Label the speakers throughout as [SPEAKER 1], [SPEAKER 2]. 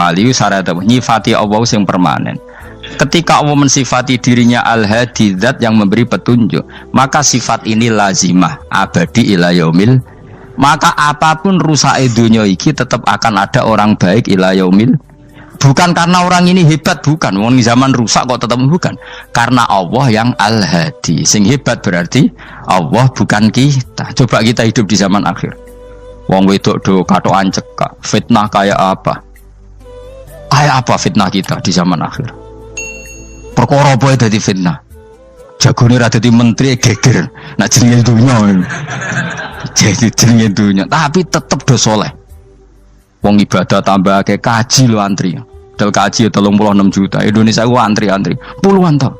[SPEAKER 1] wali syarat nyifati Allah yang permanen. Ketika Allah mensifati dirinya al-hadi, zat yang memberi petunjuk, maka sifat ini lazimah abadi ila yaumil. Maka apapun rusak dunia iki tetap akan ada orang baik ila yaumil. Bukan karena orang ini hebat, bukan. Wong zaman rusak kok tetap bukan. Karena Allah yang al-hadi. Sing hebat berarti Allah bukan kita. Coba kita hidup di zaman akhir. Wong wedok do katokan cekak. Fitnah kayak apa? Kayak apa fitnah kita di zaman akhir? Perkara apa dadi fitnah? Jagone ra dadi menteri geger. Nak jenenge dunya. Jadi jenenge dunya, tapi tetep do saleh. Wong ibadah tambah ke kaji lo antri. Del kaji 36 juta. Indonesia ku antri-antri puluhan tahun.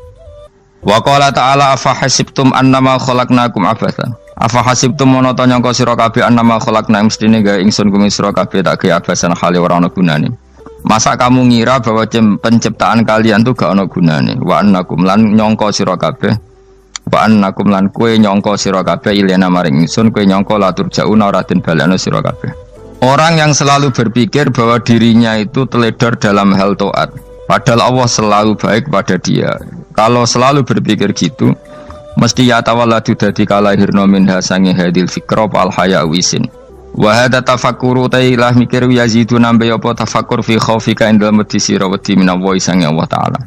[SPEAKER 1] Wa qala ta'ala afa hasibtum annama khalaqnakum abatsan. Afa hasibtum mono to nyangka sira kabeh annama khalaqna mestine gawe ingsun kumi sira kabeh tak gawe abasan khali ora ana gunane. Masa kamu ngira bahwa penciptaan kalian tuh gak ana gunane. Wa annakum lan nyangka sira kabeh. Wa annakum lan kowe nyangka sira kabeh ilena maring ingsun kowe nyangka latur jauna ora den balekno sira kabeh. Orang yang selalu berpikir bahwa dirinya itu teledor dalam hal taat, padahal Allah selalu baik pada dia. Kalau selalu berpikir gitu, mesti ya tawalladu dadi kalahirna min hasangi hadil fikra al haya wisin. Wa hadza tafakkuru tailah mikir yazidu nambe apa tafakkur fi khaufika indal mudisi rawati min Allah sangi Allah taala.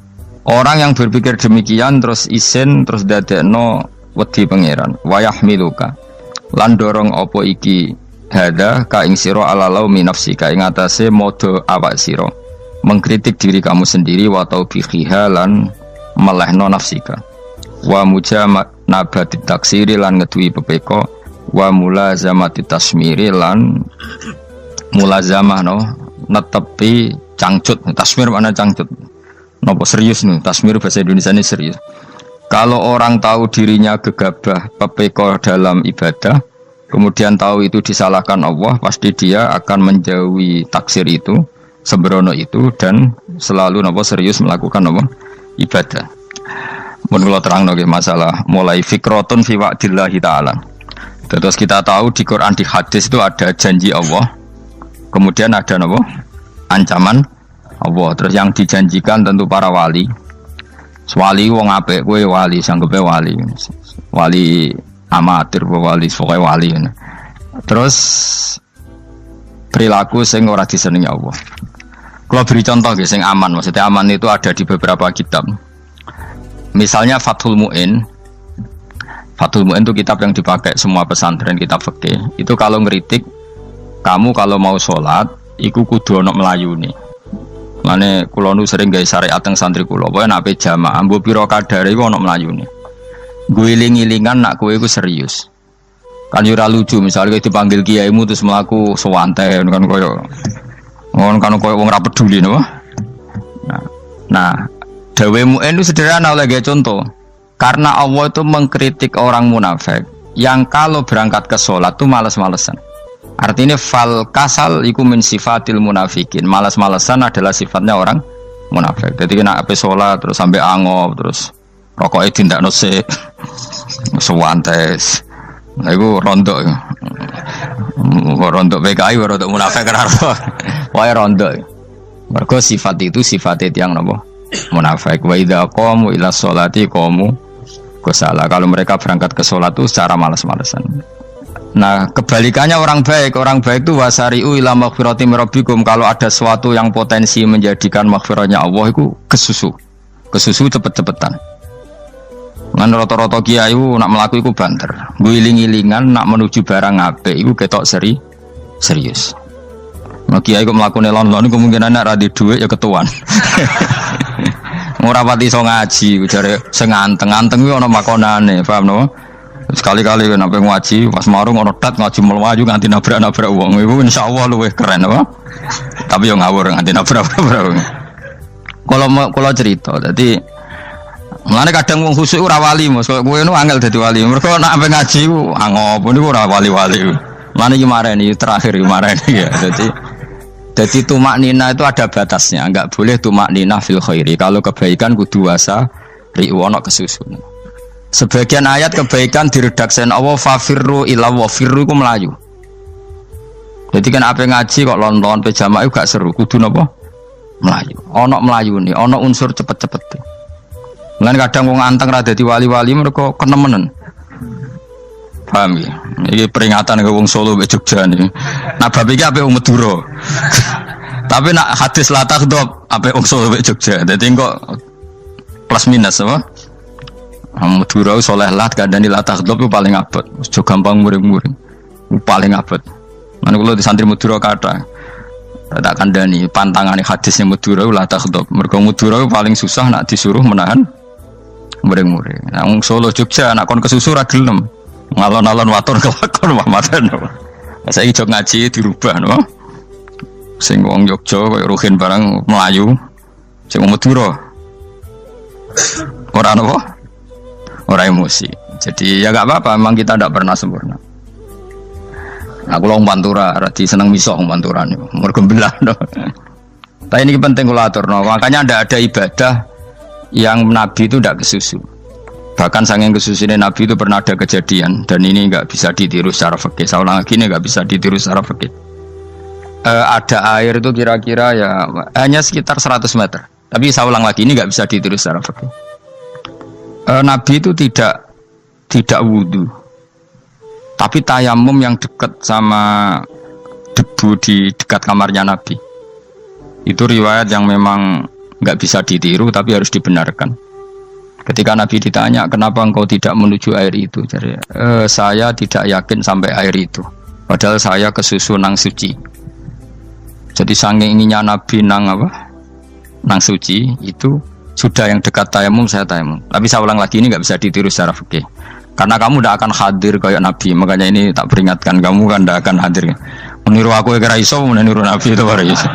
[SPEAKER 1] Orang yang berpikir demikian terus isin terus dadekno wedi pangeran. Wa yahmiluka lan dorong apa iki hada ka ing sira alalau min nafsika ing atase modo awak sira mengkritik diri kamu sendiri wa taubihiha lan melehno nafsika wa mujamanabati taksiri lan ngeduwi pepeko wa mulazamati tasmiri lan mulazamah no netepi cangcut. Tasmir mana cangcut nopo serius nih tasmir bahasa Indonesia ini serius. Kalau orang tahu dirinya gegabah pepeko dalam ibadah kemudian tahu itu disalahkan Allah, pasti dia akan menjauhi taksir itu, sembrono itu, dan selalu serius melakukan ibadah. Mun kula terangno nggih masalah mulai fikrotun fi wa'dillahi ta'ala. Terus kita tahu di Quran di hadis itu ada janji Allah, kemudian ada ancaman Allah. Terus yang dijanjikan tentu para wali. Wali wong apik kowe wali, sanggepe wali. Wali amatir wali pokoknya wali. Terus perilaku sing ora disenengi Allah. Kalau beri contoh guys, sing aman, maksudnya aman itu ada di beberapa kitab. Misalnya Fathul Mu'in. Fathul Mu'in itu kitab yang dipakai semua pesantren, kitab fikih. Itu kalau ngeritik kamu kalau mau sholat iku kudu ana melayune. Mane kula nu sering gawe syariat teng santri kula, pokoke nek jamaah mbok pira kadare iku ana melayune. Guling-gilingan nak kowe iku serius. Kan yo ora lucu misalnya dipanggil kiaimu terus mlaku sewanten kan koyo wong ora peduli no. Nah, dawemu itu sederhana oleh contoh. Karena Allah itu mengkritik orang munafik yang kalau berangkat ke sholat itu malas-malesan. Artinya fal kasal iku min sifatil munafikin. Malas-malesan adalah sifatnya orang munafik. Jadi kena ape sholat terus sampai angop terus rokoknya tindak nose sewantes. Nah, itu rontok. Rontok PKI, rontok munafik kenapa? Wah rontok. Mergo sifat itu sifatnya yang nopo munafik. Wa idza qamu ila sholati qamu kusala. Kalau mereka berangkat ke sholat itu secara malas-malesan. Nah, kebalikannya orang baik itu wasari'u ila maghfirati rabbikum. Kalau ada sesuatu yang potensi menjadikan maghfirahnya Allah itu kesusu cepet-cepetan. Ngan rata-rata kiai nak melaku iku banter. Guling-gilingan nak menuju barang apik iku ketok serius. Nah kiai kok mlakune lon-lon kemungkinan nek ra di dhuwit ya ketuan. Ora pati iso ngaji jare sing anteng-anteng kuwi ana makonane, paham no? Sekali-kali nek ngaji pas marung ana tat ngaji mlayu nganti nabrak-nabrak wong. Iku insyaallah luwih keren apa? Tapi yo ngawur nganti nabrak-nabrak. Kalau cerita dadi mulane kadang wong khusuk ora wali, Mas. Kowe nu angel dadi wali. Mergo nek ampe ngaji ku angop niku ora wali-wali. Mulane iki mareni terakhir iki mareni ya. Jadi tumaknina itu ada batasnya, enggak boleh tumaknina fil khairi. Kalau kebaikan kudu wasa ri'wana kesusun. Sebagian ayat kebaikan diredaksen Allah fafirru ila wa firru ku melayu. Jadi kan ape ngaji kok lon-lon pe jamaah gak seru, kudu napa? Melayu. Ono melayune, ono unsur cepet-cepet. Lan kadang wong anteng ra dadi wali-wali mereka kenemenen. Paham ya? Ini peringatan ke wong Solo mbek Jogja nih. Nah bab iki ape wong Madura. Tapi nak hadis la takhdhab ape wong Solo mbek Jogja. Dadi kok plus minus apa? Madura soleh lah kandhani la takhdhab paling abot. Aja gampang muring-muring. Paling abot. Lan kula di santri Madura kathah. Tak kandhani pantangane hadisnya Madura la takhdhab. Mergo Madura paling susah nak disuruh menahan muring-muring. Nah wong Solo Jogja nak kon kesusu ra gelem. Ngalon-alon waton kelakon Muhammadan. Saiki jog ngaji dirubah no. Sing wong Jogja koyo Ruhin barang Melayu. Sing wong Madura. Ora napa? Ora emosi. Jadi ya enggak apa-apa, memang kita tidak pernah sempurna. Aku wong Pantura, radi seneng misah wong Pantura niku. Mergo belah no. Tapi ini penting kula aturno. Makanya ndak ada ibadah yang Nabi itu tidak kesusu. Bahkan saking kesusunya Nabi itu pernah ada kejadian dan ini nggak bisa ditiru secara fikih. Saya ulang lagi ini nggak bisa ditiru secara fikih. Ada air itu kira-kira ya hanya sekitar 100 meter. Tapi saya ulang lagi ini nggak bisa ditiru secara fikih. Nabi itu tidak wudu, tapi tayamum yang dekat sama debu di dekat kamarnya Nabi. Itu riwayat yang memang nggak bisa ditiru tapi harus dibenarkan. Ketika Nabi ditanya, kenapa engkau tidak menuju air itu? Jadi, saya tidak yakin sampai air itu. Padahal saya kesusu nang suci. Jadi saking inginnya Nabi nang suci itu sudah yang dekat tayamum saya tayamum. Tapi saya ulang lagi ini nggak bisa ditiru secara fikih. Karena kamu tidak akan hadir kayak Nabi. Makanya ini tak peringatkan kamu kan tidak akan hadir. Meniru aku kira iso, meniru Nabi itu baru iso.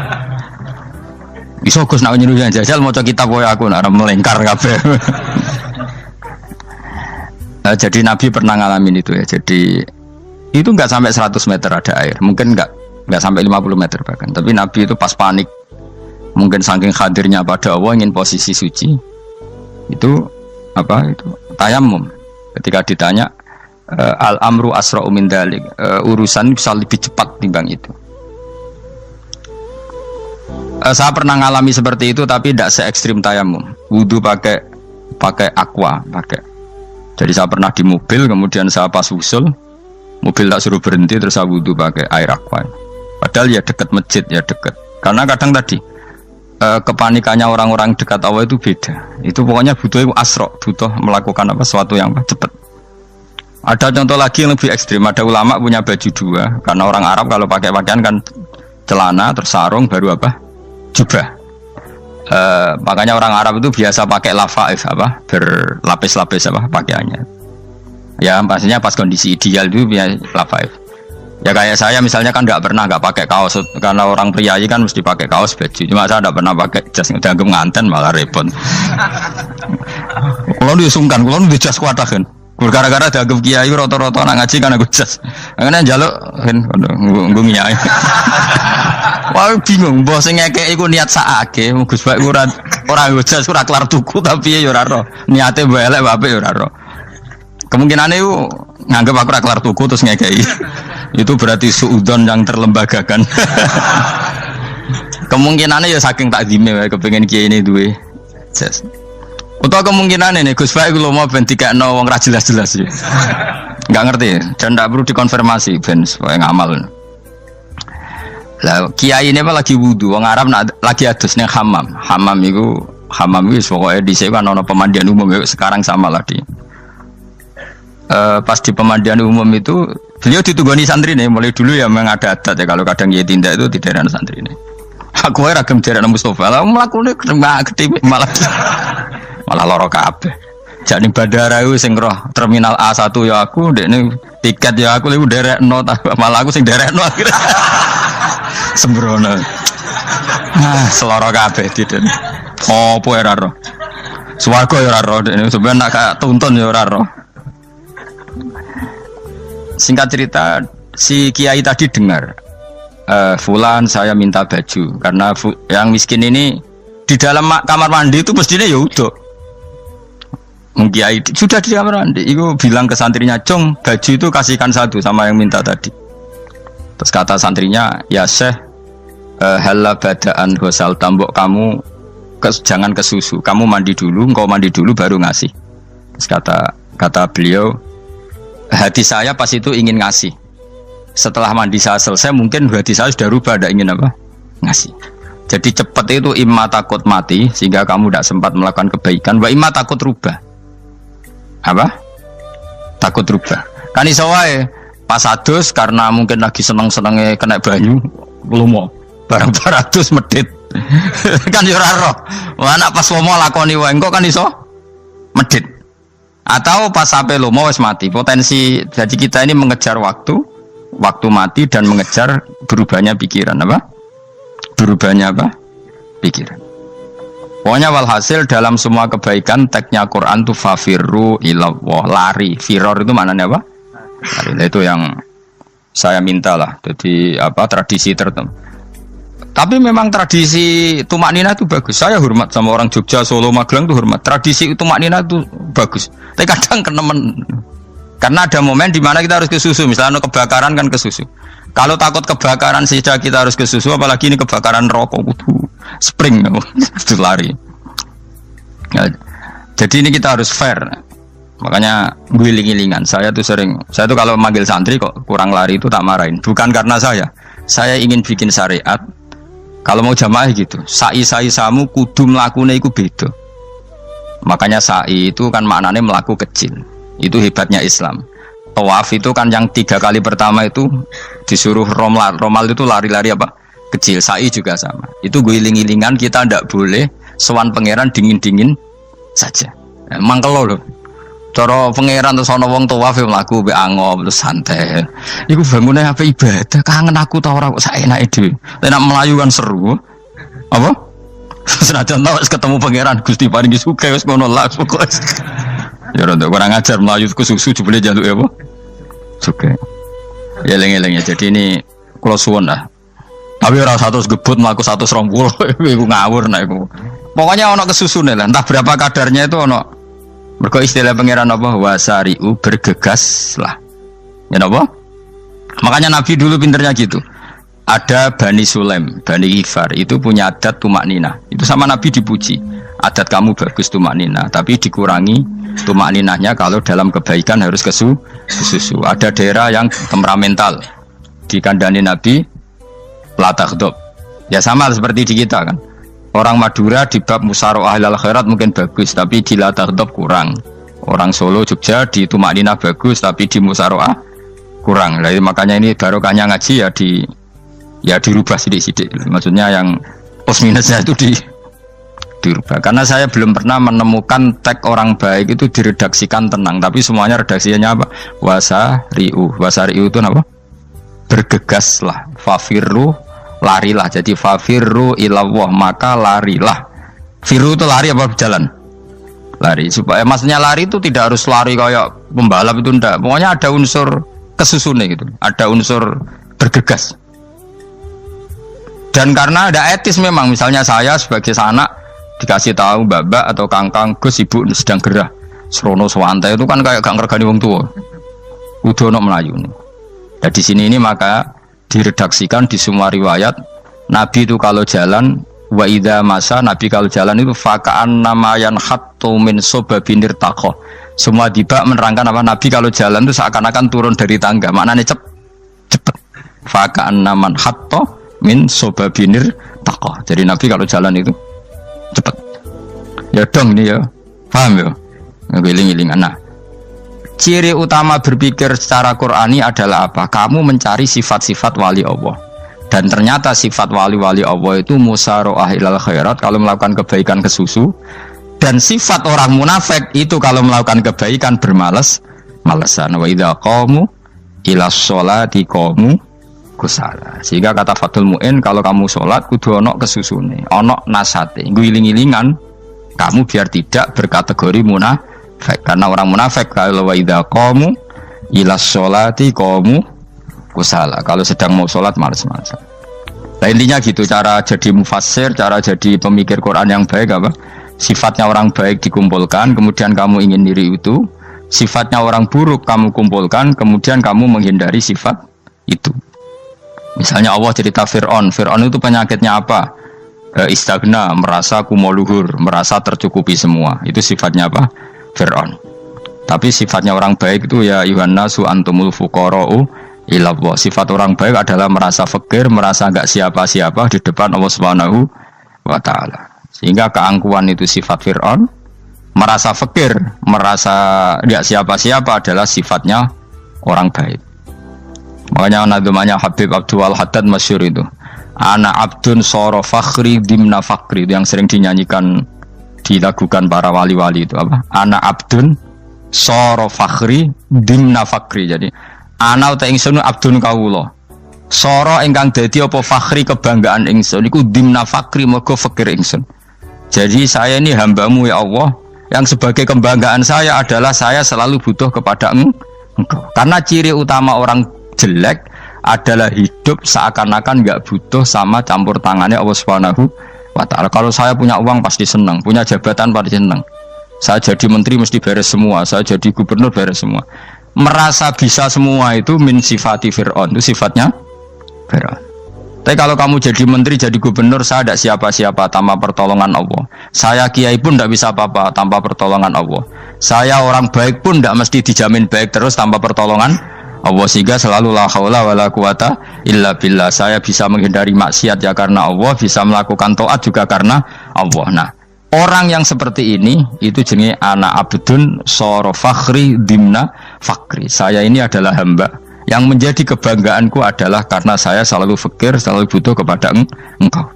[SPEAKER 1] Iso Gus nak nyuruh jajal maca kitab koyo aku nak melengkar kabeh. Jadi Nabi pernah ngalamin itu ya. Jadi itu enggak sampai 100 meter ada air. Mungkin enggak sampai 50 meter bahkan. Tapi Nabi itu pas panik. Mungkin saking hadirnya pada Allah ingin posisi suci. Itu tayamum. Ketika ditanya al-amru asra'u min dzalik. Urusan bisa lebih cepat timbang itu. Saya pernah ngalami seperti itu tapi tidak se ekstrim tayamum. Wudu pakai aqua, Jadi saya pernah di mobil, kemudian saya pas usul, mobil tak suruh berhenti terus saya wudu pakai air aqua. Padahal ya dekat masjid ya dekat. Karena kadang tadi kepanikannya orang-orang dekat Allah itu beda. Itu pokoknya butuh melakukan sesuatu yang cepat. Ada contoh lagi yang lebih ekstrim. Ada ulama punya baju dua. Karena orang Arab kalau pakai pakaian kan celana terus sarung baru jubah. Makanya orang Arab itu biasa pakai lafaif berlapis-lapis pakaiannya. Ya pastinya pas kondisi ideal itu biasa lafaif. Ya kayak saya misalnya kan nggak pakai kaos karena orang priayi kan mesti pakai kaos baju. Cuma saya nggak pernah pakai jas dianggap nganten malah repot. Kalau disungkan, kalau di jas kuat kan. Gara-gara dianggap kiai roto-roto anak ngaji kan aku jas. Karena jaluk kan nggung kiai. Wah bingung, bos ngekek iku niat sakake, Gus Bak ora jas ora kelar tuku tapi ya ora ro. Niate elek apik ya ora ro. Kemungkinane iku nganggep aku ora kelar tuku terus ngekeki. Itu berarti suudzon yang terlembagakan. Kemungkinane ya saking takdime wae kepengin kiai ini duwe jas. Utawa kemungkinane nih Gus Bak iku lho mau ben dikekno wong ra jelas-jelas ya. Enggak ngerti dan ndak perlu dikonfirmasi ben supaya ngamal. Lah kiai ini lagi wudu, wong Arab lagi adus ning hammam. Hammam itu pokoke dhisik kan ana pemandian umum sekarang sama lah di. Pas di pemandian umum itu beliau ditunggoni santri nih, mulai dulu ya memang ada adat ya kalau kadang dia tindak itu di daerah santri nih. Aku ora ragam daerah Mustofa, lah mlakune gede malah loro kabeh. Jak ning bandara iku sing roh terminal A1 ya aku, ndekne tiket ya aku lho derekno malah aku sing derekno akhirnya. Sembrono. Seloro kabeh diten. Opo ora ro. Swarga ya ora ro, dene sampeyan nak tuntun ya ora ro. Singkat cerita, si kiai tadi dengar fulan saya minta baju karena yang miskin ini di dalam kamar mandi itu mestinya ya udah. Kiai sudah di kamar mandi, itu bilang ke santrinya, "Cung, baju itu kasihkan satu sama yang minta tadi." Terus kata santrinya, "Ya Syekh, Halla badaan ghusal tambok kamu jangan ke susu. Kamu mandi dulu, engkau mandi dulu baru ngasih. Terus kata beliau, hati saya pas itu ingin ngasih. Setelah mandi saya selesai, mungkin hati saya sudah rubah, tidak ingin apa? Ngasih. Jadi cepat itu imma takut mati sehingga kamu tidak sempat melakukan kebaikan, wa imma takut rubah. Apa? Takut rubah. Kan iso wae pas adus karena mungkin lagi seneng-senenge kena banyu, lumo. Barang 200 medit. Kan yo ora roh. Wah anak pas lomo lakoni wae engko kan iso medit. Atau pas sampai lomo wis mati. Potensi jadi kita ini mengejar waktu mati dan mengejar berubahnya pikiran apa? Berubahnya apa? Pikiran. Pokoknya walhasil dalam semua kebaikan teksnya Quran itu fafirru ilallah, lari. Firor itu maknanya apa? Lari. Nah, itu yang saya minta lah. Jadi apa tradisi tertentu. Tapi memang tradisi tumak nina itu bagus. Saya hormat sama orang Jogja, Solo, Magelang itu hormat. Tradisi tumak nina itu bagus. Tapi kadang kenemen. Karena ada momen di mana kita harus ke susu. Misalnya kebakaran kan ke susu. Kalau takut kebakaran saja kita harus ke susu, apalagi ini kebakaran rokok, spring, itu lari. Ya, jadi ini kita harus fair. Makanya guling-gilingan. Saya tuh kalau manggil santri kok kurang lari itu tak marahin. Bukan karena saya ingin bikin syariat. Kalau mau jamaah gitu, sa'i samu kudu mlakune iku beda. Makanya sa'i itu kan maknanya melaku kecil. Itu hebatnya Islam. Tawaf itu kan yang 3 kali pertama itu disuruh romal itu lari-lari apa? Kecil. Sa'i juga sama. Itu guling-gilingan kita ndak boleh sowan pangeran dingin-dingin saja. Emang kalau loh. Cara pangeran terus ana wong tawaf mlaku mbek angop terus santai. Iku bangune apa ibadah? Kangen aku ta ora kok saenake dhewe. Nek melayu kan seru. Apa? Senajan wis ketemu pangeran Gusti paringi sugih wis ngono lah pokoke. Ya ora kurang ajar melayu ku susu jebule njaluk apa? Sugih. Ya eling-eling ya. Jadi ini kula suwun lah. Tapi ora 100 gebut mlaku 120 iku ngawur nek iku. Pokoknya ana kesusune lah. Entah berapa kadarnya itu ana. Mergo istilah pangeran apa wasari'u bergegas lah. Ya apa? Makanya Nabi dulu pinternya gitu. Ada Bani Sulaim, Bani Ghifar itu punya adat tumak nina. Itu sama Nabi dipuji. Adat kamu bagus tumak nina, tapi dikurangi tumak ninahnya kalau dalam kebaikan harus ke susu. Ada daerah yang temperamental. Dikandani Nabi la taghdab. Ya sama seperti di kita kan. Orang Madura di bab musyawarah ahlal khairat mungkin bagus, tapi di la taghdab kurang. Orang Solo, Jogja di tumak nina bagus, tapi di musyawarah kurang. Jadi makanya ini barokahnya ngaji ya dirubah sidik-sidik. Maksudnya yang plus minusnya itu dirubah. Karena saya belum pernah menemukan tag orang baik itu diredaksikan tenang, tapi semuanya redaksinya apa? Wasari'u. Wasari'u itu apa? Bergegaslah. Fafirru, larilah. Jadi fafirru ilallah, maka larilah. Firu itu lari apa berjalan? Lari. Supaya maksudnya lari itu tidak harus lari kayak pembalap itu enggak. Pokoknya ada unsur kesusune gitu. Ada unsur bergegas. Dan karena ada etis memang, misalnya saya sebagai anak dikasih tahu babak atau kangkang Gus ibu sedang gerah. Serono swantai itu kan kayak gak ngergani wong tua. Udono Melayu. Ya di sini ini maka diredaksikan di semua riwayat Nabi itu kalau jalan wa idza masa, Nabi kalau jalan itu fakaan namayan khattu min sobabinir taqo. Semua dibak menerangkan apa Nabi kalau jalan itu seakan-akan turun dari tangga. Maknanya cepet. Fakaan naman khattu min sobabinir taqo. Jadi Nabi kalau jalan itu cepet. Ya dong ini ya. Paham ya? Ngiling-ngilingan. Nah, ciri utama berpikir secara Qur'ani adalah apa? Kamu mencari sifat-sifat wali Allah. Dan ternyata sifat wali-wali Allah itu musyaroah ilal khairat, kalau melakukan kebaikan ke susu. Dan sifat orang munafik itu kalau melakukan kebaikan bermalas-malasan. Wa idza qamu ilas sholati qamu kusala. Sehingga kata Fathul Mu'in, kalau kamu sholat kudu ono kesusune, ono nasate, guling-gilingan kamu biar tidak berkategori munafik. Karena orang munafik kalau wa idza qamu ilas sholati qamu kusala. Kalau sedang mau sholat malas-malasan. Nah intinya gitu, cara jadi mufassir, cara jadi pemikir Quran yang baik apa? Sifatnya orang baik dikumpulkan, kemudian kamu ingin diri itu. Sifatnya orang buruk kamu kumpulkan, kemudian kamu menghindari sifat itu. Misalnya Allah cerita Fir'aun. Fir'aun itu penyakitnya apa? Istagna, merasa kumoluhur, merasa tercukupi semua. Itu sifatnya apa? Fir'aun. Tapi sifatnya orang baik itu ya Yuhannasu antumul fuqara'u ilallah. Sifat orang baik adalah merasa fakir, merasa enggak siapa-siapa di depan Allah Subhanahu wa taala. Sehingga keangkuhan itu sifat Fir'aun, merasa fakir, merasa enggak siapa-siapa adalah sifatnya orang baik. Makanya nadumanya Habib Abdul Haddad masyhur itu. Ana abdun soro fakhri dimna fakri, itu yang sering dinyanyikan dilakukan para wali-wali itu apa? Ana abdun soro fakhri dimna fakri. Jadi ana uta ingsun abdun kawula. Soro ingkang dadi apa fakhri kebanggaan ingsun iku dimna fakri mergo fakir ingsun. Jadi saya ini hambamu ya Allah, yang sebagai kebanggaan saya adalah saya selalu butuh kepada Engkau. Karena ciri utama orang jelek adalah hidup seakan-akan nggak butuh sama campur tangannya Allah Subhanahu wa ta'ala. Kalau saya punya uang pasti senang, punya jabatan pasti senang. Saya jadi menteri mesti beres semua, saya jadi gubernur beres semua. Merasa bisa semua itu min sifati Fir'aun, itu sifatnya Fir'aun. Tapi kalau kamu jadi menteri, jadi gubernur, saya tidak siapa-siapa tanpa pertolongan Allah. Saya kiai pun tidak bisa apa-apa tanpa pertolongan Allah. Saya orang baik pun tidak mesti dijamin baik terus tanpa pertolongan Allah, sehingga selalu la haula wala quwata illa billah. Saya bisa menghindari maksiat ya karena Allah, bisa melakukan taat juga karena Allah. Nah, orang yang seperti ini itu jenenge ana abdun soro fakhri dimna fakri. Saya ini adalah hamba yang menjadi kebanggaanku adalah karena saya selalu fakir, selalu butuh kepada Engkau.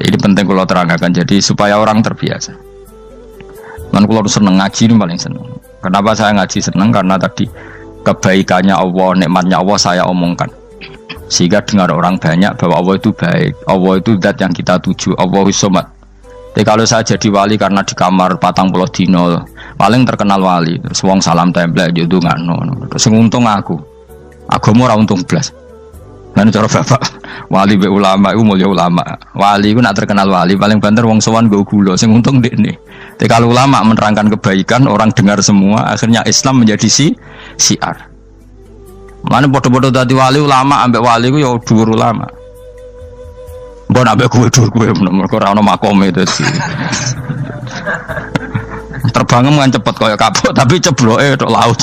[SPEAKER 1] Ini penting kalau terangkan, jadi supaya orang terbiasa. Man kalau seneng ngaji ini paling seneng. Kenapa saya ngaji seneng? Karena tadi kebaikannya Allah, nikmatnya Allah saya omongkan, sehingga dengar orang banyak bahwa Allah itu baik, Allah itu zat yang kita tuju, Allahus Somad. Jadi kalau saya jadi wali karena di kamar 40 dino paling terkenal wali, terus wong salam template yo ndongakno, terus untung aku ora untung blas. Lan cara bapak wali be ulama iku mulya ulama, wali iku nak terkenal wali paling banter wong sowan nggo gula, sing untung ndekne. Tapi kalau ulama menerangkan kebaikan, orang dengar semua, akhirnya Islam menjadi siar. Mana bodoh-bodoh tadi wali ulama, ambek wali ku ya dhuwur ulama. Mbok ambek kowe dhuwur kowe mergo ora ono makome itu sih. Terbangem kan cepet koyo kapuk, tapi cebloke tok laut.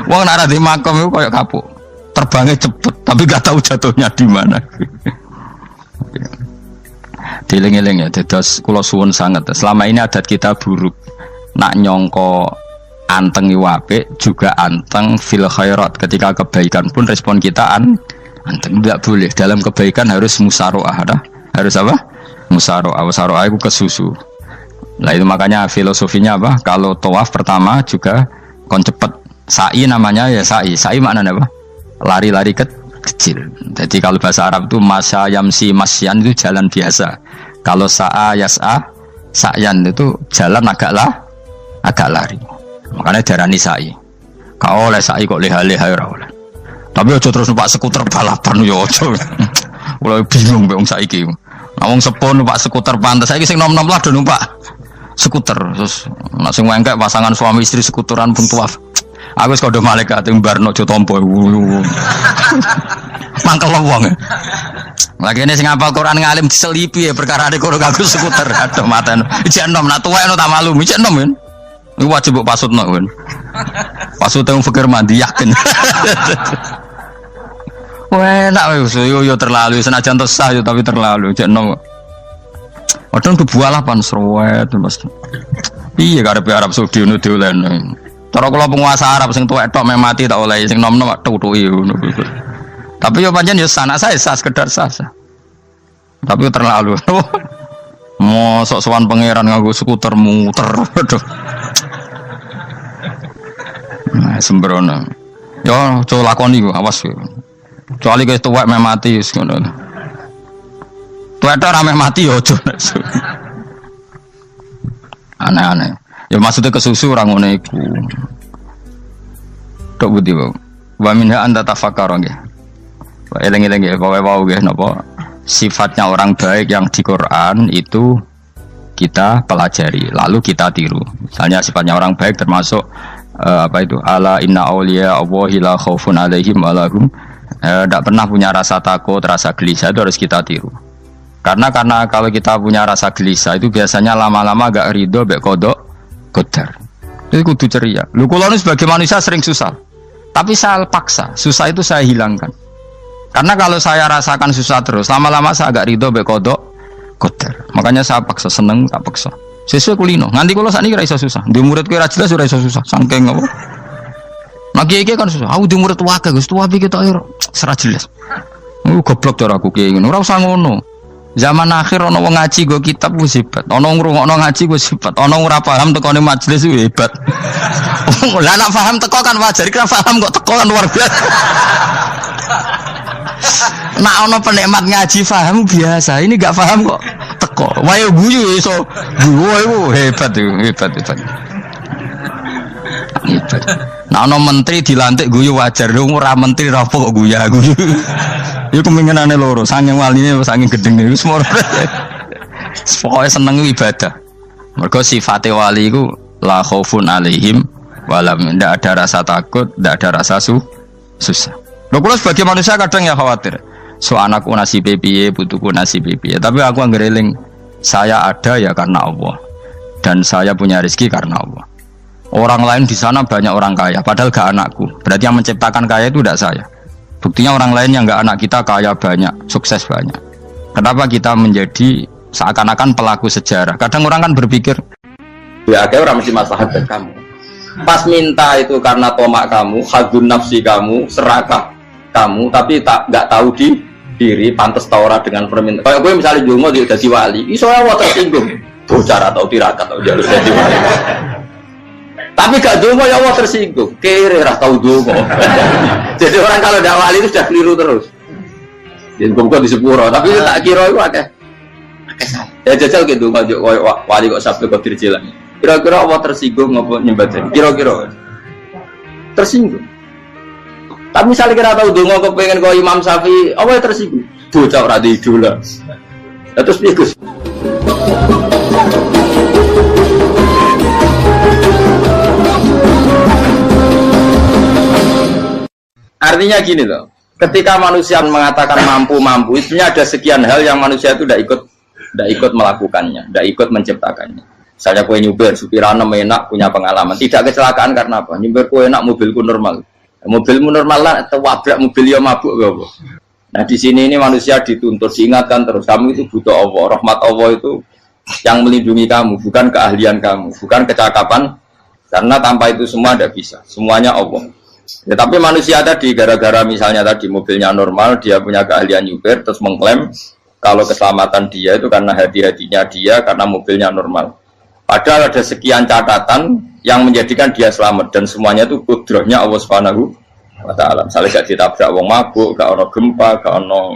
[SPEAKER 1] Wong nek ora di makom iku koyo kapuk. Terbangnya cepet, tapi gak tahu jatuhnya di mana. Dieling-eling ya, dados kula suwun sangat. Selama ini adat kita buruk. Nak nyongko anteng apik juga anteng fil khairat. Ketika kebaikan pun respon kita anteng, tidak boleh. Dalam kebaikan harus musaroah, harus apa? Musaroah. Musaroah itu kesusu. Nah itu makanya filosofinya apa? Kalau tawaf pertama juga kon cepet. Sa'i namanya ya sa'i. Sa'i maknanya apa? Lari-lari kecil. Jadi kalau bahasa Arab itu masya yamsi masyan itu jalan biasa. Kalau sa'a yas'a sa'yan itu jalan agak lari. Makanya darani sa'i. Kau oleh sa'i kok leha-leha ora oleh. Tapi aja terus numpak skuter balapan yo aja. Mulai bingung mbek wong saiki. Wong sepuh numpak skuter pantes. Saiki sing nom-nom lah do numpak skuter. Terus nek sing wengkek pasangan suami istri skuteran pun tuaf. Aku wis kodho malaikat mbarno aja tampa. Mangkel wong. Lagi ini sing hafal Quran ngalim diselipi ya perkara ade kono aku skuter. Aduh maten. Ijek enom nak tuwek tak malu. Ijek enom kan. Iku wajib mbok pasutno kan. Pasute wong fikir mandi yakin. Wah, enak wis yo terlalu senajan to sah yo tapi terlalu. Ijek enom. Padahal kebualah pan sruwet Mas. Iya karepe Arab Saudi ngono diolehno. Cara kula penguasa Arab sing tuwek tok mati tak oleh sing nom-nom tutuki ngono. Tapi yo pancen yo sanak saya sah sekedar sah. Tapi yo terlalu. Mosok sowan pangeran nganggo skuter muter. Aduh. Nah, sembrono. Yo coba lakoni ku awas yo. Kecuali guys tuwek mati wis ngono. Tuwek tok rame mati yo aja. Aneh-aneh. Ya maksudnya kesusu orang ngono iku. Tok budi wae. Wa minha anta tafakkar nggih. Eling-eling nggih pokoke wau nggih napa sifatnya orang baik yang di Quran itu kita pelajari lalu kita tiru. Misalnya sifatnya orang baik termasuk apa itu ala inna auliya Allahi la khaufun alaihim wa lahum Tidak pernah punya rasa takut, rasa gelisah itu harus kita tiru. Karena kalau kita punya rasa gelisah itu biasanya lama-lama agak ridho, bek kodok, kodar. Itu kudu ceria. Lu kalau sebagai manusia sering susah, tapi saya paksa, susah itu saya hilangkan. Karena kalau saya rasakan susah terus, lama-lama saya agak ridho, bek kodok, kodar. Makanya saya paksa, seneng tak paksa. Sesuai kulino. Nganti kalau saat ini kira iso susah. Di murid kira jelas sudah iso susah. Sangking apa? Nah kiai kan susah. Aku di murid wakil, gus tua pikir tak air serah jelas. Goblok cara aku kiai. Ora usah ngono. Zaman akhir ono wong ngaji go kitab ku hebat. Ono ngrungokno ngaji ku hebat. Ono ora paham tekone majelis ku hebat. Lah nek paham teko kan wajar, kira paham kok teko kan luar biasa. Nak ono penikmat ngaji paham biasa. Ini gak paham kok teko. Wae guyu iso. Guyu hebat itu, hebat. Nah, ono menteri dilantik guyu wajar, lu ora menteri ra kok guyu. Iku kemungkinane loro, saking waline saking gedeng niku semua. Pokoke seneng ibadah. Mergo sifate wali iku la khaufun alaihim walam, ndak ada rasa takut, ndak ada rasa susah. Lho kula sebagai manusia kadang ya khawatir. So anakku nasibe piye, putuku nasibe piye. Tapi aku anggereling saya ada ya karena Allah. Dan saya punya rezeki karena Allah. Orang lain di sana banyak orang kaya, padahal gak anakku. Berarti yang menciptakan kaya itu tidak saya. Buktinya orang lain yang gak anak kita kaya banyak, sukses banyak. Kenapa kita menjadi seakan-akan pelaku sejarah? Kadang orang kan berpikir, ya kayak orang mesti maslahat buat kamu. Pas minta itu karena tomak kamu, hadun nafsi kamu, serakah kamu, tapi nggak tahu diri, pantas taura dengan permintaan. Kayak gue misalnya Jungo dia jadi wali, isonya tersinggung, bocah atau tirakat atau jalur jadi wali. Tapi gak dungo ya Allah tersinggung, kere rasa tahu dungo. Jadi orang kalau tidak wali itu sudah keliru terus. Jadi kok di sepuro, tapi tak kira itu ada. Ya jajal gitu ngajak wali kok sabtu kok dirjilan. Kira-kira Allah tersinggung ngapa nyembah jadi? Kira-kira tersinggung. Tapi misalnya kira tahu dungo kepengen kau Imam Syafi'i, Allah tersinggung. Bocah ora di idola. Terus piye Gus? Artinya gini loh, ketika manusia mengatakan mampu, itu ada sekian hal yang manusia itu tidak ikut melakukannya, tidak ikut menciptakannya. Misalnya kue nyupir, supirana enak, punya pengalaman, tidak kecelakaan karena apa? Nyupir kue enak, mobilku normal, mobilmu normal lah, atau wabrak mobil yang mabuk, gak. Nah di sini ini manusia dituntut, diingatkan terus, kamu itu butuh Allah, rahmat Allah itu yang melindungi kamu, bukan keahlian kamu, bukan kecakapan, karena tanpa itu semua tidak bisa, semuanya Allah. Ya, tapi manusia tadi gara-gara misalnya tadi mobilnya normal, dia punya keahlian nyupir, terus mengklaim kalau keselamatan dia itu karena hati-hatinya dia, karena mobilnya normal. Padahal ada sekian catatan yang menjadikan dia selamat dan semuanya itu kudrahnya Allah Subhanahu wa Ta'ala. Misalnya gak ditabrak wong mabuk, gak ono gempa, gak ono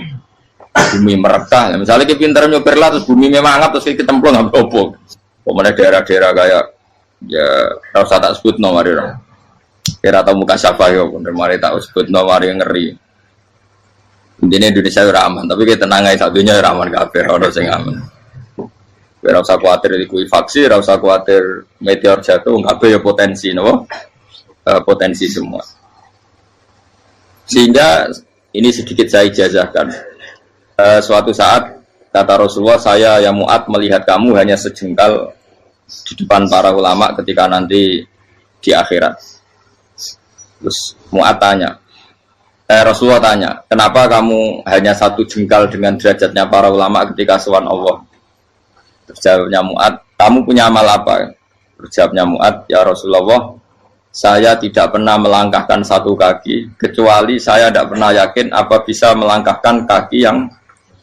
[SPEAKER 1] bumi merekah. Misalnya kita pintar nyupir lah terus bumi memang terus kita templung nggak apa-apa. Kemudian daerah-daerah kayak ya rasa tak sebut nomor itu. Kira tahu muka siapa ya, bener mari tak sebut nomor yang ngeri. Intinya Indonesia ora aman, tapi kita tenang aja satunya ora aman kabeh, ora sing aman. Ora usah kuwatir likuifaksi, ora usah kuwatir meteor jatuh, kabeh ya potensi napa? Potensi semua. Sehingga ini sedikit saya ijazahkan. Suatu saat kata Rasulullah, saya yang Mu'ad melihat kamu hanya sejengkal di depan para ulama ketika nanti di akhirat. Terus Mu'ad tanya, Rasulullah tanya, kenapa kamu hanya satu jengkal dengan derajatnya para ulama ketika sowan Allah? Terus jawabnya Mu'ad, kamu punya amal apa? Terus jawabnya Mu'ad, ya Rasulullah, saya tidak pernah melangkahkan satu kaki, kecuali saya tidak pernah yakin apa bisa melangkahkan kaki yang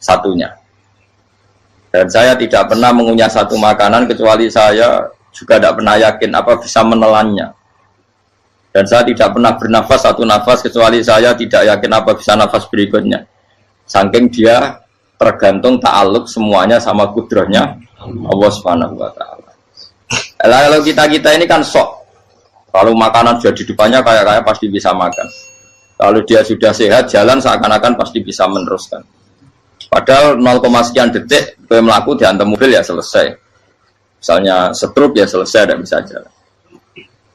[SPEAKER 1] satunya. Dan saya tidak pernah mengunyah satu makanan, kecuali saya juga tidak pernah yakin apa bisa menelannya. Dan saya tidak pernah bernafas satu nafas kecuali saya tidak yakin apa bisa nafas berikutnya. Saking dia tergantung ta'aluk semuanya sama kudrahnya Allah Subhanahu wa Ta'ala. Kalau kita ini kan sok. Kalau makanan sudah di depannya kayak pasti bisa makan. Kalau dia sudah sehat jalan seakan-akan pasti bisa meneruskan. Padahal 0, sekian detik gue melaku dihantam mobil ya selesai. Misalnya stroke ya selesai, tidak bisa jalan.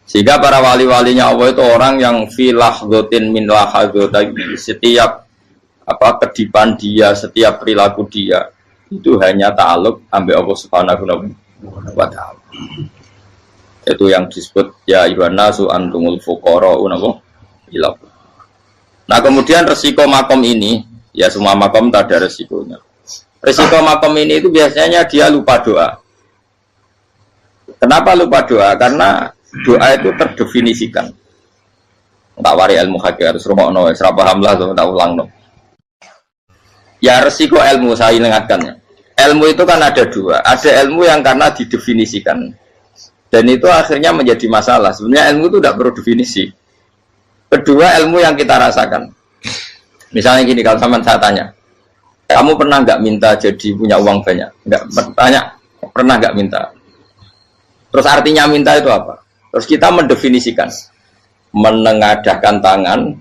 [SPEAKER 2] Sehingga para wali-walinya Allah itu orang yang fi lahzatin min lahadzati, setiap kedipan dia, setiap perilaku dia itu hanya ta'alluq ambil Allah Subhanahu wa ta'ala. Itu yang disebut ya ayyuhan nasu antumul fuqara'u ila. Nah, kemudian resiko makom ini, ya semua makom tak ada resikonya. Resiko makom ini itu biasanya dia lupa doa. Kenapa lupa doa? Karena doa itu terdefinisikan. Tak wari ilmu hakikat, serumokno, serap paham lah, tak ulang no. Ya resiko ilmu saya ingatkannya. Ilmu itu kan ada dua. Ada ilmu yang karena didefinisikan, dan itu akhirnya menjadi masalah. Sebenarnya ilmu itu tidak perlu definisi. Kedua, ilmu yang kita rasakan. Misalnya gini, kalau sama saya tanya, kamu pernah nggak minta jadi punya uang banyak? Nggak bertanya, pernah nggak minta? Terus artinya minta itu apa? Terus kita mendefinisikan, menengadahkan tangan,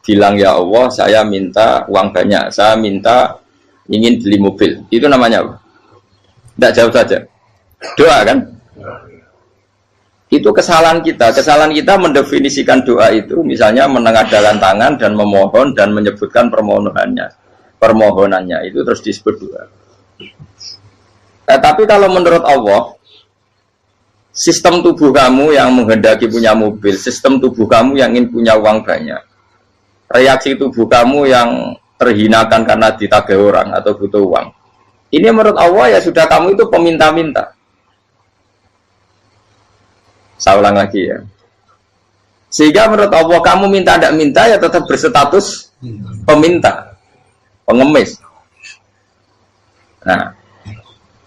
[SPEAKER 2] bilang ya Allah, saya minta uang banyak, saya minta ingin beli mobil. Itu namanya apa? Tidak jauh saja. Doa kan? Itu kesalahan kita. Kesalahan kita mendefinisikan doa itu, misalnya menengadahkan tangan dan memohon dan menyebutkan permohonannya itu terus disebut doa. Tapi kalau menurut Allah, sistem tubuh kamu yang menghendaki punya mobil, sistem tubuh kamu yang ingin punya uang banyak, reaksi tubuh kamu yang terhinakan karena ditagih orang atau butuh uang, ini menurut Allah ya sudah kamu itu peminta-minta. Saya ulang lagi ya. Sehingga menurut Allah kamu minta tidak minta ya tetap berstatus peminta, pengemis. Nah,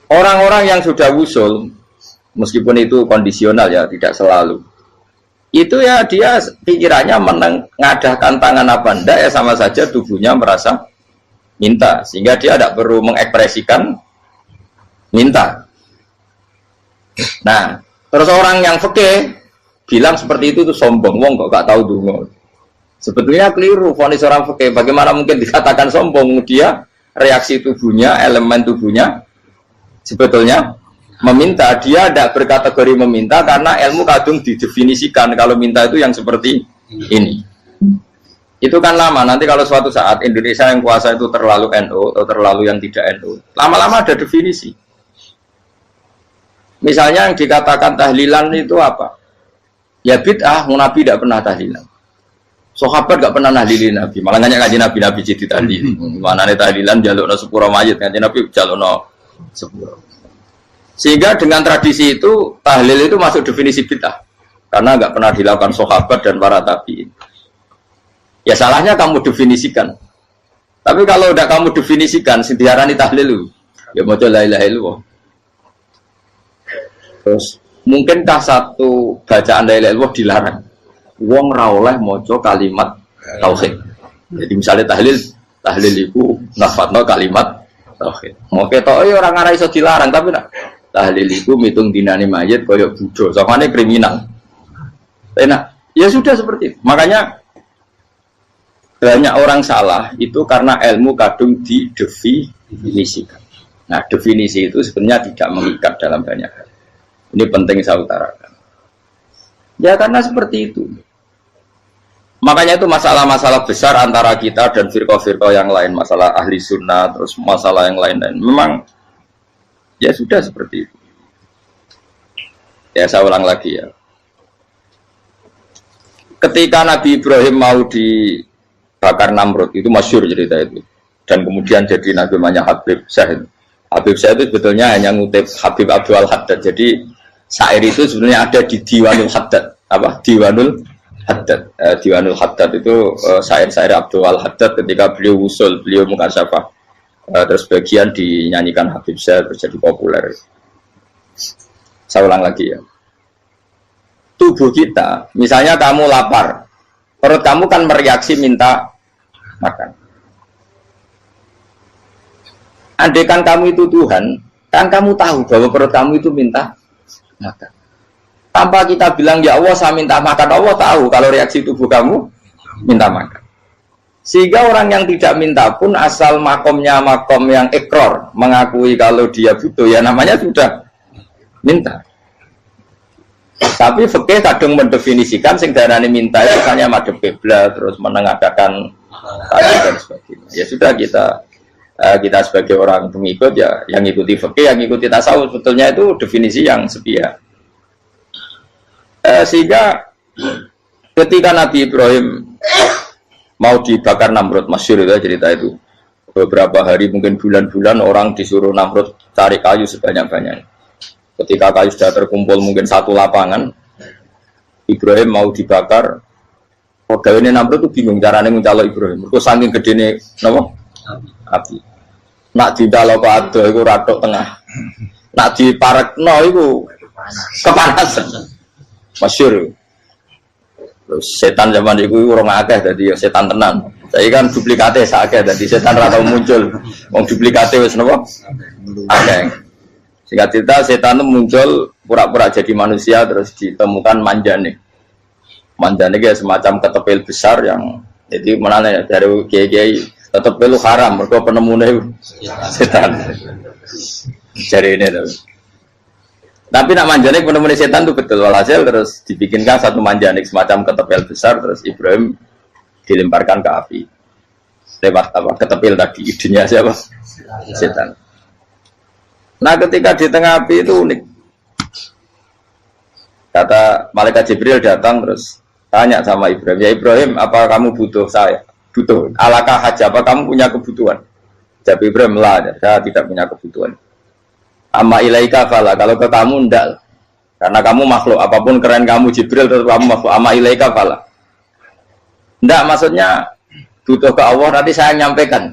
[SPEAKER 2] orang-orang yang sudah wusul, meskipun itu kondisional ya, tidak selalu. Itu ya dia pikirannya menengadahkan tangan apa enggak ya sama saja tubuhnya merasa minta. Sehingga dia tidak perlu mengekspresikan minta. Nah, terus orang yang fikih bilang seperti itu sombong. Wong kok gak tahu dungo. Sebetulnya keliru vonis orang fikih. Bagaimana mungkin dikatakan sombong? Dia reaksi tubuhnya, elemen tubuhnya sebetulnya meminta. Dia tidak berkategori meminta karena ilmu kadung didefinisikan kalau minta itu yang seperti ini. Itu kan lama. Nanti kalau suatu saat Indonesia yang kuasa itu terlalu NU atau terlalu yang tidak NU, lama-lama ada definisi. Misalnya yang dikatakan tahlilan itu apa? Ya bid'ah, Nabi tidak pernah tahlilan. Sahabat tidak pernah nahlilin Nabi. Malah nanya kaji Nabi jadi tahlil. Mana nih tahlilan jalukno sepuro mayit, kaji Nabi jalukno sepuro. Sehingga dengan tradisi itu tahlil itu masuk definisi bid'ah karena nggak pernah dilakukan sahabat dan para tabi'in. Ya salahnya kamu definisikan. Tapi kalau udah kamu definisikan, diarani tahlil, ya mau la ilaha illallah. Terus mungkinkah satu bacaan la ilaha illallah dilarang? Wong ra oleh maca kalimat tauhid. Jadi misalnya tahlil itu nafatno kalimat tauhid. Mau ketok orang ora iso dilarang, tapi nak tahlil itu mitung dinani mayit koyok budo, soalnya kriminal. Enak, ya sudah seperti itu. Makanya banyak orang salah itu karena ilmu kadung didefinisikan. Nah, definisi itu sebenarnya tidak mengikat dalam banyak hal. Ini penting saya utarakan. Ya karena seperti itu. Makanya itu masalah-masalah besar antara kita dan firqah-firqah yang lain, masalah ahli sunnah, terus masalah yang lain-lain. Memang ya sudah seperti itu. Ya saya ulang lagi ya. Ketika Nabi Ibrahim mau dibakar Namrud, itu masyhur cerita itu. Dan kemudian jadi Nabi namanya Habib Syahid. Habib Syahid itu sebetulnya hanya ngutip Habib Abdul Haddad. Jadi syair itu sebenarnya ada di Diwanul Haddad. Apa? Diwanul Haddad. Diwanul Haddad itu syair-syair Abdul Haddad ketika beliau usul, beliau mukasyafah. Terus bagian dinyanyikan Habib Syahid terjadi populer. Saya ulang lagi ya. Tubuh kita, misalnya kamu lapar, perut kamu kan mereaksi minta makan. Andaikan kamu itu Tuhan, kan kamu tahu bahwa perut kamu itu minta makan. Tanpa kita bilang ya Allah saya minta makan, Allah tahu kalau reaksi tubuh kamu minta makan. Sehingga orang yang tidak minta pun asal makomnya makom yang ikror, mengakui kalau dia butuh, ya namanya sudah minta. Tapi fikih kadang mendefinisikan sing darane minta itu hanya madhep kiblat terus menengadakan dan sebagainya. Ya sudah kita sebagai orang pengikut ya yang ikuti fikih, yang ikuti tasawuf sebetulnya itu definisi yang sepihak. Sehingga ketika Nabi Ibrahim mau dibakar Namrud, masyhur itu cerita itu. Beberapa hari mungkin bulan-bulan orang disuruh Namrud cari kayu sebanyak-banyaknya. Ketika kayu sudah terkumpul mungkin satu lapangan, Ibrahim mau dibakar. Pegawainya Namrud itu bingung caranya mencalok Ibrahim. Mereka saking gedene napa? Api. Nak didalo kok ado iku ratok tengah. Nak diparekno iku kepanasan. Masyhur. Terus setan zaman itu orang akeh dadi setan tenan. Saya kan duplikate sakake dadi setan ra tau muncul. Wong duplikate wis napa? Akeh. Singkat cerita setan itu muncul pura-pura jadi manusia terus ditemukan manjane. Manjane kayak semacam ketepil besar yang jadi menane dari kiai-kiai ketepil haram mergo penemune setan. Jari ini tuh. Tapi nak manjane penemune setan itu betul walhasil terus dibikinkan satu manjane semacam ketepil besar terus Ibrahim dilemparkan ke api. Lewat apa? Ketepil tadi idenya siapa? Setan. Nah ketika di tengah api itu unik. Kata malaikat Jibril datang terus tanya sama Ibrahim, ya Ibrahim apa kamu butuh saya? Butuh. Alakah haja apa kamu punya kebutuhan? Jawab Ibrahim lah, saya tidak punya kebutuhan. Amma ilaika fala, kalau ke kamu ndak. Karena kamu makhluk, apapun keren kamu Jibril tetap kamu makhluk. Amma ilaika fala. Ndak maksudnya butuh ke Allah nanti saya nyampaikan.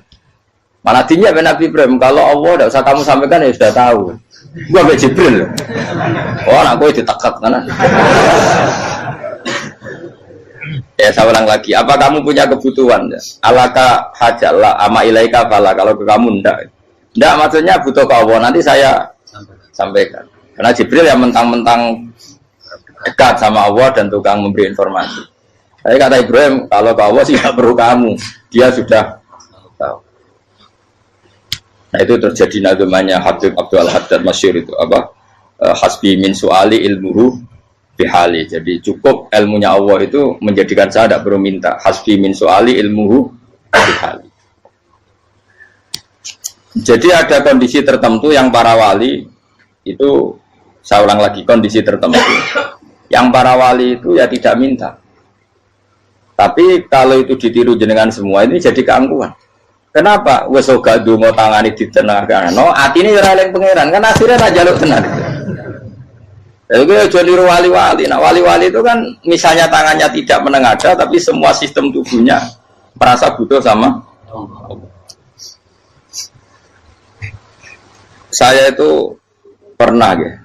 [SPEAKER 2] Malah dinya Nabi Ibrahim kalau Allah tidak usah kamu sampaikan ya sudah tahu. Gua be Jibril. Oh anak gue ditekak kan. Ya saya ulang lagi. Apa kamu punya kebutuhan? Alaka hajalah ama ilaika fala kalau ke kamu ndak. Ndak maksudnya butuh ke Allah nanti saya sampaikan. Karena Jibril yang mentang-mentang dekat sama Allah dan tukang memberi informasi. Saya kata Ibrahim kalau ke Allah sih tidak perlu kamu. Dia sudah tahu. Nah itu terjadi namanya Habib Abdul Haddad masyhur itu apa? Hasbi min su'ali ilmuhu bihali. Jadi cukup ilmunya Allah itu menjadikan saya tidak perlu minta. Hasbi min su'ali ilmuhu bihali. Jadi ada kondisi tertentu yang para wali itu saya ulang lagi kondisi tertentu. Yang para wali itu ya tidak minta. Tapi kalau itu ditiru jenengan semua ini jadi keangkuhan. Kenapa? Wes gak ndonga tangane ditenangkan. No, atine ora eling pangeran. Kan akhirnya ra njaluk tenan. Jadi aja niru wali-wali. Nah, wali-wali itu kan misalnya tangannya tidak menengadah tapi semua sistem tubuhnya merasa butuh sama Allah. Saya itu pernah ya.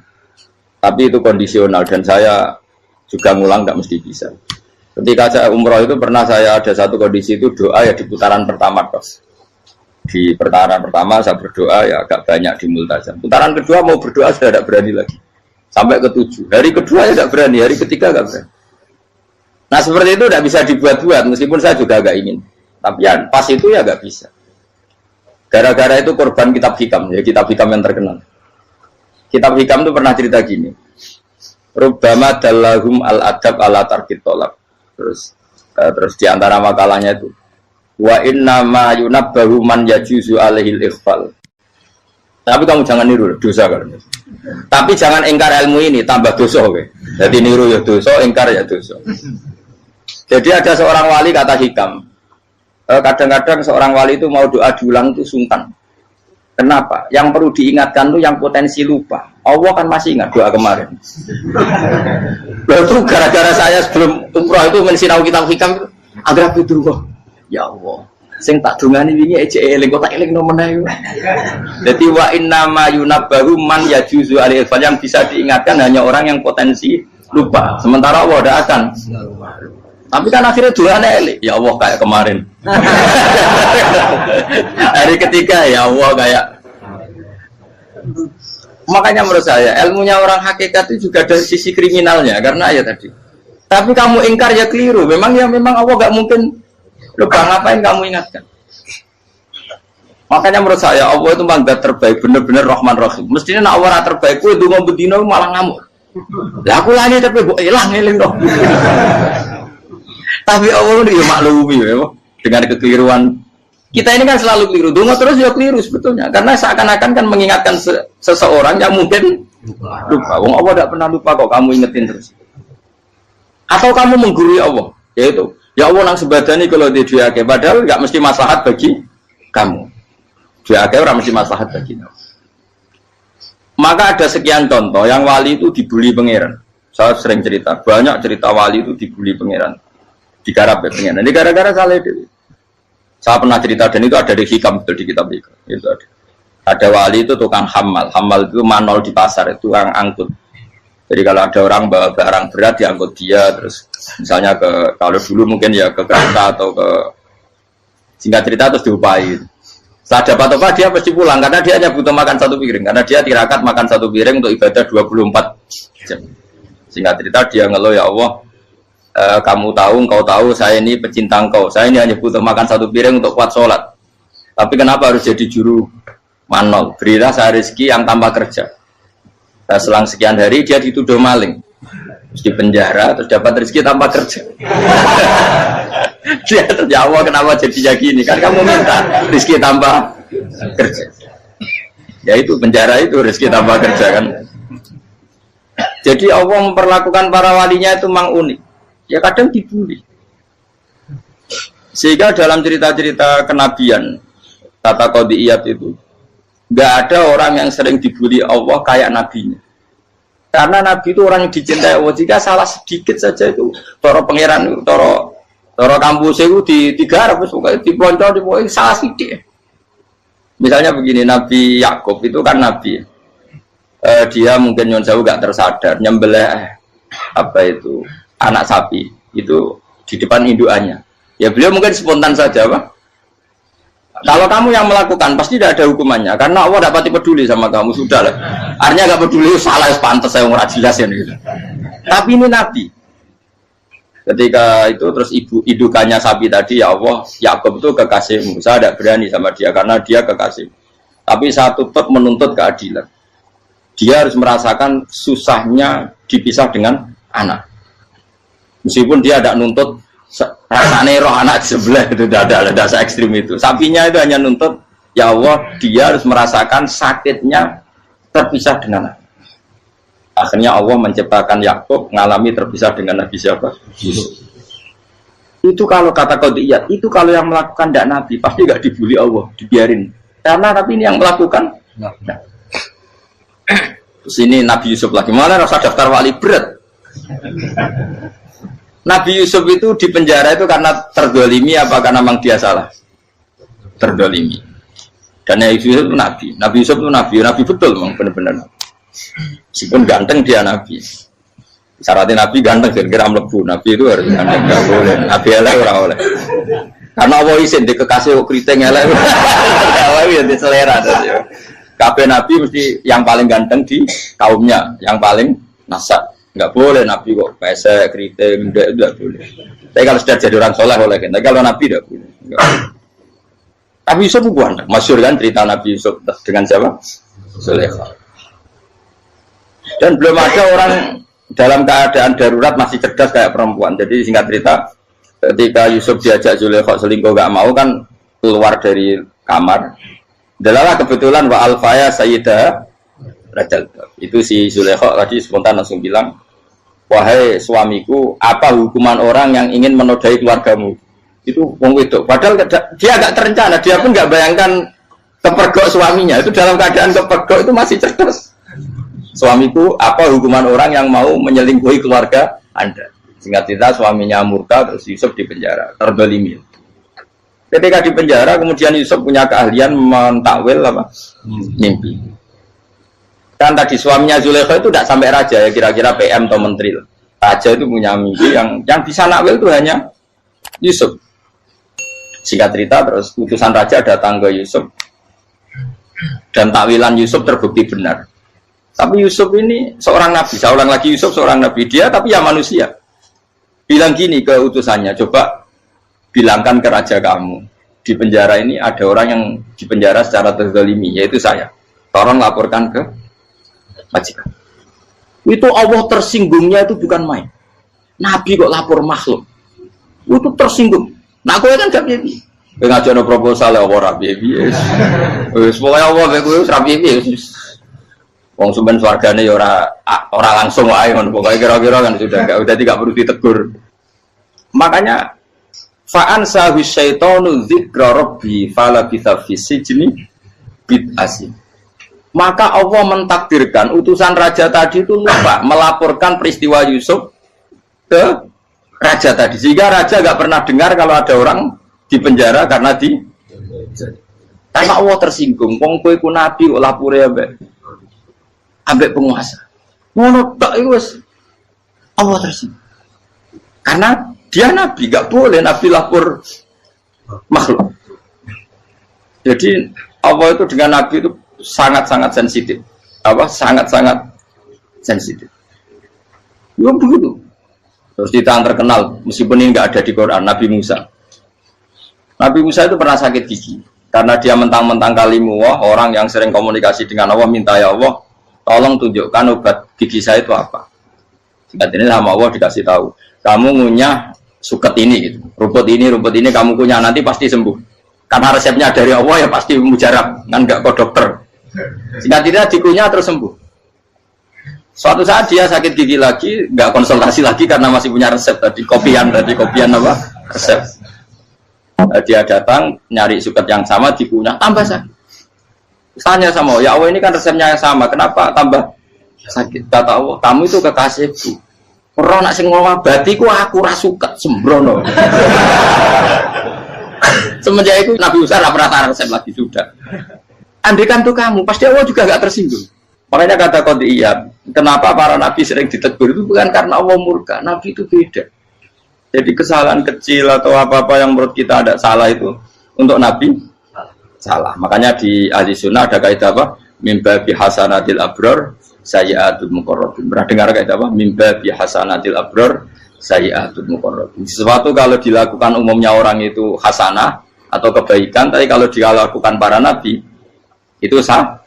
[SPEAKER 2] Tapi itu kondisional dan saya juga ngulang enggak mesti bisa. Ketika saya umroh itu pernah saya ada satu kondisi itu doa ya di putaran pertama terus. Di putaran pertama saya berdoa ya agak banyak di multazam. Putaran kedua mau berdoa sudah tidak berani lagi. Sampai ke-7. Hari kedua ya tidak berani, hari ketiga tidak berani. Nah seperti itu tidak bisa dibuat-buat meskipun saya juga agak ingin. Tapi ya pas itu ya nggak bisa. Gara-gara itu korban kitab hikam, ya kitab hikam yang terkenal. Kitab hikam itu pernah cerita gini. Rubbama dallahum al-adab ala tarkit tolak. Terus di antara makalahnya itu wa inna ma yunabbahu man yajuzu alaihil ikhfal. Tapi kamu jangan niru dosa kan. Tapi jangan ingkar ilmu ini tambah dosa oke. Jadi niru ya dosa, ingkar ya dosa. Jadi ada seorang wali kata hikam. Kadang-kadang seorang wali itu mau doa diulang itu sungkan. Kenapa? Yang perlu diingatkan itu yang potensi lupa. Allah kan masih ingat doa kemarin. Lalu gara-gara saya sebelum umroh itu mensinau kitab hikam itu agar itu ya Allah. Sing tak dungani wingi eling kok tak eling nomene yo. Dadi wa inna ma yunabbahu man yajuzu alil yang bisa diingatkan hanya orang yang potensi lupa. Sementara Allah tidak akan. Tapi kan akhirnya doanya eling. Ya Allah kayak kemarin. Hari ketiga ya Allah kayak. Makanya menurut saya ilmunya orang hakikat itu juga dari sisi kriminalnya karena ya tadi. Tapi kamu ingkar ya keliru. Memang Allah gak mungkin lupa ngapain kamu ingatkan. Makanya menurut saya Allah itu mangga terbaik benar-benar Rahman Rahim. Mestinya nak Allah terbaik itu ngomong bedino malah ngamuk. Lah aku lali tapi mbok eling dong. Tapi Allah itu ya maklumi ya, dengan kekeliruan. Kita ini kan selalu keliru. Donga terus ya keliru sebetulnya. Karena seakan-akan kan mengingatkan seseorang yang mungkin lupa. Wong Allah tidak pernah lupa kok, kamu ingetin terus. Atau kamu menggurui Allah, yaitu ya Allah nang sebadani kalau di duake, padahal nggak mesti maslahat bagi kamu. Duake orang mesti maslahat bagi kamu. Maka ada sekian contoh yang wali itu dibully pangeran. Saya sering cerita, banyak cerita wali itu dibully pangeran. Digarap ya pengen. Ini gara-gara salah itu. Saya pernah cerita dan itu ada di hikam di kitab itu. Itu ada. Ada wali itu tukang hamal. Hamal itu manol di pasar itu tukang angkut. Jadi kalau ada orang bawa barang berat diangkut dia, terus misalnya kalau dulu mungkin ya ke kereta atau ke singkat cerita terus diupai. Setelah dapat apa dia pasti pulang karena dia hanya butuh makan satu piring karena dia tirakat makan satu piring untuk ibadah 24 jam. Singkat cerita dia ngeluh ya Allah. Kamu tahu, engkau tahu, saya ini pecinta engkau. Saya ini hanya butuh makan satu piring untuk kuat sholat. Tapi kenapa harus jadi juru manol? Berilah saya rezeki yang tanpa kerja. Nah, selang sekian hari dia dituduh maling, terus di penjara, terus dapat rezeki tanpa kerja. Dia terjawab kenapa jadinya gini? Kan kamu minta rezeki tanpa kerja. Ya itu penjara itu rezeki tanpa kerja kan. Jadi Allah memperlakukan para walinya itu memang unik. Ya kadang dibully. Sehingga dalam cerita-cerita kenabian kata qadiyat itu nggak ada orang yang sering dibully Allah kayak nabinya. Karena nabi itu orang yang dicintai Allah. Jika salah sedikit saja itu toro pangeran, toro kampus itu digarap, diponcol, salah sedikit. Misalnya begini, Nabi Yakub itu kan nabi. Dia mungkin nyon jauh nggak tersadar nyembelih apa itu anak sapi itu di depan indukannya. Ya beliau mungkin spontan saja, Pak. Kalau kamu yang melakukan pasti tidak ada hukumannya karena Allah tidak pati peduli sama kamu sudah lah. Artinya nggak peduli salah pantas saya nggak jelas ya gitu. Tapi ini Nabi. Ketika itu terus indukannya sapi tadi ya Allah Yakub itu kekasihmu. Saya tidak berani sama dia karena dia kekasih. Tapi saya tutup menuntut keadilan. Dia harus merasakan susahnya dipisah dengan anak. Meskipun dia tidak nuntut rasanya roh anak sebelah itu tidak ada se ekstrim itu. Sapinya itu hanya nuntut ya Allah dia harus merasakan sakitnya terpisah dengan anak. Akhirnya Allah menciptakan Yakub mengalami terpisah dengan Nabi siapa? Yusuf. Itu kalau kata qadiyat, itu kalau yang melakukan tidak Nabi pasti nggak dibully Allah, dibiarin. Karena Nabi ini yang melakukan. Nah. Terus ini Nabi Yusuf lagi, malah rasa daftar wali berat. Nabi Yusuf itu di penjara itu karena terdolimi apa karena memang dia salah? Terdolimi. Dan Nabi Yusuf itu Nabi. Nabi Yusuf itu Nabi betul memang benar-benar. Meskipun ganteng dia Nabi. Syaratnya Nabi ganteng kira-kira mlebu. Nabi itu harus ganteng, nggak boleh. Nabi elek ora oleh. Karena Allah izin di kekasih keriting elek. Allah ya di selera. Kabeh Nabi mesti yang paling ganteng di kaumnya, yang paling nasab. Nggak boleh Nabi kok pesek, keriting, tidak boleh. Tapi kalau sudah jadi orang soleh boleh kan. Tapi kalau Nabi tidak boleh. Nabi Yusuf bukan, masyhur kan cerita Nabi Yusuf dengan siapa? Zulaikha. Dan belum ada orang dalam keadaan darurat masih cerdas kayak perempuan. Jadi singkat cerita, ketika Yusuf diajak Zulaikha selingkuh nggak mau kan keluar dari kamar. Dalalah kebetulan wa alfaya sayyidah Rajal. Itu si Zulaikha tadi spontan langsung bilang, wahai suamiku, apa hukuman orang yang ingin menodai keluargamu? Itu wong wedok. Padahal dia agak terencana, dia pun nggak bayangkan kepergok suaminya. Itu dalam keadaan kepergok itu masih cerdas. Suamiku, apa hukuman orang yang mau menyelingkuhi keluarga Anda? Singkat cerita suaminya murka, terus Yusuf di penjara, terdolimi. Ketika di penjara, kemudian Yusuf punya keahlian mentakwil apa? Mimpi. Kan tadi suaminya Zulaikha itu tidak sampai raja ya, kira-kira PM atau menteri. Raja itu punya mimpi yang bisa nakwil itu hanya Yusuf. Singkat cerita terus utusan raja datang ke Yusuf dan takwilan Yusuf terbukti benar. Tapi Yusuf ini seorang nabi, saya ulang lagi Yusuf seorang nabi dia tapi ya manusia. Bilang gini ke utusannya, coba bilangkan ke raja kamu di penjara ini ada orang yang di penjara secara terzalimi yaitu saya. Tolong laporkan ke majikan. Itu Allah tersinggungnya itu bukan main. Nabi kok lapor makhluk. Itu tersinggung. Nah, kowe kan gak piye-piye. Kowe ngajono proposal ya ora piye-piye. Wis pokoke Allah kowe wis ra piye-piye. Wong sampean swargane ya ora langsung wae ngono. Pokoke kira-kira kan sudah tidak perlu ditegur. Makanya fa'an sahu syaitanu dzikra rabbi fala bitha fi sijni bid'asi. Maka Allah mentakdirkan utusan raja tadi itu lupa melaporkan peristiwa Yusuf ke raja tadi, sehingga raja gak pernah dengar kalau ada orang di penjara karena karena Allah tersinggung. Wong kowe ku nabi kok lapore ambek penguasa. Ngono tok iku wis Allah tersinggung. Karena dia nabi, gak boleh nabi lapor makhluk. Jadi Allah itu dengan nabi itu sangat-sangat sensitif. Sangat-sangat sensitif. Ya begitu. Terus kita yang terkenal, meskipun ini nggak ada di Quran, Nabi Musa. Nabi Musa itu pernah sakit gigi karena dia mentang-mentang kalimullah, orang yang sering komunikasi dengan Allah, minta ya Allah, tolong tunjukkan obat gigi saya itu apa. Singkat ini sama Allah dikasih tahu, kamu ngunyah suket ini, gitu. rumput ini kamu kunyah nanti pasti sembuh. Karena resepnya dari Allah ya pasti mujarab, kan nggak kok dokter. Singkat ini dikunyah terus sembuh. Suatu saat dia sakit gigi lagi, nggak konsultasi lagi karena masih punya resep tadi kopian apa resep. Dia datang nyari suket yang sama dikunyah tambah sakit. Tanya sama Allah, ya Allah ini kan resepnya yang sama, kenapa tambah sakit? Kata Allah, kamu itu kekasihku. Orang nak sing ngobati ku aku ra suket sembrono. Semenjak itu Nabi Musa tidak pernah resep lagi sudah. Andaikan tuh kamu, pasti Allah juga nggak tersinggung. Makanya kata Qadiyat, kenapa para nabi sering ditegur itu bukan karena Allah murka, nabi itu beda. Jadi kesalahan kecil atau apa-apa yang menurut kita ada salah itu untuk nabi salah. Makanya di ahli sunnah ada kaidah apa? Mimba bihasanatil abror sayyi'atul muqarrabin. Pernah dengar kaidah apa? Mimba bihasanatil abror sayyi'atul muqarrabin. Sesuatu kalau dilakukan umumnya orang itu hasanah atau kebaikan, tapi kalau dilakukan para nabi itu salah.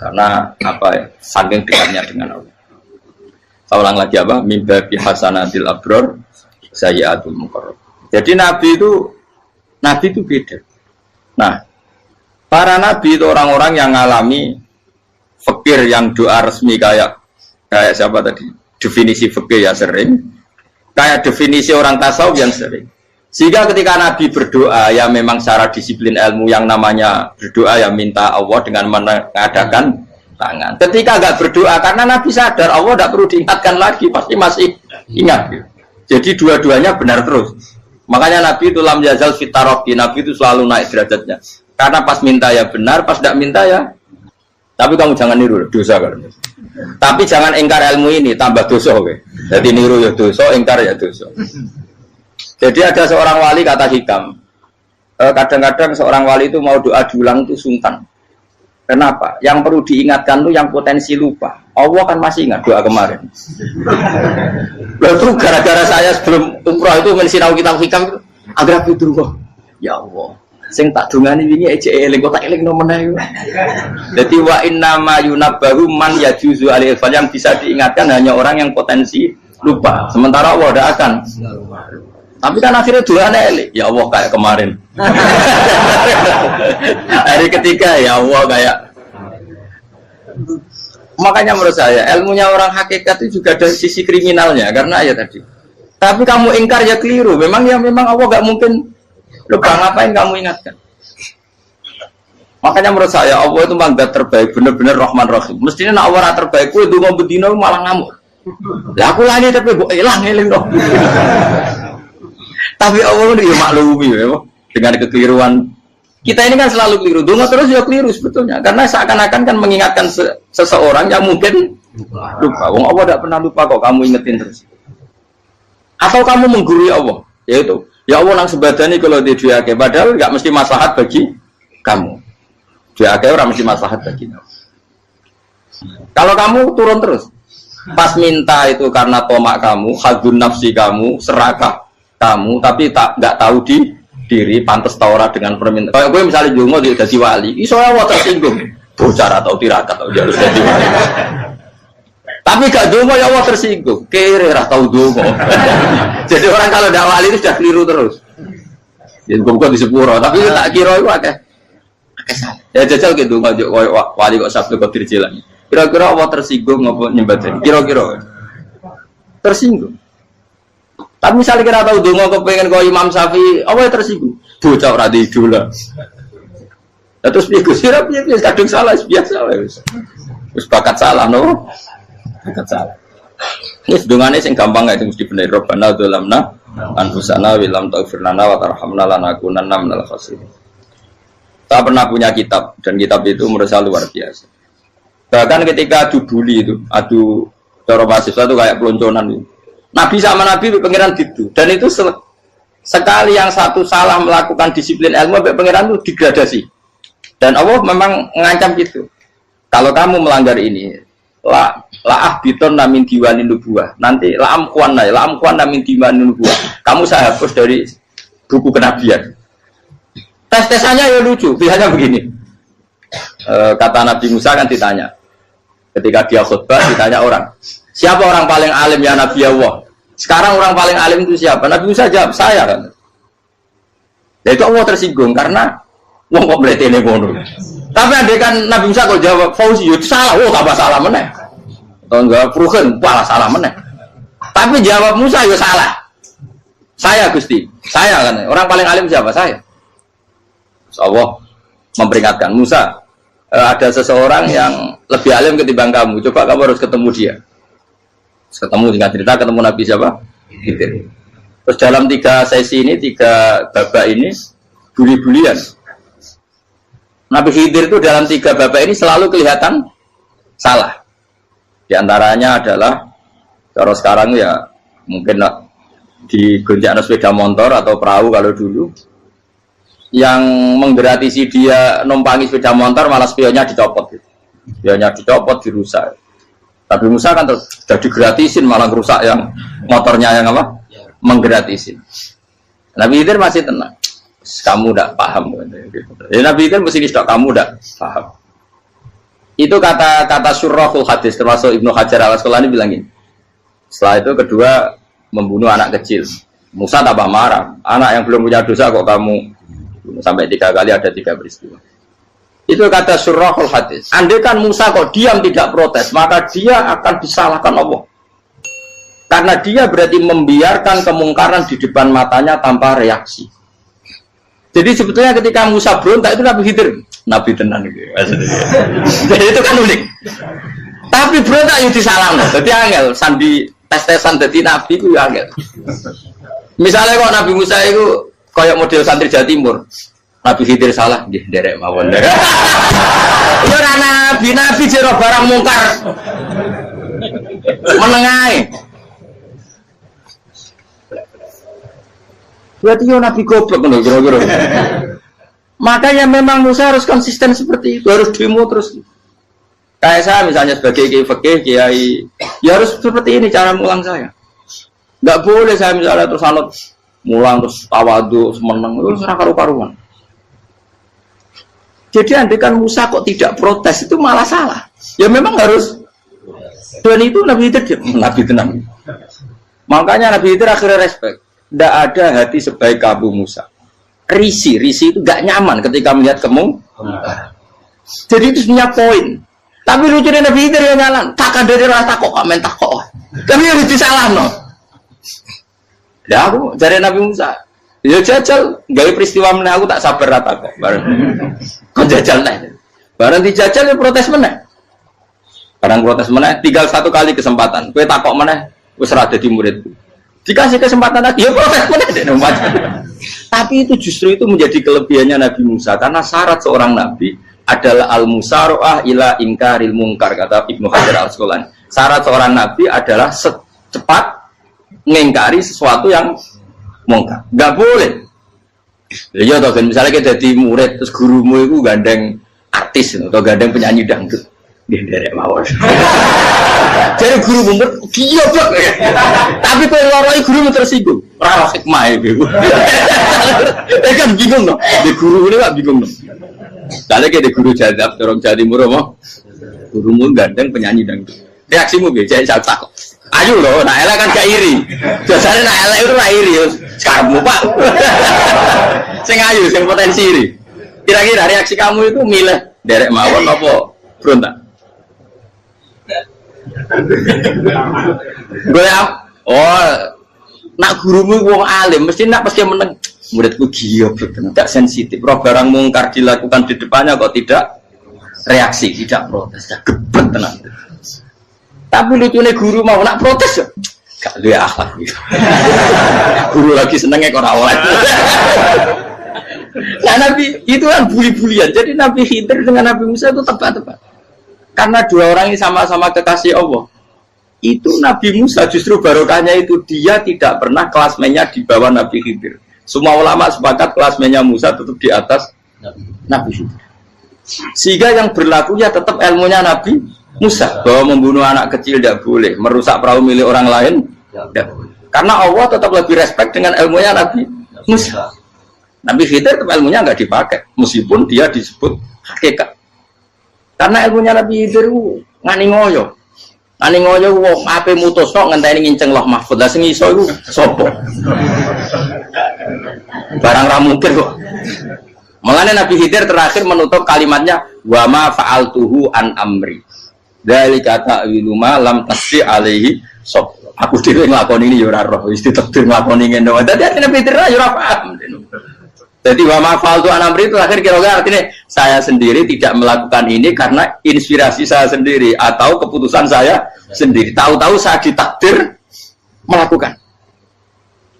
[SPEAKER 2] Karena apa ya? Saking dekatnya dengan Allah. Saya ulang lagi apa? Mimba bihasanatil abror sayyi'atul muqarrab. Jadi nabi itu beda. Nah, para nabi itu orang-orang yang ngalami fikir yang doa resmi kayak siapa tadi? Definisi fikir ya sering. Kayak definisi orang tasawuf yang sering. Sehingga ketika Nabi berdoa, ya memang secara disiplin ilmu yang namanya berdoa ya minta Allah dengan mengadakan tangan. Ketika enggak berdoa, karena Nabi sadar Allah tidak perlu diingatkan lagi, pasti masih ingat. Jadi dua-duanya benar terus. Makanya Nabi itu lam yazal fitaroki, Nabi itu selalu naik derajatnya. Karena pas minta ya benar, pas tidak minta ya. Tapi kamu jangan niru, dosa kan. Tapi jangan ingkar ilmu ini, tambah dosa. Jadi niru ya dosa, ingkar ya dosa. Jadi ada seorang wali kata hikam, kadang-kadang seorang wali itu mau doa diulang itu sungkan. Kenapa? Yang perlu diingatkan tuh yang potensi lupa. Allah kan masih ingat doa kemarin. Lalu gara-gara saya sebelum umrah itu mensinau kitab hikam itu, agar itu kok. Ya Allah, sing tak dungani wingi ejek eling kok tak eling nomene. Jadi wa inna ma yunabbahu man yajuzu alil yang bisa diingatkan hanya orang yang potensi lupa. Sementara Allah tidak akan. Tapi kan akhirnya doanya elik, ya Allah kayak kemarin. Hari ketiga ya Allah kayak. Makanya menurut saya ilmunya orang hakikat itu juga dari sisi kriminalnya karena ya tadi. Tapi kamu ingkar ya keliru. Memang Allah gak mungkin lupa, ngapain kamu ingatkan. Makanya menurut saya Allah itu mandat terbaik, benar-benar Rahman Rahim. Mestinya nak Allah terbaik, itu mau bedino malah ngamuk. Lah aku lagi tapi kok hilang dong. Tapi Allah itu maklumi ya, dengan kekeliruan. Kita ini kan selalu keliru, donga terus ya keliru sebetulnya. Karena seakan-akan kan mengingatkan seseorang yang mungkin lupa. Wong Allah tidak pernah lupa kok, kamu ingetin terus. Atau kamu menggurui Allah, yaitu ya Allah nang sebadani kalau di diake, padahal nggak mesti maslahat bagi kamu. Diake orang mesti maslahat bagi kamu. Kalau kamu turun terus, pas minta itu karena tomak kamu, hadun nafsi kamu, serakah kamu, tapi nggak tahu diri pantas taura dengan permintaan. Kalau gue misalnya jongo dia jadi wali, iso Allah tersinggung. Bocah atau tirakat atau harus jadi wali. Tapi gak dongo ya Allah tersinggung. Kere ra tau dongo. Jadi orang kalau ndak wali itu sudah keliru terus. Ya bukan di sepuro, tapi tak kira itu akeh. Ya jajal gitu ngajak wali kok Sabtu Qadir Jilani. Kira-kira Allah tersinggung apa nyembah jadi? Kira-kira tersinggung. Tapi misalnya kira tahu dongo kepengen kau Imam Syafi'i, apa yang tersinggung? Bocah ora di idola. Lah terus piye Gus? Piye kadung salah biasa wis. Wis bakat salah no. Bakat salah. Wis dongane sing gampang gak mesti bener. Rabbana dzalamna anfusana wa lam taghfir lana wa tarhamna lanakunanna minal khasirin. Saya pernah punya kitab dan kitab itu menurut saya luar biasa. Bahkan ketika adu bully itu, adu cara mahasiswa itu kayak pelonconan itu. Nabi sama Nabi pengiran gitu. Dan itu sekali yang satu salah melakukan disiplin ilmu, pengiran itu degradasi. Dan Allah memang mengancam gitu. Kalau kamu melanggar ini, la'ah biton namin diwanin nubuah. Nanti la'am kuan namin diwanin nubuah. Kamu saya hapus dari buku kenabian. Tes-tesannya ya lucu, pilihannya begini. Kata Nabi Musa kan ditanya. Ketika dia khutbah ditanya orang. Siapa orang paling alim ya Nabi Allah? Sekarang orang paling alim itu siapa? Nabi Musa jawab, saya kan. Ya itu Allah tersinggung karena wong kok mletene ngono. Tapi andai kan Nabi Musa kok jawab Fauzi itu salah, tambah salah meneh. Atau enggak Pruhen, malah salah meneh. Tapi jawab Musa ya salah. Saya Gusti, saya kan. Orang paling alim siapa? Saya. Allah memperingatkan Musa, ada seseorang yang lebih alim ketimbang kamu. Coba kamu harus ketemu dia. Ketemu dengan cerita ketemu Nabi siapa? Khidir. Terus dalam 3 sesi ini, 3 babak ini buli-bulian. Nabi Khidir itu dalam 3 babak ini selalu kelihatan salah. Di antaranya adalah cara sekarang ya mungkin di gonjak sepeda motor atau perahu kalau dulu yang menggratisi dia numpangi sepeda motor malah spionnya dicopot gitu. Spionnya dicopot, dirusak. Tapi Musa kan sudah digratisin malah rusak yang motornya yang apa? Menggratisin. Nabi Khidir masih tenang. Kamu tidak paham. Ya, Nabi Khidir mesti tidak kamu tidak paham. Itu kata Surahul Hadis termasuk Ibnu Hajar Al-Asqalani bilang ini. Setelah itu kedua membunuh anak kecil. Musa tambah marah. Anak yang belum punya dosa kok kamu sampai 3 kali ada 3 peristiwa. Itu kata Surahul Hadis. Andai kan Musa kok diam tidak protes, maka dia akan disalahkan Allah. Karena dia berarti membiarkan kemungkaran di depan matanya tanpa reaksi. Jadi sebetulnya ketika Musa berontak itu Nabi Khidir, Nabi tenan gitu. Jadi itu kan unik. Tapi berontak itu disalahkan. Jadi angel sandi tes-tesan jadi Nabi itu ya angel. Misalnya kok Nabi Musa itu kayak model santri Jawa Timur. Nabi Khidir salah, nggih nderek mawon. Ya ora nabi jero barang mungkar. Menengae. Berarti yo nabi goblok ngono kira-kira. Makanya memang Musa harus konsisten seperti itu, harus demo terus. Kayak saya misalnya sebagai kiai fikih, kiai ya harus seperti ini cara mulang saya. Enggak boleh saya misalnya terus anut mulang terus tawadhu semeneng terus ora karu-karuan. Jadi andekan Musa kok tidak protes itu malah salah. Ya memang harus. Dan itu Nabi Khidir, Nabi tenang. Makanya Nabi Khidir akhirnya respect. Tidak ada hati sebaik kamu Musa. Risi itu gak nyaman ketika melihat kamu. Jadi itu punya poin. Tapi lucunya Nabi Khidir yang nyalan. Tak ada rasa kok komen tak kok. Tapi harus disalah no. Ya aku dari Nabi Musa. Ya jajal, gawe peristiwa meneh aku tak sabar rata kok. Bareng. Kok jajal neh. Bareng dijajal ya protes meneh. Barang protes meneh, tinggal 1 kali kesempatan. Kowe takok meneh, wis ora dadi muridku. Dikasih kesempatan lagi, ya protes meneh dek nomor. Tapi itu justru itu menjadi kelebihannya Nabi Musa karena syarat seorang nabi adalah al-musara'ah ila inkaril munkar kata Ibnu Hajar Al-Asqalani. Syarat seorang nabi adalah secepat mengingkari sesuatu yang mungkar. Enggak boleh. Ya toh kan misalnya kita jadi murid terus gurumu itu gandeng artis atau gandeng penyanyi dangdut. Nggih nderek mawon. Jadi guru murid dia blok. Tapi kalau loroi guru tersinggung. Ora hikmah iku. Kan bingung no. Di guru ini Pak bingung no. Dale ke di guru jadab dorong jadi muro mo. Gurumu gandeng penyanyi dangdut. Reaksimu piye? Jek tak. Ayo loh, nak elek kan gak iri. Biasanya nak elek itu gak iri. Sekarang Pak. Sing ayu, sing potensi iri. Kira-kira reaksi kamu itu milih derek mawon apa berontak? Gue nak gurumu wong alim mesti nak pasti meneng. Muridku giok, tidak sensitif. Roh barang mungkar dilakukan di depannya kok tidak reaksi, tidak protes, tidak gebet tenang. Tapi lucunya guru mau nak protes, gak luwe akhlak. Guru lagi senengnya kok ora oleh. Nah Nabi itu kan buli-bulian. Jadi Nabi Khidir dengan Nabi Musa itu tepat-tepat. Karena dua orang ini sama-sama kekasih Allah. Itu Nabi Musa justru barokahnya itu dia tidak pernah klasmennya di bawah Nabi Khidir. Semua ulama sepakat klasmennya Musa tetap di atas Nabi Khidir. Sehingga yang berlaku ya tetap ilmunya Nabi Musa bahwa membunuh anak kecil tidak boleh, merusak perahu milik orang lain tidak boleh. Karena Allah tetap lebih respect dengan ilmunya Nabi Musa. Nabi Khidir tetap ilmunya nggak dipakai, meskipun dia disebut hakikat. Karena ilmunya Nabi Khidir ngani ngoyo, wong ape mutusno ngenteni nginceng loh mahfud. Lah sing iso iku sapa? Barang ra mungkin kok. Mulane Nabi Khidir terakhir menutup kalimatnya wa ma fa'altuhu an amri. Dzalika ta'wilu ma lam tasdi alaihi sob. Aku dhewe nglakoni ini ya ora roh, wis ditakdir nglakoni ngene wae. Dadi Nabi Khidir ya ora paham. Jadi wa ma fa'altu an amri itu akhir kira-kira artinya saya sendiri tidak melakukan ini karena inspirasi saya sendiri atau keputusan saya sendiri. Tahu-tahu saya ditakdir melakukan.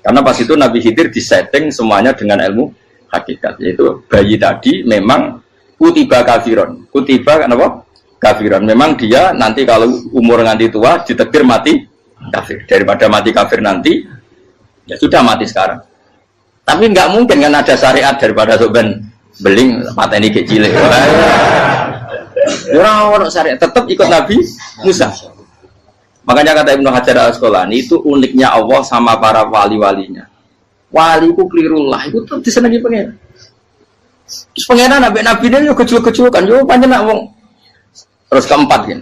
[SPEAKER 2] Karena pas itu Nabi Khidir disetting semuanya dengan ilmu hakikat, yaitu bayi tadi memang kutiba kafiron. Kutiba kenapa? Kafiron. Memang dia nanti kalau umur nganti tua ditakdir mati kafir. Daripada mati kafir nanti, ya sudah mati sekarang. Tapi nggak mungkin kan ada syariat daripada soben beling pateni kecil. Orang syariat tetap ikut Nabi Musa. Makanya kata Ibnu Hajar Al-Asqalani itu uniknya Allah sama para wali-walinya. Waliku klirullah itu tuh disenangi pengen. Terus pengenan nabi ini yo kecil-kecil kan yo panjang wong. Terus keempat kan.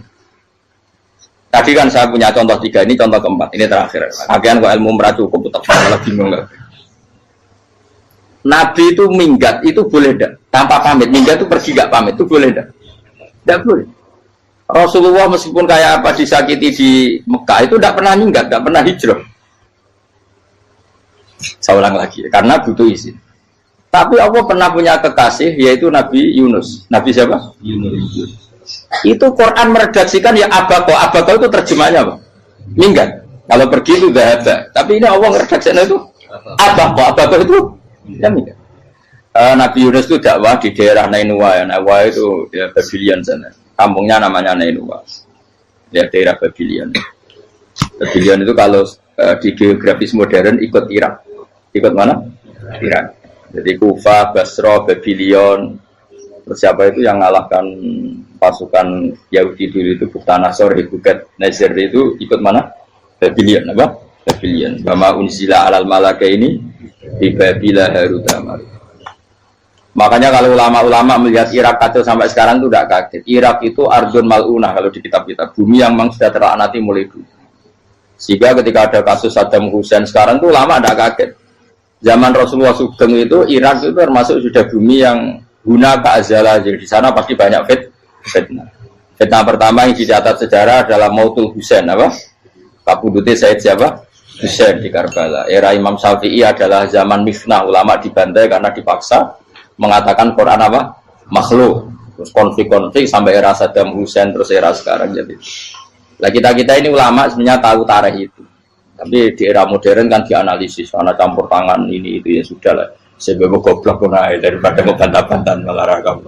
[SPEAKER 2] Tadi kan saya punya contoh 3, ini contoh keempat, ini terakhir. Agian kok ilmu merah cukup tetap malah bingung enggak. Nabi itu minggat itu boleh enggak? Tanpa pamit, minggat itu pergi enggak pamit itu boleh enggak? Enggak boleh. Rasulullah meskipun kayak apa disakiti di Mekah itu enggak pernah minggat, enggak pernah hijrah. Saya ulang lagi, karena butuh izin. Tapi Allah pernah punya kekasih, yaitu Nabi Yunus. Nabi siapa? Yunus. Itu Quran meredaksikan ya abako. Abako itu terjemahnya apa? Minggat. Kalau pergi itu dahaba. Tapi ini Allah meredaksikan itu abako. Abako itu ya minggat. Nabi Yunus itu dakwah di daerah Nainua. Nainua itu ya Babylon sana. Kampungnya namanya Nainua. Ya daerah Babylon. Babylon itu kalau di geografis modern ikut Irak. Ikut mana? Irak. Jadi Kufa, Basra, Babylon. Terus siapa itu yang ngalahkan pasukan Yahudi dulu itu Buktanasor, Hebuket, Nazir itu ikut mana? Babylon, apa? Babylon. Bama unzila alal malaka ini di Babila Harutama. Makanya kalau ulama-ulama melihat Irak kacau sampai sekarang itu tidak kaget. Irak itu ardun mal'unah kalau di kitab-kitab. Bumi yang memang sudah terlaknati mulai dulu. Sehingga ketika ada kasus Saddam Hussein sekarang itu ulama tidak kaget. Zaman Rasulullah Sugeng itu Irak itu termasuk sudah bumi yang guna keazalah. Jadi di sana pasti banyak fitnah. Fitnah pertama yang dicatat sejarah adalah Mautul Husain, apa? Kabudutnya Said siapa? Husain di Karbala. Era Imam Syafi'i adalah zaman mifnah, ulama dibantai karena dipaksa mengatakan Quran apa? Makhluk. Terus konflik-konflik sampai era Saddam Hussein terus era sekarang jadi. Lah kita ini ulama sebenarnya tahu tarikh itu. Tapi di era modern kan dianalisis karena campur tangan ini itu ya sudah lah. Sebab goblok pun daripada ngebantah-bantahan malah rakam.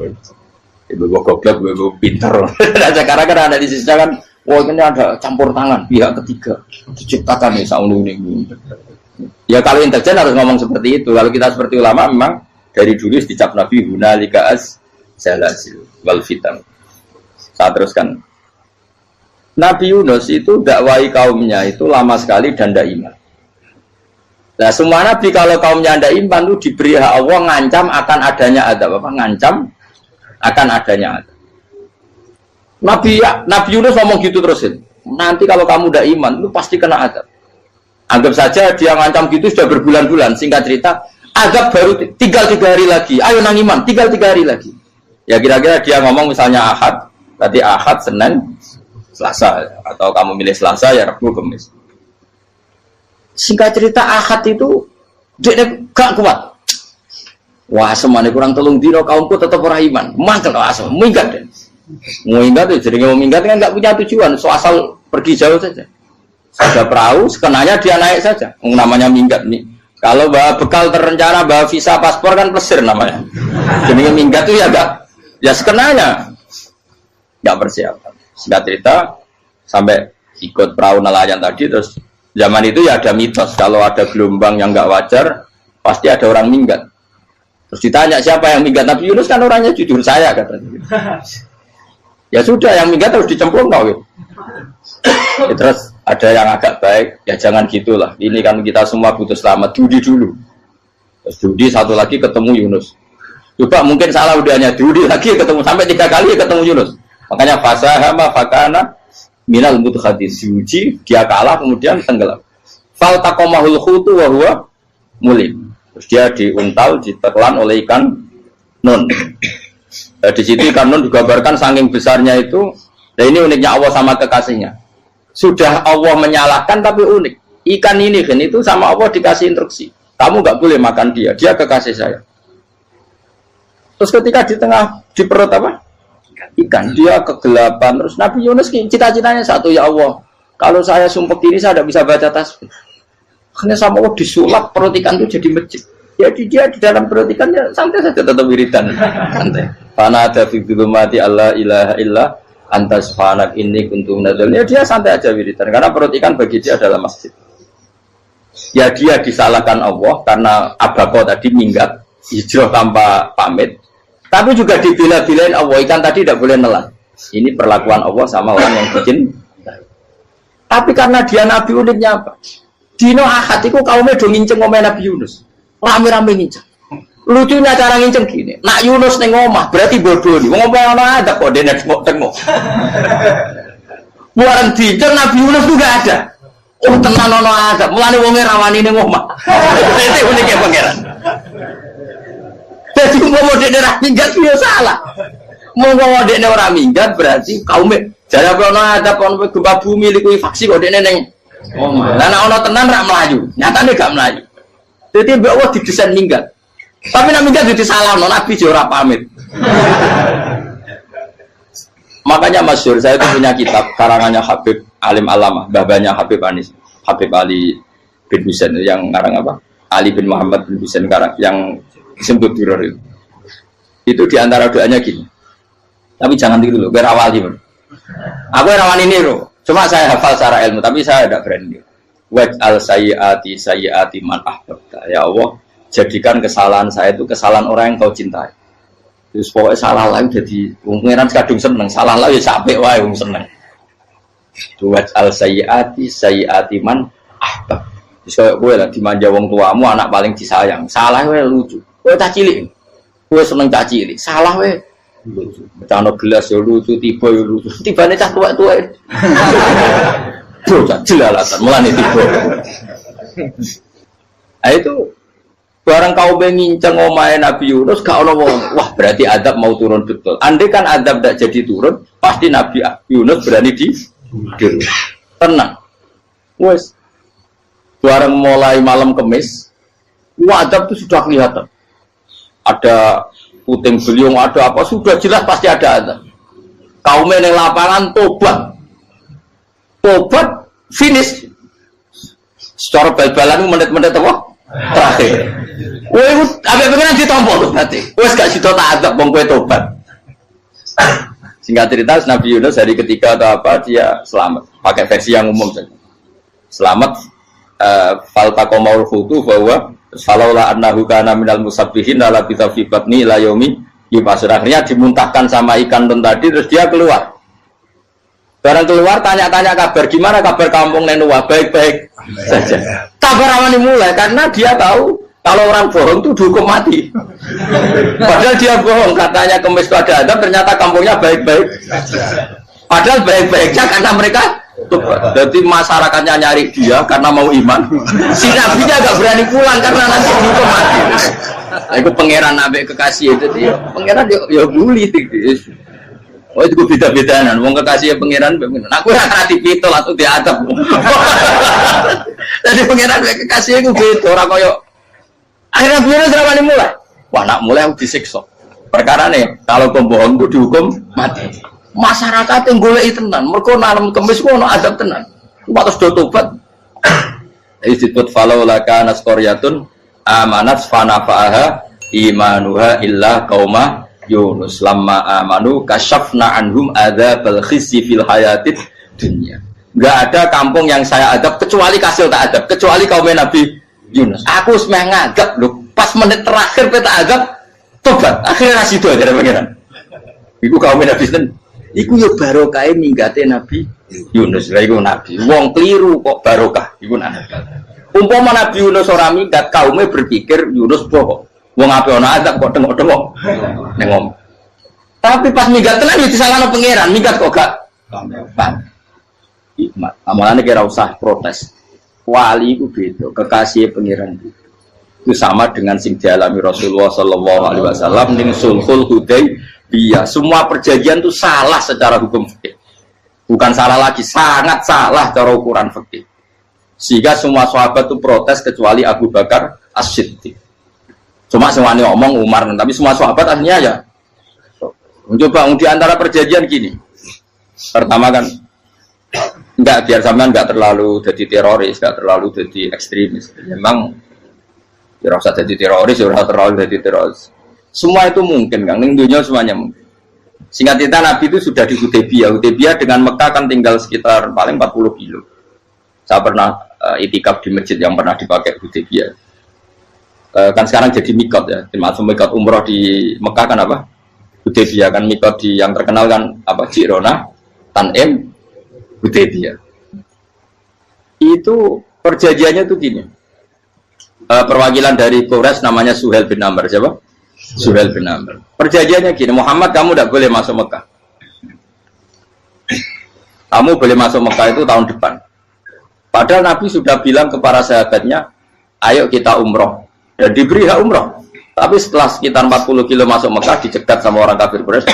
[SPEAKER 2] Ibu goblok, ibu pintar. Nah, sekarang kan analisisnya kan, wah ini ada campur tangan pihak ketiga diciptakan nih saunu ini. Ya kalau intelijen harus ngomong seperti itu. Kalau kita seperti ulama memang dari dulu dicap Nabi hunalika az-zalazil wal fitan. Saya teruskan. Nabi Yunus itu dakwai kaumnya itu lama sekali dan tidak iman. Nah semua nabi kalau kaumnya tidak iman itu diberi hak Allah ngancam akan adanya adab apa? Ngancam akan adanya adab. Nabi Yunus ngomong gitu terusin. Nanti kalau kamu udah iman, lu pasti kena azab. Anggap saja dia ngancam gitu sudah berbulan-bulan. Singkat cerita, azab baru tinggal 3 hari lagi. Ayo nang iman, tinggal 3 hari lagi. Ya kira-kira dia ngomong misalnya Ahad, berarti Ahad, Senin, Selasa. Atau kamu milih Selasa, ya Rabu, Kamis. Singkat cerita Ahad itu dia gak kuat. Wah, semuanya kurang telung dino kaumku tetap orang iman. Mangkel asal, minggat deh. Minggat itu jadi minggat kan nggak punya tujuan, so asal pergi jauh saja. Ada perahu, sekenanya dia naik saja. Namanya minggat nih. Kalau bawa bekal terencana, bawa visa, paspor kan plesir namanya. Jadi minggat itu ya enggak, ya sekenanya nggak persiapan. Singkat cerita sampai ikut perahu nelayan tadi, terus zaman itu ya ada mitos kalau ada gelombang yang nggak wajar pasti ada orang minggat. Terus ditanya siapa yang minggat, Nabi Yunus kan orangnya jujur, saya katanya. Ya sudah, yang minggat harus dicemplung kau. Ya, terus ada yang agak baik, ya jangan gitulah. Ini kan kita semua butuh selamat. Dudi dulu. Terus Dudi satu lagi ketemu Yunus. Coba mungkin salah udahnya Dudi lagi ketemu sampai 3 kali ketemu Yunus. Makanya fasahama fakana minal mudkhadin, diuji dia kalah kemudian tenggelam. Fal taqamahul khutu wa huwa mulim. Terus dia diuntal, ditelan oleh ikan nun. Di situ ikan nun digambarkan saking besarnya itu. Nah ini uniknya Allah sama kekasihnya. Sudah Allah menyalahkan tapi unik. Ikan ini kan itu sama Allah dikasih instruksi. Kamu nggak boleh makan dia. Dia kekasih saya. Terus ketika di tengah di perut apa? Ikan. Dia kegelapan. Terus Nabi Yunus cita-citanya satu, ya Allah. Kalau saya sumpah ini saya tidak bisa baca tasbih. Karena sama Allah disulap perut ikan itu jadi masjid. Jadi dia di dalam perut ikannya santai saja tetap wiridan. Santai. Fana ada fi dzulumati alla ilaha illa anta subhanak inni kuntu minadz zalimin. Dia santai aja wiridan karena perut ikan bagi dia adalah masjid. Ya dia disalahkan Allah karena abako tadi minggat hijrah tanpa pamit. Tapi juga dibela-belain Allah, ikan tadi tidak boleh nelan. Ini perlakuan Allah sama orang yang bikin. Tapi karena dia Nabi, uniknya apa? Dino Ahad itu kaumnya do nginceng omah Nabi Yunus. Rame-rame nginceng. Lucunya cara nginceng gini. Nak Yunus ning omah berarti bodoh nih. Wong omah ana ada kok dene tengok. Buaran dinceng Nabi Yunus itu enggak ada. Oh tenan ana ada. Mulane wonge rawani ning omah. Itu uniknya pangeran. Jadi mau dekne ra minggat ya salah. Mau dekne ora minggat berarti kaumnya jare ana ada kon gempa bumi liku faksi kok dekne ning omah. Lah nek ana tenan ra mlayu. Nyatane gak mlayu. Jadi mbak Allah didesain minggat. Tapi nak minggat jadi salah, Nabi ora pamit. Makanya masyhur, saya itu punya kitab karangannya Habib Alim Alamah, babanya Habib Anis, Habib Ali bin Husain yang ngarang apa? Ali bin Muhammad bin Husain karang yang disebut duror itu. Itu diantara doanya gini. Tapi jangan gitu loh, biar awal gimana. Aku rawani niru, cuma saya hafal secara ilmu, tapi saya tidak berani. Waj'al sayyiati man ahbabta. Ya Allah, jadikan kesalahan saya itu kesalahan orang yang kau cintai. Terus pokoknya salah lagi jadi pengiran kadung seneng, salah lagi capek wae wong seneng. Waj'al sayyiati man ahbab. Wis koyo kowe lah dimanja wong tuamu, anak paling disayang. Salah wae lucu. Kowe tak cilik. Kowe seneng tak cilik. Salah wae lucu. Becano gelas yo lucu, tiba yo lucu. Tibane cah tuwek-tuwek. Bocah jelalatan mulane tiba. Nah itu barang kau menginceng omahe Nabi Yunus gak ono wong. Wah, berarti adab mau turun betul. Andai kan adab tidak jadi turun, pasti Nabi Yunus berani di tenang. Wes. Barang mulai malam Kamis, adab itu sudah kelihatan. Ada puting beliung, ada apa sudah jelas pasti ada adab. Kaum yang lapangan tobat finish secara bal-balan menit-menit apa terakhir. Woi, agak pengen ditompo tuh berarti. Wes gak sido tak adab wong kowe tobat. Singkat cerita Nabi Yunus hari ketiga atau apa dia selamat. Pakai versi yang umum saja. Selamat fal taqamaul khutu bahwa falaula annahu kana minal musabbihin la bi batni ila yaumi yub'ats. Akhirnya dimuntahkan sama ikan ton tadi terus dia keluar. Barang keluar tanya-tanya kabar, gimana kabar kampung Nenua? Baik-baik saja. Kabar awalnya mulai karena dia tahu kalau orang bohong itu dihukum mati. Padahal dia bohong, katanya Kemis itu ada adab, ternyata kampungnya baik-baik. Padahal baik-baiknya karena mereka tobat. Jadi masyarakatnya nyari dia karena mau iman. Si nabinya agak berani pulang karena nanti dihukum mati. Nah, itu pangeran nabi kekasih itu dia. Pangeran ya bully. Oh itu beda-bedaan. Wong kekasih pangeran. Aku ora ngerti pitol atau diadab. Jadi pangeran kekasih itu beda. Orang koyo. Akhirnya biar seramane mulai. Wah nak mulai aku disiksa. Perkara nih kalau pembohong itu dihukum mati. Masyarakat yang golek tenan. Mergo nalem kemis ku ono adab tenan. Wates do tobat. Disebut falau laka nasqaryatun amanat fanafa'aha imanuha illa qauma Yunus lamma amanu kasyafna anhum adzabal khizyi fil hayatid dunya. Enggak ada kampung yang saya adab kecuali kasil tak adab, kecuali kaum Nabi Yunus. Aku semeh ngagap lho, pas menit terakhir peta adab tobat. Akhirnya sido aja pangeran. Iku kaum Nabi sinten? Iku yo barokah minggate Nabi Yunus. Lah iku nabi. Wong kliru kok barokah. Iku nabi. Umpama Nabi Yunus ora minggat, kaume berpikir Yunus bohong. Wong ape ana adab kok tengok-tengok. Nengom. Tapi pas minggat tenan yo disalahno pangeran, minggat kok gak paham. Hikmat. Amalane kira usah protes. Wali itu beda, kekasih pangeran itu sama dengan sing dialami Rasulullah Sallallahu Alaihi Wasallam ning Sulhul Hudaybiyah. Semua perjanjian itu salah secara hukum fikih, bukan salah lagi, sangat salah cara ukuran fikih. Sehingga semua sahabat itu protes kecuali Abu Bakar As-Siddiq. Cuma semuanya ngomong Umar, tapi semua sahabat akhirnya ya. Mencoba di antara perjanjian gini. Pertama kan enggak, biar sampean enggak terlalu jadi teroris, enggak terlalu jadi ekstremis. Memang ya usah jadi teroris, ya usah terlalu jadi teroris. Semua itu mungkin, Kang. Ning dunia semuanya mungkin. Singkat cerita Nabi itu sudah di Hudaybiyah. Hudaybiyah dengan Mekah kan tinggal sekitar paling 40 kilo. Saya pernah itikaf di masjid yang pernah dipakai Hudaybiyah. Kan sekarang jadi mikot ya. Termasuk mikot umroh di Mekah kan apa? Hudaybiyah kan mikot di yang terkenal kan apa? Jirona, Tanim, Hudaybiyah. Itu perjanjiannya tuh gini. Perwakilan dari Quraisy namanya Suhail bin Amr. Siapa? Suhail bin Amr. Perjanjiannya gini, Muhammad kamu tidak boleh masuk Mekah. Kamu boleh masuk Mekah itu tahun depan. Padahal Nabi sudah bilang ke para sahabatnya, ayo kita umroh. Dan diberi hak umroh. Tapi setelah sekitar 40 kilo masuk Mekah, dicegat sama orang kafir Quraisy.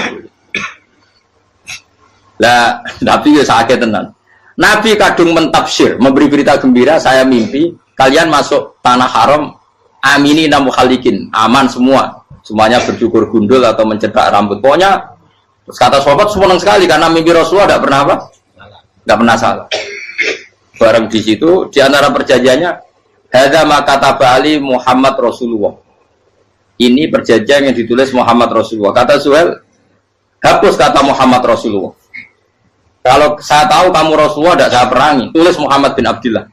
[SPEAKER 2] Lah, Nabi ya sakit tenan. Nabi kadung mentafsir, memberi berita gembira, saya mimpi kalian masuk tanah haram amini namu khalikin, aman semua. Semuanya bercukur gundul atau mencetak rambut. Pokoknya kata sahabat senang sekali karena mimpi Rasulullah tidak pernah apa? Tidak pernah salah. Bareng di situ di antara perjanjiannya hadza ma kataba ali Muhammad Rasulullah. Ini perjanjian yang ditulis Muhammad Rasulullah. Kata Suhail, hapus kata Muhammad Rasulullah. Kalau saya tahu kamu Rasulullah tidak saya perangi, tulis Muhammad bin Abdullah.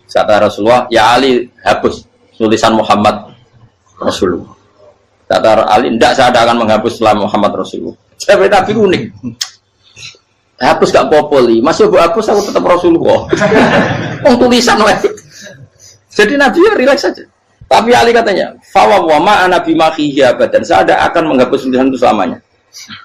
[SPEAKER 2] Kata Rasulullah, ya Ali hapus tulisan Muhammad Rasulullah. Kata Ali, tidak saya akan menghapus setelah Muhammad Rasulullah. Saya tapi unik. Hapus gak populi, masih aku hapus aku tetap Rasulullah. Tulisan lagi. Jadi Nabi ya relax saja. Tapi Ali katanya, fawwama ana bimakhihi abadan. Saya tidak akan menghapus tulisan itu selamanya.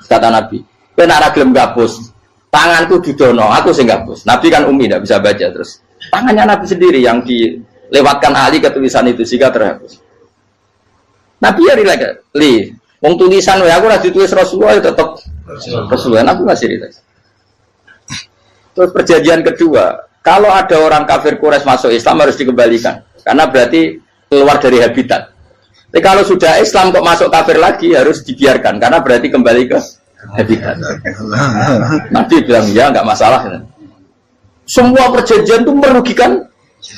[SPEAKER 2] Kata Nabi, benar gelem hapus. Tanganku didono, aku sing hapus. Nabi kan umi tidak bisa baca terus. Tangannya Nabi sendiri yang dilewatkan Ali ke tulisan itu sehingga terhapus. Nabi ya relax. Wong tulisan wae aku ora ditulis Rasulullah ya tetap Rasulullah. Nabi masih relax. Terus perjanjian kedua, kalau ada orang kafir Quraisy masuk Islam harus dikembalikan karena berarti keluar dari habitat. Tapi kalau sudah Islam kok masuk kafir lagi harus dibiarkan karena berarti kembali ke habitat. Nabi bilang ya nggak masalah. Semua perjanjian itu merugikan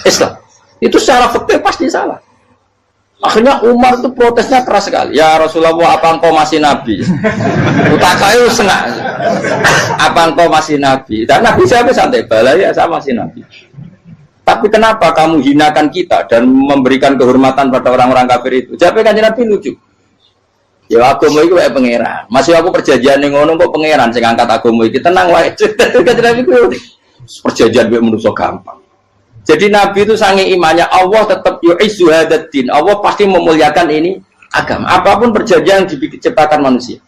[SPEAKER 2] Islam. Itu secara fikih pasti salah. Akhirnya Umar itu protesnya keras sekali. Ya Rasulullah, apa engkau masih Nabi? Utakayu sengak. Apa engkau masih Nabi? Dan Nabi saya santai balai ya saya masih Nabi. Tapi kenapa kamu hinakan kita dan memberikan kehormatan pada orang-orang kafir itu? Jawabnya kan Nabi lucu. Ya agama itu kayak pangeran. Masih aku perjanjian yang ngono kok pangeran sing angkat agama iki tenang wae. Kan Nabi itu perjanjian mek manusa gampang. Jadi Nabi itu sange imannya Allah tetap yu'izzu hadzal-din. Allah pasti memuliakan ini agama. Apapun perjanjian yang diciptakan manusia.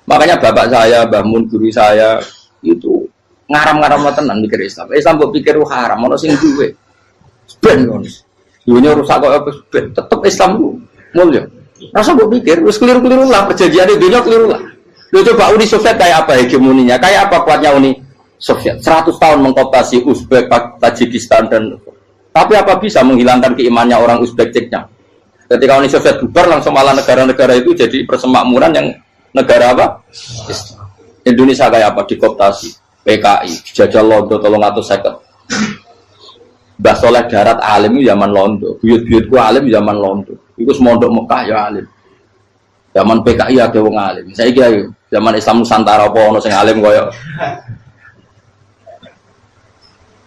[SPEAKER 2] Makanya bapak saya, Mbah Mun guru saya itu ngaram-ngaram tenan mikir Islam. Islam mbok pikir haram, ono sing duwe. Ben ngono. Dunya rusak kok ben tetep Islam ku mulya. Rasa mbok pikir wis keliru-keliru lah perjanjiane dunya keliru lah. Lho coba Uni Soviet kayak apa hegemoninya? Kayak apa kuatnya Uni Soviet? 100 tahun mengkooptasi Uzbek, Tajikistan dan tapi apa bisa menghilangkan keimannya orang Uzbek Ceknya? Ketika Uni Soviet bubar langsung malah negara-negara itu jadi persemakmuran yang negara apa? Indonesia kayak apa? Dikooptasi PKI, dijajah Londo 350. Mbah Soleh Darat alim itu zaman Londo, buyut-buyutku alim zaman Londo. Iku semondok Mekah ya alim. Zaman PKI ada wong alim. Saiki ayo zaman Islam Nusantara apa ono sing alim koyo.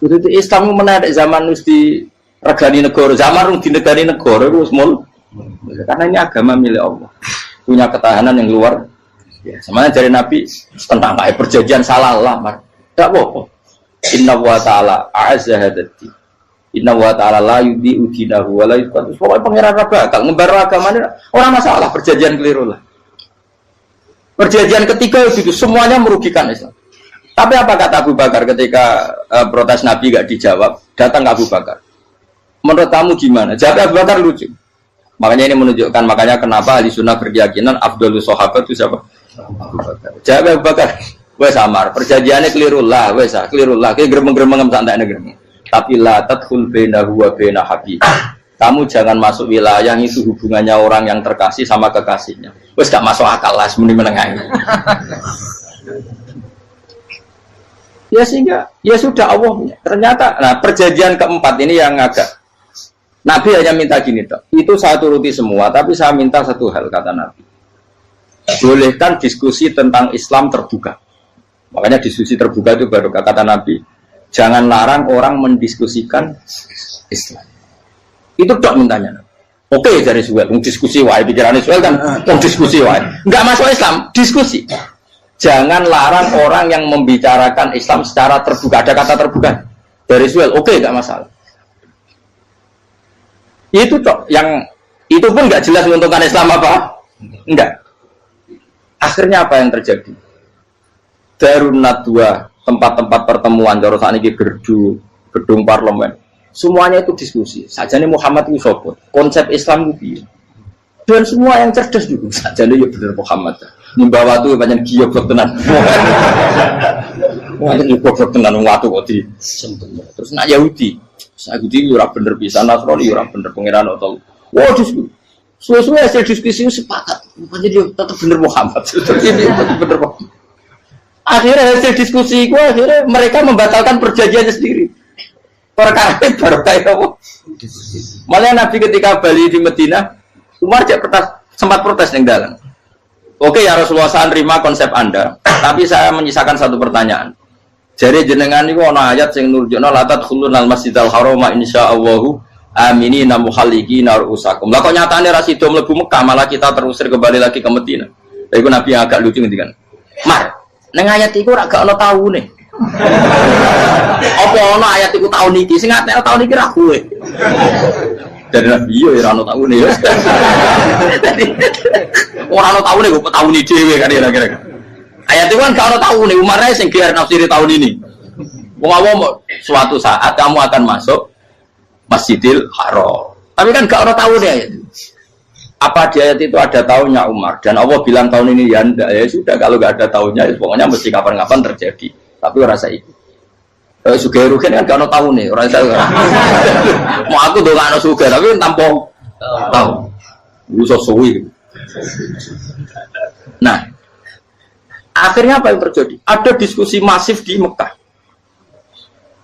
[SPEAKER 2] Itu Islam menarik zaman wis di regani negara, zaman rung dinegani negara itu semul. Karena ini agama milik Allah. Punya ketahanan yang luar ya, semuanya dari Nabi tentang kayak perjanjian salah lamar. Tidak apa-apa. Inna wa ta'ala a'azza hadati. Inna wa ta'ala la yudhi'u dinahu wa la yudhi'u. Pokoknya pengiran bakal ngebar agamanya orang masalah perjanjian keliru lah. Perjanjian ketiga itu semuanya merugikan Islam. Tapi apa kata Abu Bakar ketika protes Nabi gak dijawab, datang ke Abu Bakar. Menurut kamu gimana? Jawab Abu Bakar lucu. Makanya ini menunjukkan makanya kenapa ahli sunnah berkeyakinan Abdullah sahabat itu siapa? Abu Bakar. Jawab Abu Bakar. Wes samar, perjanjiannya keliru lah, wes keliru lah. Kayak gremeng-gremeng santai negeri. Tapi la tadkhul bainahu wa baina habib. Kamu jangan masuk wilayah itu hubungannya orang yang terkasih sama kekasihnya. Wes gak masuk akal lah, mending menengah. Ya sehingga ya sudah Allah punya. Ternyata nah perjanjian keempat ini yang agak Nabi hanya minta gini toh. Itu saya turuti semua, tapi saya minta satu hal kata Nabi. Bolehkan diskusi tentang Islam terbuka. Makanya diskusi terbuka itu baru kata Nabi. Jangan larang orang mendiskusikan Islam. Itu dok mintanya. Oke dari Suel, diskusi wae pikirannya Suel kan, diskusi wae. Enggak masuk Islam, diskusi. Jangan larang orang yang membicarakan Islam secara terbuka. Ada kata terbuka dari Suel, oke enggak masalah. Itu toh yang itu pun nggak jelas menguntungkan Islam apa? Enggak. Akhirnya apa yang terjadi? Darun Nadwa, tempat-tempat pertemuan, kalau saat ini gedung parlemen, semuanya itu diskusi. Sajane Muhammad itu sopot, konsep Islam itu, dan semua yang cerdas juga. Sajane ya bener Muhammad. Membawa tuh banyak giok tenan. Wong itu goblok tenan waktu kok di. Terus nak Yahudi. Yahudi ora bener pisan, Nasrani ora bener pangeran atau. Wah, diskusi. Suwe-suwe hasil diskusi sepakat. Rupanya dia tetap bener Muhammad. Tetap bener Muhammad. Akhirnya hasil diskusi itu akhirnya mereka membatalkan perjanjiannya sendiri. Perkara itu baru kayak apa? Malah Nabi ketika balik di Madinah, Umar sempat protes yang dalam. Oke ya Rasulullah, saya terima konsep Anda, tapi saya menyisakan satu pertanyaan. Jadi jenengan itu ana ayat sing nurjukna la tadkhulunal masjidal harama insyaallahu aminina muhallikina ru'usakum. Lah kok nyatane ra sida mlebu Mekah malah kita terusir kembali lagi ke Madinah. Lha iku Nabi agak lucu ngendikan. Mar, ning ayat iku ra gak ana taune. Apa ana ayat iku taun iki sing ngatekno taun iki ra kowe. Dari Nabi yo ora ana taune yo. Ora ana taune kok taun iki dhewe kan kira-kira. Ayat itu kan kalau tahu nih Umarnya sing biar nafsiri tahun ini. Mau suatu saat kamu akan masuk Masjidil Haram. Tapi kan gak orang tahu nih ayat itu. Apa di ayat itu ada tahunnya Umar dan Allah bilang tahun ini ya enggak ya sudah kalau gak ada tahunnya ya, pokoknya mesti kapan-kapan terjadi. Tapi rasa itu. Sugih Rugen kan gak orang tahu nih orang tahu. Mau aku tuh gak ada sugih tapi tampung tahu. Bisa suwi. Nah. Akhirnya apa yang terjadi? Ada diskusi masif di Mekah.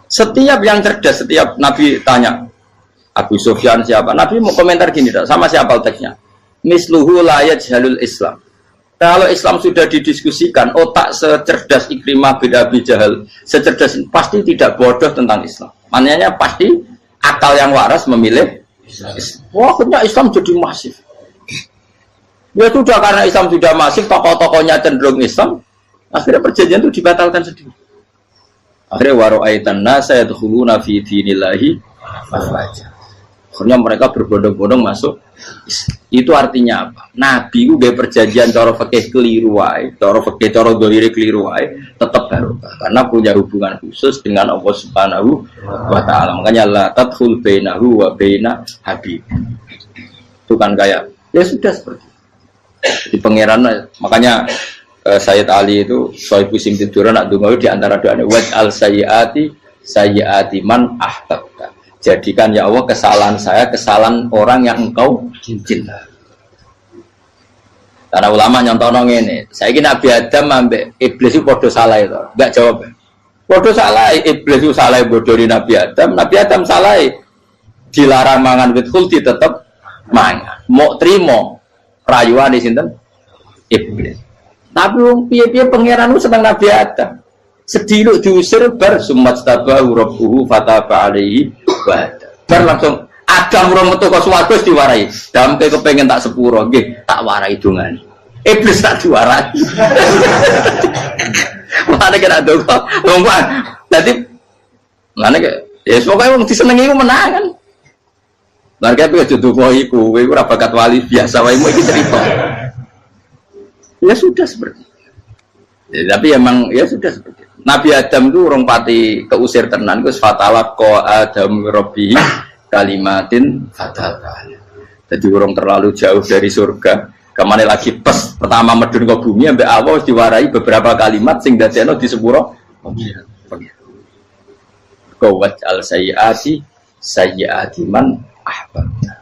[SPEAKER 2] Setiap yang cerdas, setiap Nabi tanya, Abu Sufyan siapa? Nabi mau komentar gini, sama siapa teksnya? Misluhu la yajhalul Islam. Kalau Islam sudah didiskusikan, otak secerdas Ikrimah bin Abi Jahal, secerdas pasti tidak bodoh tentang Islam. Maknanya pasti akal yang waras memilih Islam. Wah, akhirnya Islam jadi masif. Ya sudah karena Islam sudah masif, tokoh-tokohnya cenderung Islam, akhirnya perjanjian itu dibatalkan sendiri. Akhirnya waro'aitan nasa yadkhuluna fi dinillahi afwaja. Akhirnya mereka berbondong-bondong masuk. Itu artinya apa? Nabi itu gak perjanjian cara fikih keliru wae, cara fikih cara dzahire keliru wae, tetap barokah karena punya hubungan khusus dengan Allah Subhanahu wa taala. Makanya la tadkhul bainahu wa baina habib. Itu kan kayak ya sudah seperti di pangeran. Makanya Sayyid Ali itu Sohibu Simtidur nak donga di antara doanya waj al sayyiati man ahbabta. Jadikan ya Allah kesalahan saya kesalahan orang yang engkau cinta. Karena ulama nyontono ngene, saiki Nabi Adam ambek iblis itu padha salah itu. Enggak jawab. Padha salah, iblis itu salah bodoni Nabi Adam salah. Dilarang mangan wit khuldi tetep mangan. Mau trimo rayuane sinten? Iblis. Tapi wong piye-piye pangeran ku seneng Nabi Adam. Sediluk diusir bar sumat tabahu rabbuhu fataba alaihi wa bar langsung Adam ora metu kok swarga wis diwarai. Dampe kepengin tak sepuro nggih tak warai dongane. Iblis tak diwarai. Mana kena dongo. Ngomong. Dadi mana ke ya pokoke wong disenengi ku menang kan. Lah kaya aja dongo iku, kowe ora bakat wali biasa wae iki cerita. Ya sudah seperti ya, tapi emang ya sudah seperti itu. Nabi Adam itu orang pati keusir tenan itu fatala ko Adam Robbi kalimatin fatal. Jadi orang terlalu jauh dari surga. Kemana lagi pas pertama medun ke bumi ambek Allah diwarai beberapa kalimat sing dadekno di sepuro Qawat al sayyiati man ahbabta.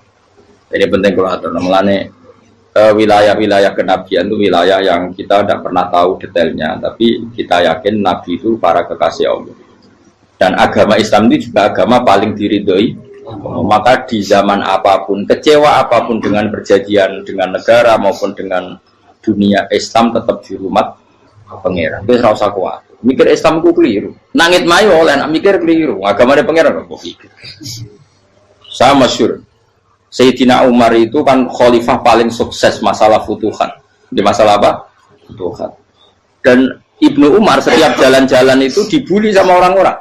[SPEAKER 2] Jadi penting kalau atur namanya wilayah-wilayah kenabian itu wilayah yang kita tidak pernah tahu detailnya, tapi kita yakin Nabi itu para kekasih Allah. Dan agama Islam itu juga agama paling diridhoi. Maka di zaman apapun, kecewa apapun dengan perjanjian dengan negara maupun dengan dunia, Islam tetap di rumah pangeran. Itu ora usah kuat. Mikir Islam ku keliru. Nangit mayo oleh nak mikir keliru. Agama pangeran kok pikir. Saya masyhur Sayyidina Umar itu kan khalifah paling sukses masalah futuhan. Di masalah apa? Futuhan. Dan Ibnu Umar setiap jalan-jalan itu dibully sama orang-orang.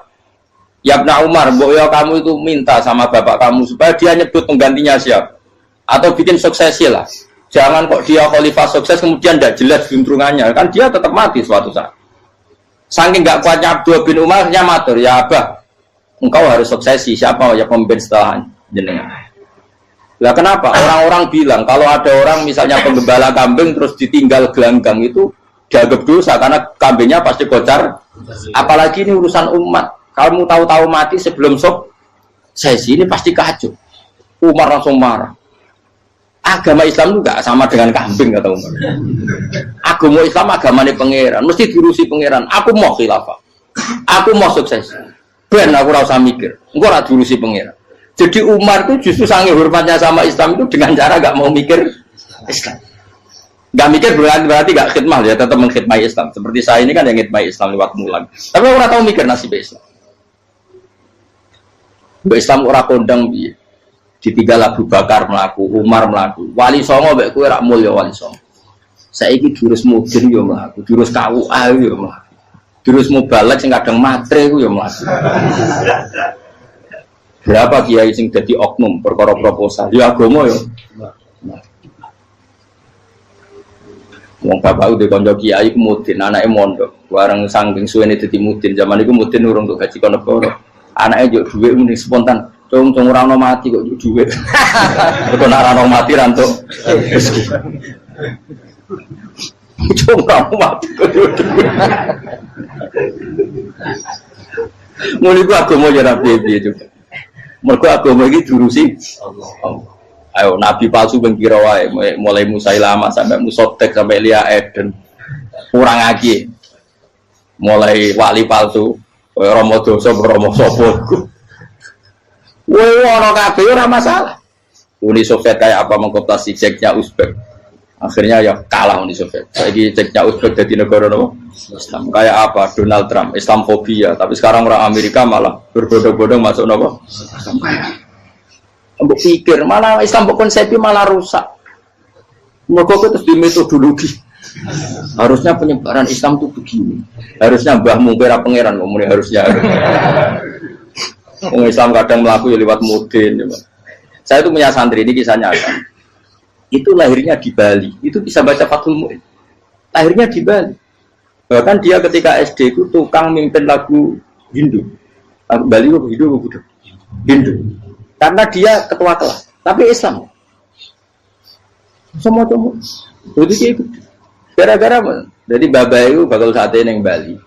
[SPEAKER 2] Ya Ibnu Umar, mbok ya kamu itu minta sama bapak kamu supaya dia nyebut penggantinya siapa. Atau bikin suksesi lah. Jangan kok dia khalifah sukses kemudian tidak jelas juntrungannya. Kan dia tetap mati suatu saat. Saking gak kuatnya Abdul bin Umar, dia matur, ya Abah, engkau harus suksesi. Siapa ya pemimpin setelah jenengan? Lah kenapa? Orang-orang bilang kalau ada orang misalnya penggembala kambing terus ditinggal gelanggang itu dianggap dosa karena kambingnya pasti kocar. Apalagi ini urusan umat. Kamu tahu-tahu mati sebelum sesi ini pasti kacau. Umar langsung marah. Agama Islam juga sama dengan kambing kata Umar. Agama Islam agamanya pangeran, mesti diurusi pangeran. Aku mau khilafah. Aku mau sukses. Ben aku ora usah mikir. Engko ora diurusi pangeran. Jadi Umar itu justru sangat hormatnya sama Islam itu dengan cara gak mau mikir Islam. Gak mikir berarti gak khidmah ya, tetap mengkhidmati Islam. Seperti saya ini kan yang khidmati Islam lewat mulan. Tapi orang tahu mikir nasib Islam. Islam orang kondang piye. Ditinggal Abu Bakar melaku, Umar melaku. Wali Songo mbek kowe rak mulya Wali Songo. Saiki jurus mudin yo mlaku, jurus KUA yo mlaku. Jurus mubalek sing kadang matre ku yo mlaku. Berapa kiai sing dadi oknum perkara proposal ya agama ya. Wong bapak udah kanca kiai ku mudin, anake mondok. Bareng saking suwene dadi mudin, zaman iku mudin urung untuk gaji kono negara. Anake njuk dhuwit muni spontan. Cung ora ono mati kok njuk dhuwit. Kok ora ono mati ra entuk rezeki. Cung ora mati kok njuk dhuwit. Muli ku agama ya ra piye-piye juga. Mergo agama iki diurusi Allah. Ayo nabi palsu ben kira wae mulai Musailama sampai Musotek sampai Lia Eden. Kurang lagi. Mulai wali palsu, Romo dosa Romo sapa iku. Woi ora kabeh ora masalah. Uni Soviet kayak apa mengkooptasi Ceknya Uzbek. Akhirnya ya kalah Uni Soviet. Saiki Ceknya Uzbek jadi negara nopo? Islam. Kayak apa? Donald Trump, Islamofobia. Tapi sekarang orang Amerika malah berbodong-bodong masuk nopo? Islam kaya. Mbok pikir malah Islam konsepi malah rusak. Mergo terus di metodologi. Harusnya penyebaran Islam itu begini. Harusnya mbahmu kira pangeran ngomongnya harusnya. Orang Islam kadang melaku ya lewat mudin. Saya itu punya santri, ini kisahnya kan. Itu lahirnya di Bali, itu bisa baca Fathul Mu'in. Lahirnya di Bali. Bahkan dia ketika SD itu tukang mimpin lagu Hindu. Lagu Bali itu Hindu, Hindu. Karena dia ketua kelas, tapi Islam. Semua cuma itu gara-gara jadi bapak itu bakal sate neng Bali.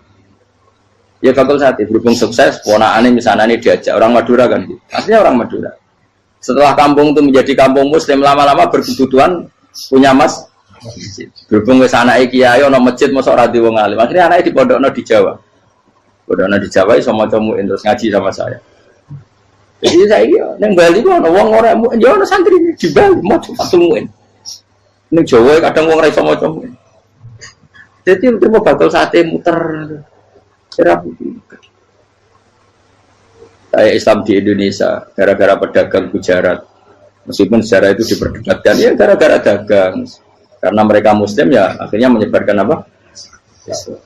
[SPEAKER 2] Ya bakal sate berhubung sukses, ponakane misalnya ini diajak orang Madura kan, aslinya orang Madura. Setelah kampung itu menjadi kampung Muslim, lama-lama berkebutuhan punya masjid. Berhubung wis anake kiai ana masjid mosok ra wong alim. Akhirnya anake dipondokno di Jawa. Pondokno di Jawa iso maca muin terus ngaji sama saya. Jadi saya neng Bali ku ana wong ora muin, ya ana santri di Bali maca Fathul Muin. Ning Jawa kadang wong ra iso maca muin. Jadi itu mau bakal sate muter. Saya Islam di Indonesia gara-gara pedagang Gujarat. Meskipun sejarah itu diperdebatkan, ya gara-gara dagang. Karena mereka Muslim ya akhirnya menyebarkan apa? Islam.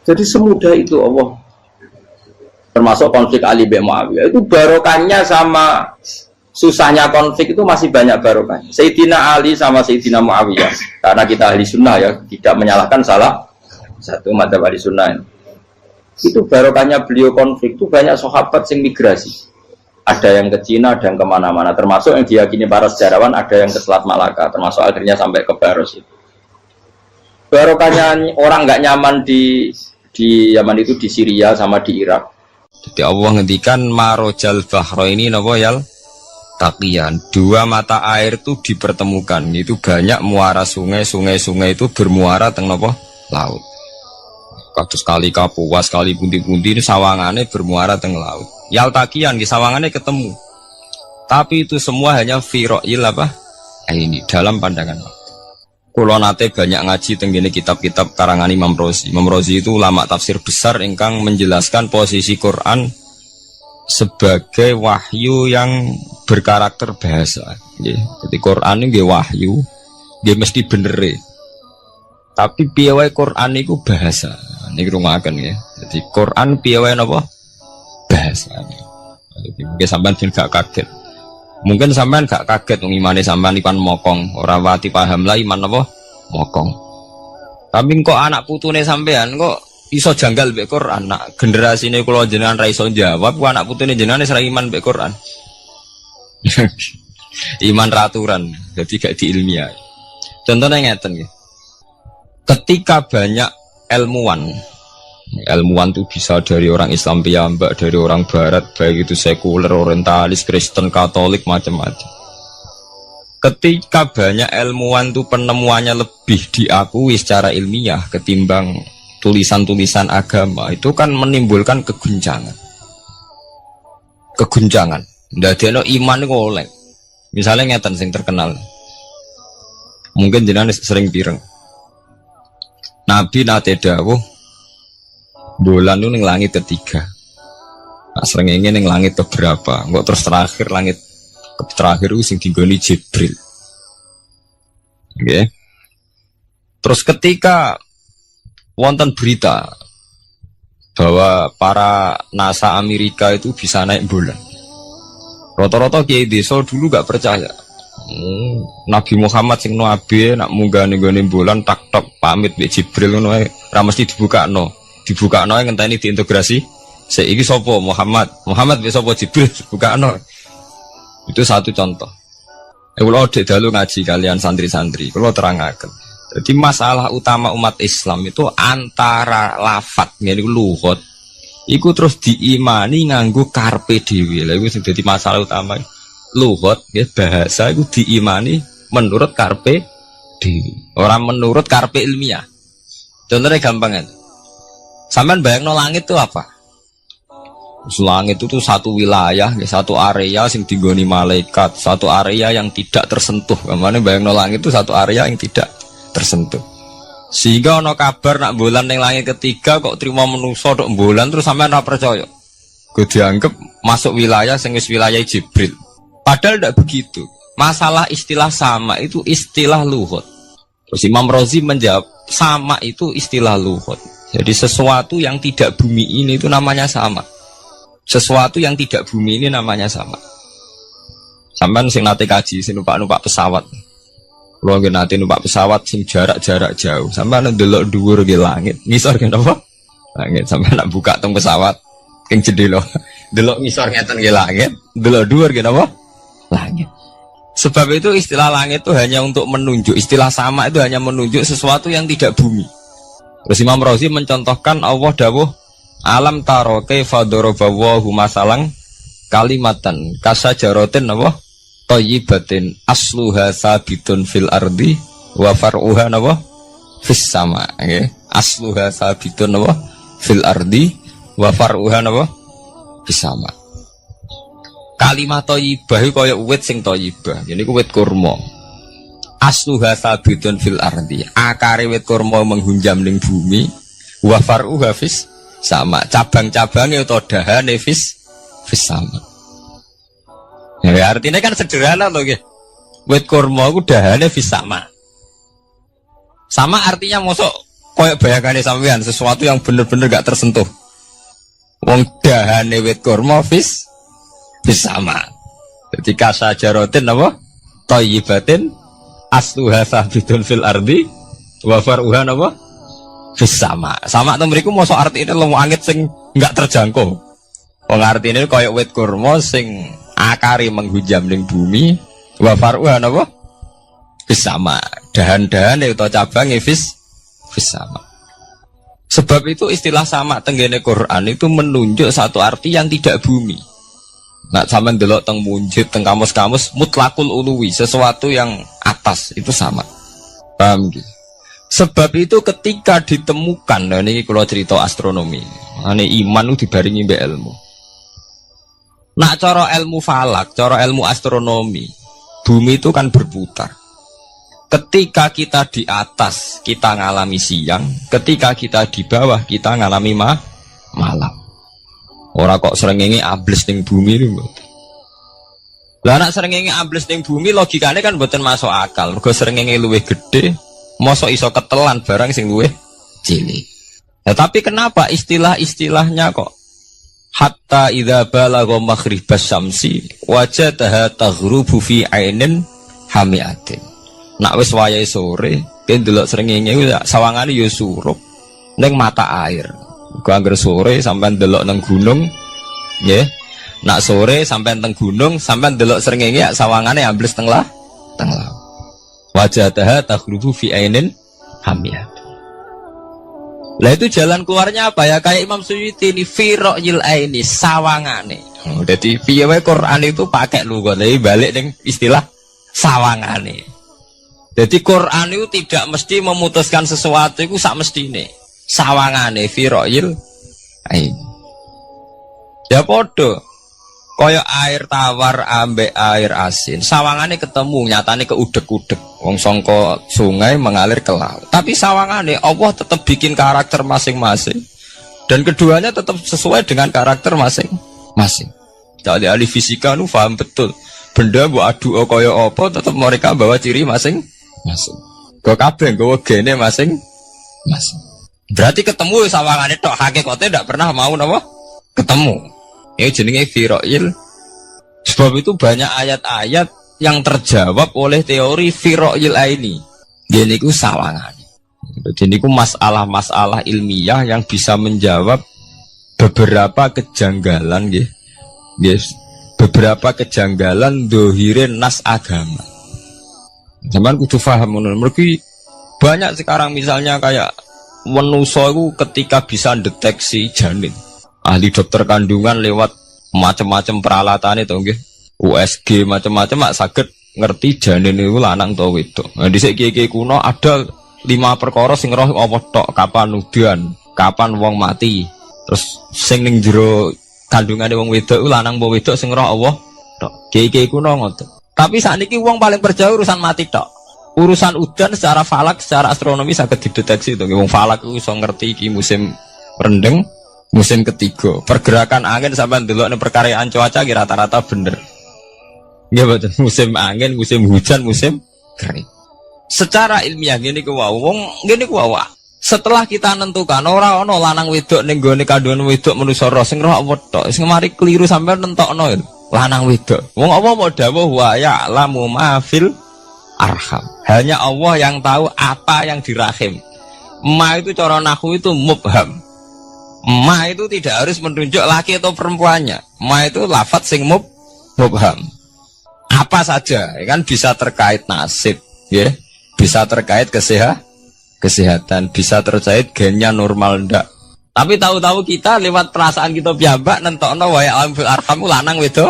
[SPEAKER 2] Jadi semudah itu Allah. Termasuk konflik Ali bin Muawiyah itu barokahnya sama susahnya konflik itu masih banyak barokahnya. Sayyidina Ali sama Sayyidina Muawiyah, karena kita ahli sunnah ya, tidak menyalahkan salah satu madzhab ahli sunnah ini. Itu barokahnya beliau konflik itu banyak sahabat yang migrasi. Ada yang ke Cina, ada yang kemana-mana. Termasuk yang diyakini para sejarawan ada yang ke Selat Malaka. Termasuk akhirnya sampai ke Baros itu. Barokahnya orang nggak nyaman di Yaman itu di Syria sama di Irak.
[SPEAKER 1] Jadi Allah ngendikan marojal bahro ini nopo yal taqiyan. Dua mata air itu dipertemukan. Itu banyak muara sungai itu bermuara teng nopo laut. Kados kali Kapuas, kali pundi-pundi ini sawangannya bermuara teng laut. Yaltakian di sawangannya ketemu. Tapi itu semua hanya firo'il apa? Ini dalam pandangan. Kulo nate banyak ngaji tenggene kitab-kitab karangan Imam Rozi. Imam Rozi itu ulama tafsir besar ingkang menjelaskan posisi Quran sebagai wahyu yang berkarakter bahasa. Jadi Quran ini wahyu, dia mesti bener. Tapi piye Quran itu bahasa. Ini rumakan ya. Jadi Quran piye napa? Bahasa. Jadi mungkin sampean gak kaget. Mungkin sampean gak kaget wong imane sampean ikan mokong, ora wati paham lah iman napa? Mokong. Tapi kok anak putune sampean kok iso janggal mbek Quran. Nak generasine kula jenengan ra iso jawab, ku anak putune jenengan wis ra iman mbek Quran. Iman raturan, jadi gak diilmiah. Contohnya ngeten nggih. Ketika banyak ilmuwan itu bisa dari orang Islam piyambak, dari orang Barat, baik itu sekuler, orientalis, Kristen, Katolik, macam-macam. Ketika banyak ilmuwan itu penemuannya lebih diakui secara ilmiah ketimbang tulisan-tulisan agama, itu kan menimbulkan keguncangan. Ndadekno iman iku oleh. Misalnya ngeten sing terkenal. Mungkin jenengan sering pireng. Nabi nate dawuh bulan itu ning langit ketiga. Nah, srengenge ning langit keberapa? Engko terus terakhir langit terakhir itu sing dinggoni Jibril. Nggih. Terus ketika wonten berita bahwa para NASA Amerika itu bisa naik bulan. Rata-rata kiai desa dulu gak percaya. Nabi Muhammad sing nabi nak munggah ning gone bulan tak pamit mbek Jibril ngono ae ra mesti dibukakno ngenteni diintegrasi saiki sapa Muhammad mbek sapa Jibril dibukakno. Itu satu contoh. Kula dek dalu ngaji kalian santri-santri kula terangaken. Jadi masalah utama umat Islam itu antara lafadz ngene lugat iku terus diimani nganggo karpe dhewe. Lha iku sing dadi masalah utama. Lugat ya bahasa itu diimani menurut karpe dhewe, orang menurut karpe ilmiah. Contohnya gampang kan. Sampean bayangno langit itu apa? Langit itu satu wilayah, satu area sing digoni malaikat, satu area yang tidak tersentuh. Kamane bayangno langit itu satu area yang tidak tersentuh. Sehingga ono kabar nak bulan ning langit ketiga kok trimo manusa tok bulan terus sampean ora percaya. Gue dianggap masuk wilayah sing wis wilayah Jibril. Padahal tidak begitu. Masalah istilah sama itu istilah lughat. Terus Imam Rozi menjawab sama itu istilah lughat. Jadi sesuatu yang tidak bumi ini itu namanya sama. Sesuatu yang tidak bumi ini namanya sama.
[SPEAKER 3] Sampean sing nate kaji sing numpak pesawat. Kulo nggih nate numpak pesawat sing jarak-jarak jauh. Sampean ndelok dhuwur nggih langit. Ngisor nggih napa? Langit. Sampean nak buka teng pesawat king jendela. Delok ngisor ngeten nggih langit, delok dhuwur nggih napa? Langit. Sebab itu istilah langit itu hanya untuk menunjuk, istilah sama itu hanya menunjuk sesuatu yang tidak bumi. Terus Imam Razi mencontohkan Allah dawuh alam taro kaifa daraballahu masalang kalimatan kasajaratin apa thayyibatin asluha sabitun fil ardi wa far'uha apa fis sama nggih asluha sabitun apa fil ardi wa far'uha apa fis sama. Kalimat thayyibah iku kaya wit sing thayyibah. Jadi ku wit kurma. Asluha sabitun fil ardi. Akare wit kurma menghunjam ning bumi. Wa far'uha fis sama. Cabang-cabange utawa dahane fis sama. Ya artinya kan sederhana loh nggih. Wit kurma ku dahane fis sama. Sama artinya mosok koyo bayangane sampean sesuatu yang bener-bener gak tersentuh. Wong dahane wit kurma fis sama. Jadi kasajaratin apa? Thayyibatin asluha sabitun fil ardi wa far'uha apa? Fis sama. Sama to mriku mosok artine lemu angit sing enggak terjangkau. Wong artine kaya wit kurma sing akare menghujam ning bumi wa far'uha apa? Fis sama. Dahan-dahane utawa cabange fis sama. Sebab itu istilah sama tenggene Quran itu menunjuk satu arti yang tidak bumi. Nak sampean delok teng munjid teng kamus-kamus mutlakul uluwi, sesuatu yang atas itu sama. Paham gitu? Sebab itu ketika ditemukan, nah ini kalau cerita astronomi, ini iman itu dibaringi mbek ilmu. Nak cara ilmu falak, cara ilmu astronomi, bumi itu kan berputar. Ketika kita di atas, kita ngalami siang. Ketika kita di bawah, kita ngalami malam. Ora kok srengenge ambles ning bumi niku. Lah nek srengenge ambles ning bumi logikane kan mboten masuk akal. Mergo srengenge luwih gedhe, mosok iso ketelan barang sing luwih cilik. Nah, tapi kenapa istilah-istilahnya kok hatta idza balagha maghribas syamsi wajadaha taghrubu fi ainin hamiatin. Nak wis wayahe sore, ben delok srengenge sawangane ya surup ning mata air. Gua anggar sore sampai delok nang gunung, ya. Nak sore sampai teng gunung, sampai delok srengenge sawangane ambles teng laut. Wajadaha taghrubu fi ainin hamiyah. Lah itu jalan keluarnya apa ya? Kayak Imam Suyuti ini fi ra'yil aini sawangane. Jadi piye wae Quran itu pakai lugu, tapi balik ning istilah sawangane. Jadi Quran itu tidak mesti memutuskan sesuatu itu sak mestine. Sawangane fi ra'yil ain. Ya podo kaya air tawar ambek air asin. Sawangane ketemu nyatane keudek-udek. Wong sangka sungai mengalir ke laut. Tapi sawangane Allah tetap bikin karakter masing-masing. Dan keduanya tetap sesuai dengan karakter masing-masing. Jadi ahli fisika nu paham betul. Benda mbok adu kaya apa tetap mereka bawa ciri masing-masing. Go kabeh nggawa gene masing-masing. Berarti ketemu sawangane tok hakikate ndak pernah mau napa? Ketemu. Ini jenenge fira'il. Sebab itu banyak ayat-ayat yang terjawab oleh teori fira'il aini. Jadi itu sawangane. Jadi niku masalah-masalah ilmiah yang bisa menjawab beberapa kejanggalan nggih. Yes. Beberapa kejanggalan dohirin nas agama. Zaman kudu paham ngono. Mergi banyak sekarang misalnya kayak manusia itu ketika bisa deteksi janin, ahli dokter kandungan lewat macam-macam peralatan itu nggih, USG macam-macam mak saged ngerti janin itu lanang atau wedok. Nah dhisik kiye-kiye kuno ada 5 perkara sing roh apa tok, kapan udan, kapan wong mati. Terus sing ning jero kandungane wong wedok lanang apa wedok sing roh Allah tok. Kiye-kiye kuno ngoten. Tapi sakniki wong paling percaya urusan mati tok. Urusan udan secara falak, secara astronomi sangat dideteksi itu. Wong falak itu bisa ngerti iki musim rendeng, musim ketiga. Pergerakan angin sampai ndelok ning perkaryaan cuaca kira rata-rata bener. Nggih betul. Musim angin, musim hujan, musim kering. Secara ilmiah ngene ku wae. Wong ngene ku wae. Setelah kita nentukan ora ana lanang wedok ning gone kandungan wedok manusa roh sing roh apa tok. Sing mari keliru sampean nentokno. lanang wedok. Wong Allah mau dawuh wa ya'lamu ma fil arham. Hanya Allah yang tahu apa yang di rahim. Ma itu cara nahwu itu mubham. Ma itu tidak harus menunjuk laki atau perempuannya. Ma itu lafadz sing mubham. Apa saja, ya kan bisa terkait nasib, ya, bisa terkait kesehatan, bisa terkait gennya normal ndak. Tapi tahu-tahu kita lewat perasaan kita piyambak nentokno wa ya'lamu fil arham lanang wedok.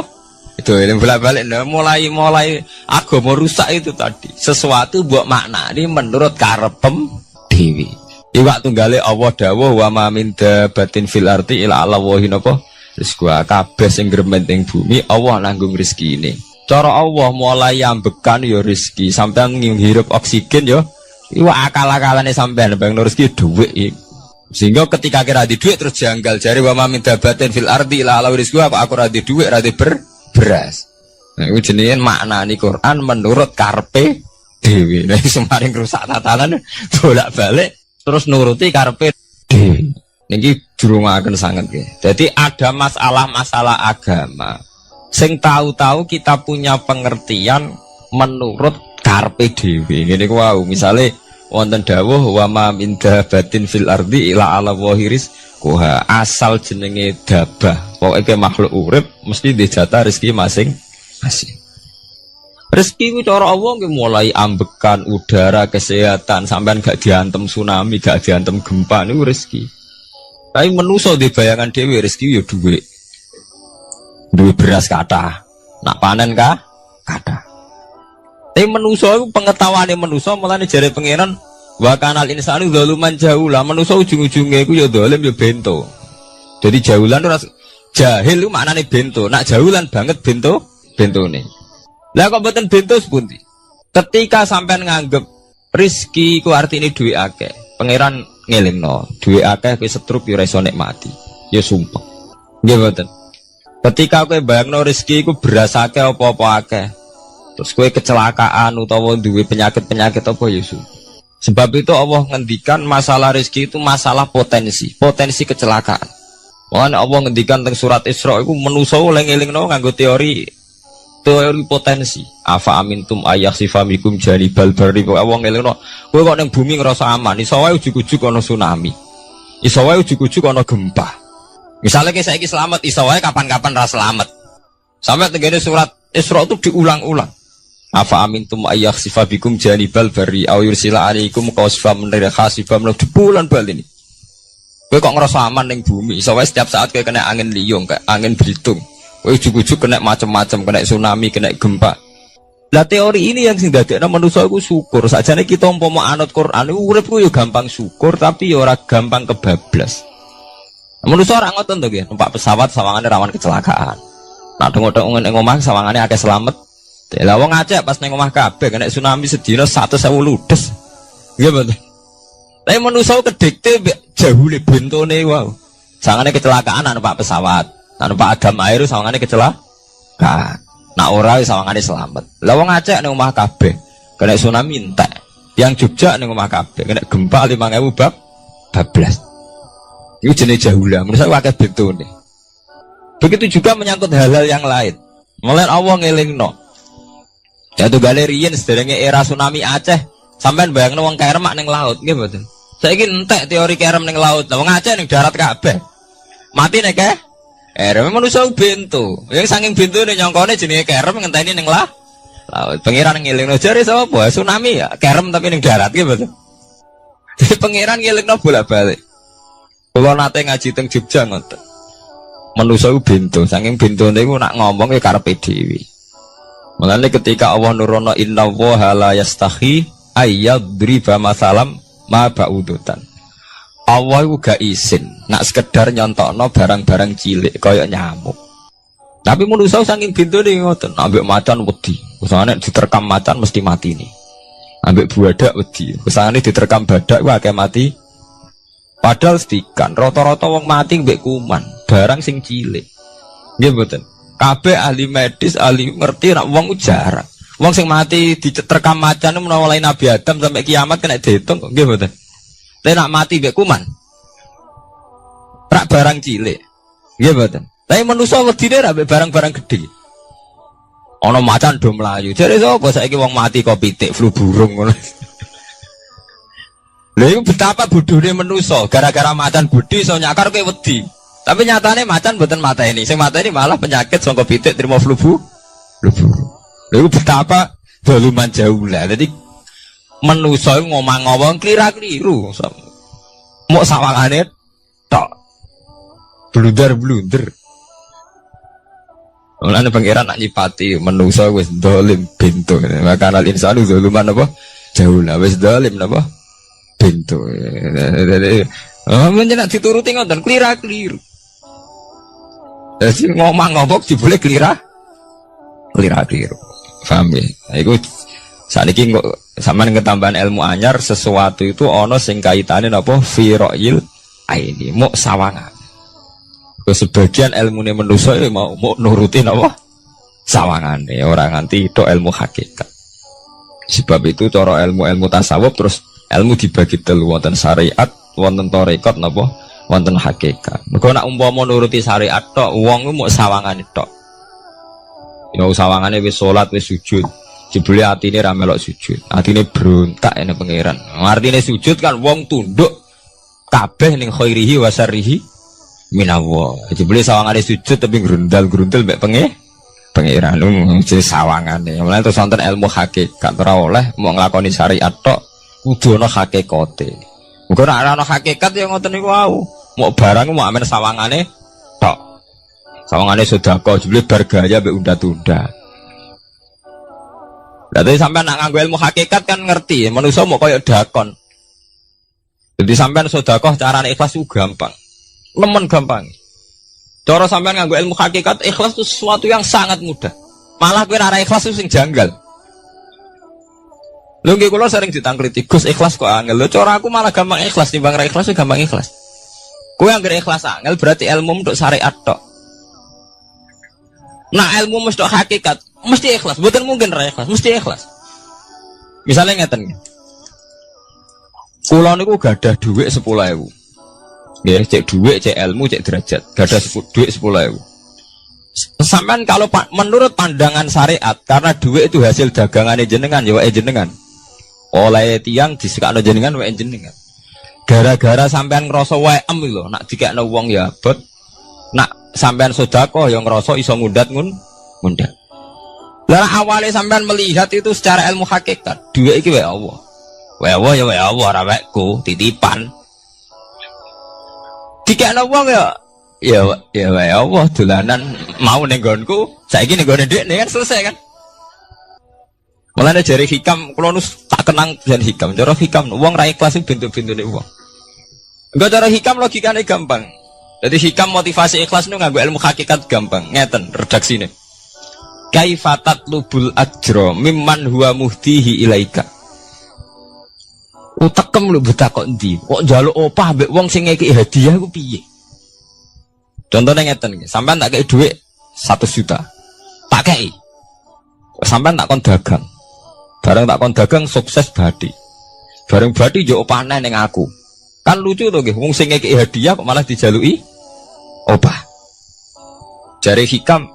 [SPEAKER 3] Itu yang bolak-balik mulai agama rusak itu tadi. Sesuatu buat makna ini menurut karepem dewi. Iwak tunggale Allah dawuh wa ma min dabatin fil ardi illa ala wahi napa rizqu kabeh sing gremeng ing bumi Allah nanggung rezeki ini. Cara Allah mulai ambekan ya rezeki sampean ngirup oksigen ya iwak akal-akalane sampean bang rezeki dhuwit. Sehingga ketika kira di dhuwit terus janggal jare wa ma min dabatin fil ardi illa ala rizqu apa aku ra di dhuwit ra di beras. Nah, itu jenenge maknani Quran menurut karpe dewi. Nah, semaring rusak tatanan bolak-balik terus nuruti karpe dewi. Niki durungaken sanget nggih. Jadi ada masalah-masalah agama. Sing tahu-tahu kita punya pengertian menurut karpe dewi. Ngene ku wau, misale wonten dawuh wa ma min dabatin fil ardi ila ala wahiris kuha asal jenenge dabah pokoke makhluk urip mesti dijatah rezeki masing-masing. Rezeki ku cara Allah nggih mulai ambekan udara kesehatan sampean gak diantem tsunami gak diantem gempa niku rezeki. Tapi manusa di bayangan dhewe rezeki ya dhuwit. Duwe beras kathah. Nak panen kathah. Tapi manusa iku pengetahuane manusa mulane jare pangeran wa kanal insanu zaluman jahula. Manusa ujung-ujunge iku ya zalim ya bento. Jadi jahulan ora jahil iku maknane bento. Nak jahulan banget bentone. Lah kok mboten bento sepundi? Ketika sampean nganggep rezeki iku artine duwe akeh, pangeran ngelingno, duwe akeh kowe setrup ya ora iso nikmati. Ya sumpah. Nggih mboten. Ketika kowe bayangno rezeki iku beras akeh apa-apa akeh. Terus kowe kecelakaan utawa duwe penyakit-penyakit apa ya sebab itu Allah ngendikan masalah rezeki itu masalah potensi kecelakaan. Makanya Allah ngendikan teng surat Isra iku manusa oleh ngelingno nganggo teori potensi. Afa amintum ayakhsifamikum janibal barri. Allah ngelingno kowe kok ning bumi ngrasa aman, iso wae ujug-ujug ana tsunami. Iso wae ujug-ujug ana gempa. Misalnya kayak saiki selamat, iso wae kapan-kapan ra selamat. Sampai tenggene surat Isra itu diulang-ulang. Afa amintum ayakhsifa bikum janibal barri aw yursila alaikum qasfa min khasifa min bulan bal ini. Kowe kok ngerasa aman ning bumi, iso wae setiap saat kowe kena angin liung, kayak angin belitung. Kowe ujug-ujug kena macam-macam, kena tsunami, kena gempa. Lah teori ini yang sing dadekno manusa iku syukur. Sakjane kita umpama anut Quran iku urip ku yo gampang syukur tapi yo ora gampang kebablas. Manusa ora ngoten to nggih, numpak pesawat sawangane rawan kecelakaan. Nah dong-dong ning omah sawangane akeh slamet. Lah wong Aceh pas ning omah kabeh kena tsunami sedina 100.000 ludes. Nggih mboten. Tapi manusa kedikte jahule bentone wae. Sawangane kecelakaan numpak pesawat. Numpak agam air sawangane kecelakaan. Nak ora sawangane selamat. Lah wong Aceh ning omah kabeh kena tsunami entek. Yang Jogja ning omah kabeh kena gempa 5.000 bablas. Itu jenis jahula, menurut saya wakil bentone. Begitu juga menyangkut hal-hal yang lain. Mulai Allah ngelingno. Jatuh galerian sederhana era tsunami Aceh. Sampai bayangno wong kerem ning laut, nggih mboten. Saiki entek teori kerem ning laut. Wong Aceh ning darat kabeh. Mati nek kerem manusa bento. Yang saking bentone nyongkone jenenge kerem ngenteni ning laut. Pangeran ngelingno jare sapa? Tsunami ya, kerem tapi ning darat nggih mboten. Jadi pangeran ngelingno bolak-balik. Kalau nate ngaji teng Jogja ngoten. Manusa ku bento, saking bentone iku nak ngomong ke karepe dhewe. Mulane ketika Allah nurono innallaha la yastahi ayyadriba masalam ma ba'udutan. Allah iku gak izin nak sekedar nyontokno barang-barang cilik kaya nyamuk. Tapi manusa saking bentone ngoten, ambek macan wedi. Usane diterkam macan mesti mati nih. Ambek buadak wedi. Usane diterkam badak ku akeh mati. Padahal sedikan, rata-rata wong mati mbek kuman, barang sing cilik. Nggih mboten. Kabeh ahli medis, ahli ngerti nek wong jarang. Wong sing mati diterkam macan menawa mulai Nabi Adam sampai kiamat kena diitung kok nggih mboten. Nek nak mati mbek kuman. Rak barang cilik. Nggih mboten. Tapi manusa wedine ra mbek barang-barang gedhe. Ono macan do mlayu. Jare sapa saiki wong mati kok pitik flu burung ngono. Lha iku betapa bodhone manusa, gara-gara macan budi iso nyakar kowe wedi. Tapi nyatane macan mboten mateni. Sing mateni malah penyakit saka pitik trimo flu burung. Lha iku betapa doluman jauh lah. Dadi manusa ngomong-ngomong klira-kliru. Mok sawangane tok. Blunder-blunder. Mulane pangeran nak nyipati manusa wis dolim bintu. Maka al insanu zaluman apa? Jauh lah wis dolim napa? Bintu. Menjenak dituruti ngoten klira-kliru. Dadi ngomong-ngomong dibule klira-kliru. Paham ya? Iku sakniki kok sampean ketambahan ilmu anyar sesuatu itu ana sing kaitane napa? Fi ra'yil aini, mok sawangan. Sebagian ilmune manusa mau nurutin apa sawangane ora nganti tok ilmu hakikat. Sebab itu cara ilmu tasawuf terus ilmu dibagi telu, wonten syariat, wonten tarekat napa, wonten hakikat. Mergo nek umpama nuruti syariat tok wong mau sawangane tok. Ya sawangane wis salat wis sujud. Jebule atine ra melok sujud. Atine brontak ene pangeran. Artine sujud kan wong tunduk kabeh ning khairihi wa syarrihi minallah. Jebule sawangane sujud tapi grundal-grundal mek pangeran jenenge sawangane. Mulane terus wonten ilmu hakikat ora oleh mau nglakoni syariat tok, kudu ana hakikate. Muga nek ana hakikat ya ngoten niku wau. Mau barang mau amen sawangane tok. Sawangane sedekah jebule bar gaya mek unda-tunda. Berarti sampean nak nganggo ilmu hakikat kan ngerti, manusa mau koyo dakon. Jadi sampean sedekah carane ikhlas itu gampang. Nemen gampang. Cara sampean nganggo ilmu hakikat ikhlas itu sesuatu yang sangat mudah. Malah kowe ora ikhlas itu sing janggal. Lho nggih kula sering ditangkliti, Gus ikhlas kok angel. Lho cara aku malah gampang ikhlas timbang ra ikhlas gampang ikhlas. Kowe anggere ikhlas angel berarti ilmu untuk syariat tok. Nah ilmu mesti hakikat, mesti ikhlas. Mboten mungkin ra ikhlas, mesti ikhlas. Misalnya ngeten. Kula niku gadah dhuwit 10.000. Nggih, cek dhuwit, cek ilmu, cek derajat. Gadah dhuwit 10.000. Sampean kalau menurut pandangan syariat, karena dhuwit itu hasil dagangane jenengan, ya wae jenengan. Oleh tiyang disekakno jenengan wae jenengan. Gara-gara sampean ngrasa wae lho, nak dikekno wong ya abot. Nak sampean sedekah yang ngerasa iso ngundat. Lah awalnya sampean melihat itu secara ilmu hakikat, duit iki wae Allah. Wae Allah ya wae Allah ora waeku, titipan. Dikekno wong ya wae Allah dolanan mau ning nggonku, saiki ning nggone dhekne kan selesai kan. Mulane jare hikam kula tak kenang jan hikam. Cara hikam wong ra ikhlas bentuk-bentune wong. Enggak cara hikam logikane gampang. Jadi hikam motivasi ikhlas itu nganggo ilmu hakikat gampang. Ngeten redaksine. Kaifatat lubul ajro mimman huwa muhtihi ilaika. Utekem lho betakok endi? Kok njaluk opah mbek wong sing ngeki hadiah ku piye? Contohnya ngeten iki, sampean tak kei dhuwit 1 juta. Tak kei. Sampean tak kon dagang. Bareng tak kon dagang sukses badi. Bareng badi yo opahne ning aku. Kan lucu to nggih, wong sing ngeki hadiah kok malah dijaluki opah. Jare hikam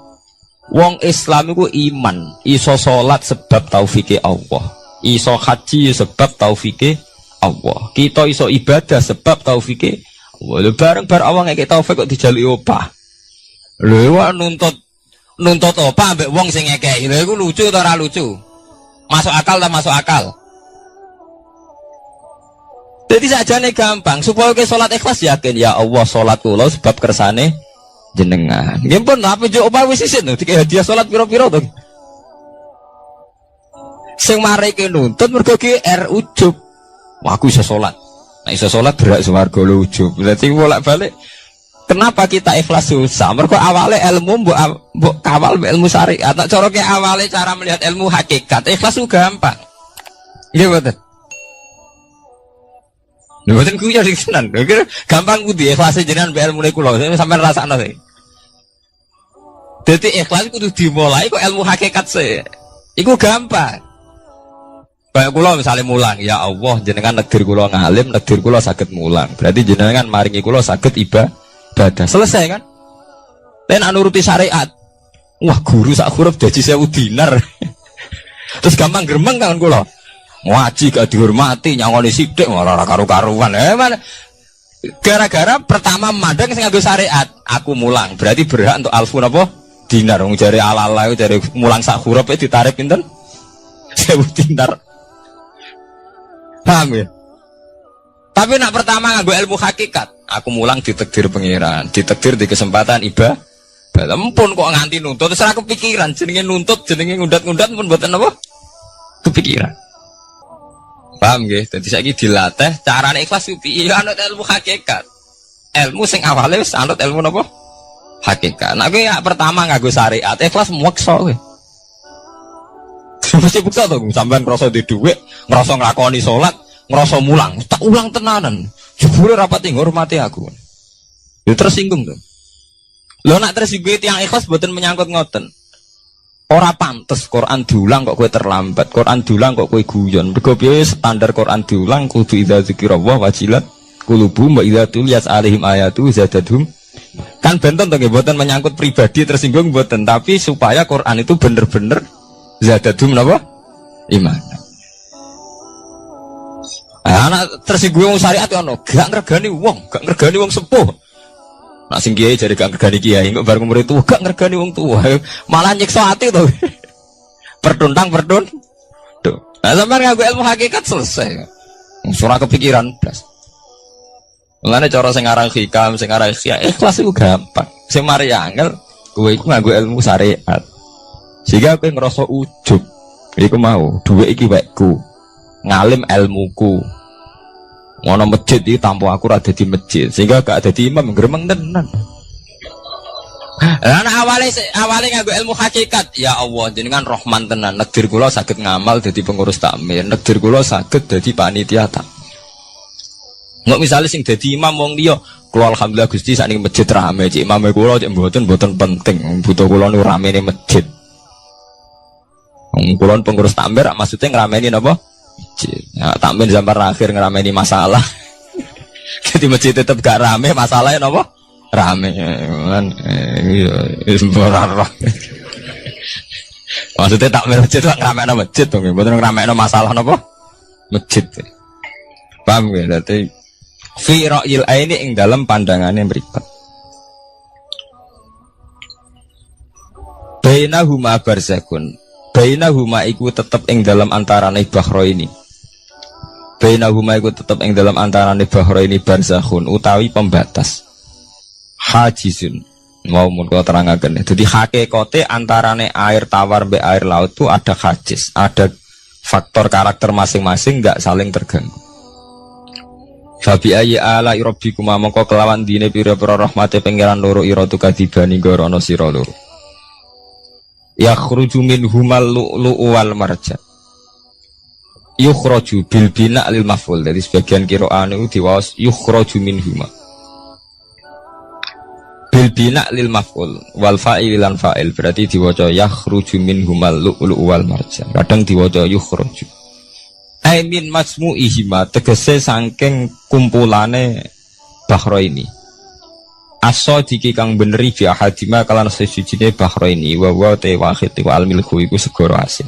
[SPEAKER 3] wong Islam iku iman, iso salat sebab taufike Allah. Iso haji sebab taufike Allah. Kita iso ibadah sebab taufike Allah. Bareng-bareng Allah ngekek taufik kok dijaluki opah. Lho wae nuntut opah mbek wong sing ngekeki. Lho iku lucu ta ora lucu? Masuk akal ta masuk akal? Jadi sajane gampang supaya ke salat ikhlas yakin ya Allah salat kula sebab kersane jenengan. Nggih pun apa yo opah wis isin dikek hadiah salat pira-pira to. Sing mareke nuntut mergo GR ujub. Wah aku iso salat. Nek iso salat berak swarga lho ujub. Berarti bolak-balik kenapa kita ikhlas susah? Mergo awale ilmu mbok kawal ilmu syariat. Tak cara ke awale cara melihat ilmu hakikat. Ikhlas ku gampang. Nggih mboten. Lha mboten ku ya tenan. Gampang ku di ikhlas jenengan mbek ilmune kula. Sampeyan rasakno sih. Dadi ikhlas kudu dimulai kok ilmu hakikat sih. Iku gampang. Kayak kula misalnya mulang, ya Allah jenengan negdir kula ngalim, negdir kula saged mulang. Berarti jenengan maringi kula saged ibadah. Selesai kan? Nek nuruti syariat. Wah, guru sak huruf dadi 1000 dinar. Terus gampang gremeng kan kula. Ngaji gak dihormati, nyangoni sithik ora karu-karuan. Mana? Gara-gara pertama mandang sing nganggo syariat, aku mulang. Berarti berhak untuk alfun apa? Dinar. Wong jare ala-ala jare mulang sak huruf ditarik pinten? 1000 dinar. Paham ya? Tapi nak pertama nganggo ilmu hakikat, aku mulang ditakdir pengiran, ditakdir di kesempatan ibadah. Ampun kok nganti nuntut, terus aku kepikiran jenenge nuntut, jenenge ngundat-ngundat pun mboten apa? Kepikiran. Paham nggih? Dadi saiki dilatih carane ikhlas piye anut ilmu hakikat. Ilmu sing awale wis anut ilmu napa? Hakikat. Nek kowe ya pertama nganggo syariat, ikhlas meksa kowe. Mesti bukti to, sampean ngrasa di dhuwit, ngrasa nglakoni salat, ngrasa mulang, tak ulang tenanan. Jebule rapati ngurmati aku. Ya tersinggung to. Lho nak tersinggung tiyang ikhlas mboten menyangkut ngoten. Ora pantes Quran diulang kok kowe terlambat, Quran diulang kok kowe guyon. Mergo piye standar Quran diulang kudu idza dzikrallah wajilat qulubuhum wa idza tuliyat alaihim ayatu zadadhum. Kan benten to nggih mboten menyangkut pribadi tersinggung mboten, tapi supaya Quran itu bener-bener zadadhum napa? Iman. Anak tersinggung syariat ono, gak ngregani wong sepuh. Nak sing kiai jare gak ngergani kiai, kok bareng murid tuwa gak ngergani wong tuwa. Malah nyiksa ati to. Tuh. Nah, sampeyan nganggo ilmu hakikat selesai. Ora kepikiran blas. Mulane cara sing aran hikam, sing aran ikhlas iku gampang. Sing mari angel kowe iku nganggo ilmu syariat. Sehingga kowe ngrasa ujug. Iku mau, dhuwit iki wekku. Ngalim ilmuku. Ngono masjid iki tanpa aku ora dadi masjid, sehingga gak dadi imam gremeng tenan. Lah awale nganggo ilmu hakikat, ya Allah jenengan Rahman tenan. Negdir kula saged ngamal dadi pengurus takmir, negdir kula saged dadi panitia tak. Nggak misalnya sing dadi imam wong liya, kula alhamdulillah Gusti sakniki masjid rame, cik imame kula cik mboten penting, butuh kula niku ramene masjid. Wong kula pengurus takmir maksudnya ngrameni napa? Ya, takmin zaman akhir ngerameni masalah. Jadi masjid tetap gak rame, masalahnya apa? Rame kan. Maksudnya takmin masjid itu ngerameni masjid dong, bukan ngerameni masalah apa? Masjid. Paham ya? Berarti fi ra'yil aini ing dalam pandangannya mripat. Bainahuma barzakun. Bainahuma iku tetep ing dalam antarane bahro ini. Bainahuma iku tetep ing dalam antarane bahro ini barzakhun utawi pembatas. Hajizun. Mau mun kula terangaken. Jadi hakikate antarane air tawar mbek air laut itu ada hajiz, ada faktor karakter masing-masing enggak saling terganggu. Fabi ayyi ala rabbikuma mongko kelawan dine pira-pira rahmate pangeran loro ira tukadibani gorono sira loro. Yakhruju minhumal lu'lu'u wal marjan. Yukhraju bil bina' lil maf'ul. Jadi sebagian qira'ah niku diwaos yukhraju minhuma. Bil bina' lil maf'ul wal fa'il lan fa'il berarti diwaca yakhruju minhumal lu'lu'u wal marjan. Kadang diwaca yukhraju. Ai min majmu'ihima tegese saking kumpulane bahro ini. Aso diki kang beneri fi ahadima kalan sejujine bahro ini wa te wahid wa almilku iku segoro asin.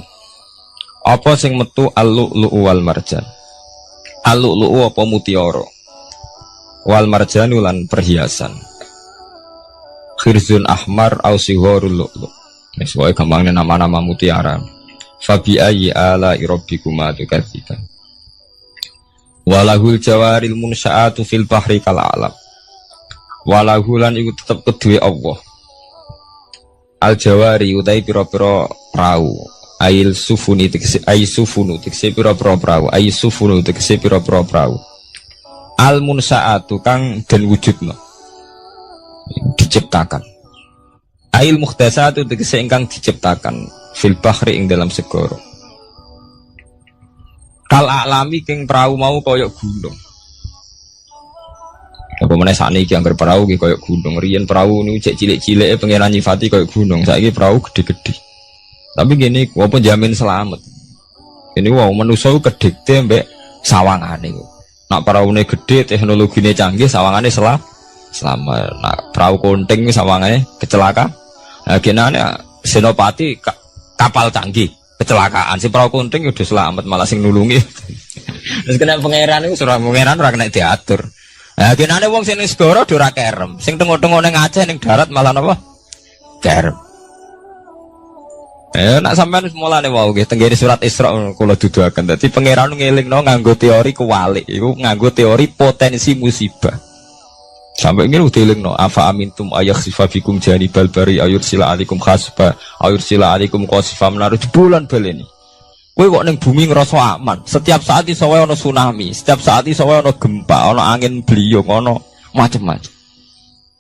[SPEAKER 3] Apa sing metu al-lu'lu'u wal marjan? Al-lu'lu'u apa mutiara? Wal marjan lan perhiasan. Khirzun ahmar au sigharul lu'lu'. Wis wae gampangnya nama-nama mutiara. Fabi ayyi ala rabbikuma tukadziban. Walahul jawaril munsha'atu fil bahri kal alam. Walahulan iku tetep kedue Allah. Al jawari utai pira-pira prau. Ail sufuni tegese ai sufunu tegese pira-pira prau. Ai sufunu tegese pira-pira prau. Al munsaatu kang den wujudna. Diciptakan. Ail mukhtasatu tegese ingkang diciptakan fil bahri ing dalam segara. Kal alami king prau mau kaya gunung. Apa meneh sakniki anggar perahu ki koyo gunung. Riyen perahu niku cek cilik-cilike pangeran nyifati koyo gunung. Saiki perahu gede-gede. Tapi gini, apa jamin selamat. Ini wow manusa kedikte mbek sawangane. Nak peraune gede, teknologine canggih, sawangane selamat. Nak perahu konting sawangane kecelakaan. Nah, genane senopati kapal canggih kecelakaan si perahu kunting udah selamat malah sing nulungi. Terus kena pangeran itu surah pangeran ora kena diatur. Nah, genane wong sing ning segara ora kerem, sing tengok-tengok ning Aceh ning darat malah napa? Kerem. Nak sampean mulane wau nggih tenggene surat Isra kula duduaken. Dadi pangeran ngelingno nganggo teori kewalik, iku nganggo teori potensi musibah. Sampai ini udah dilingno afa amintum ayakhsifa bikum janibal bari ayursila alaikum khasba ayursila alaikum qasifa menaruh bulan baleni. Kowe kok ning bumi ngerasa aman. Setiap saat iso wae ana tsunami, setiap saat iso wae ana gempa, ana angin beliung, ana macam-macam.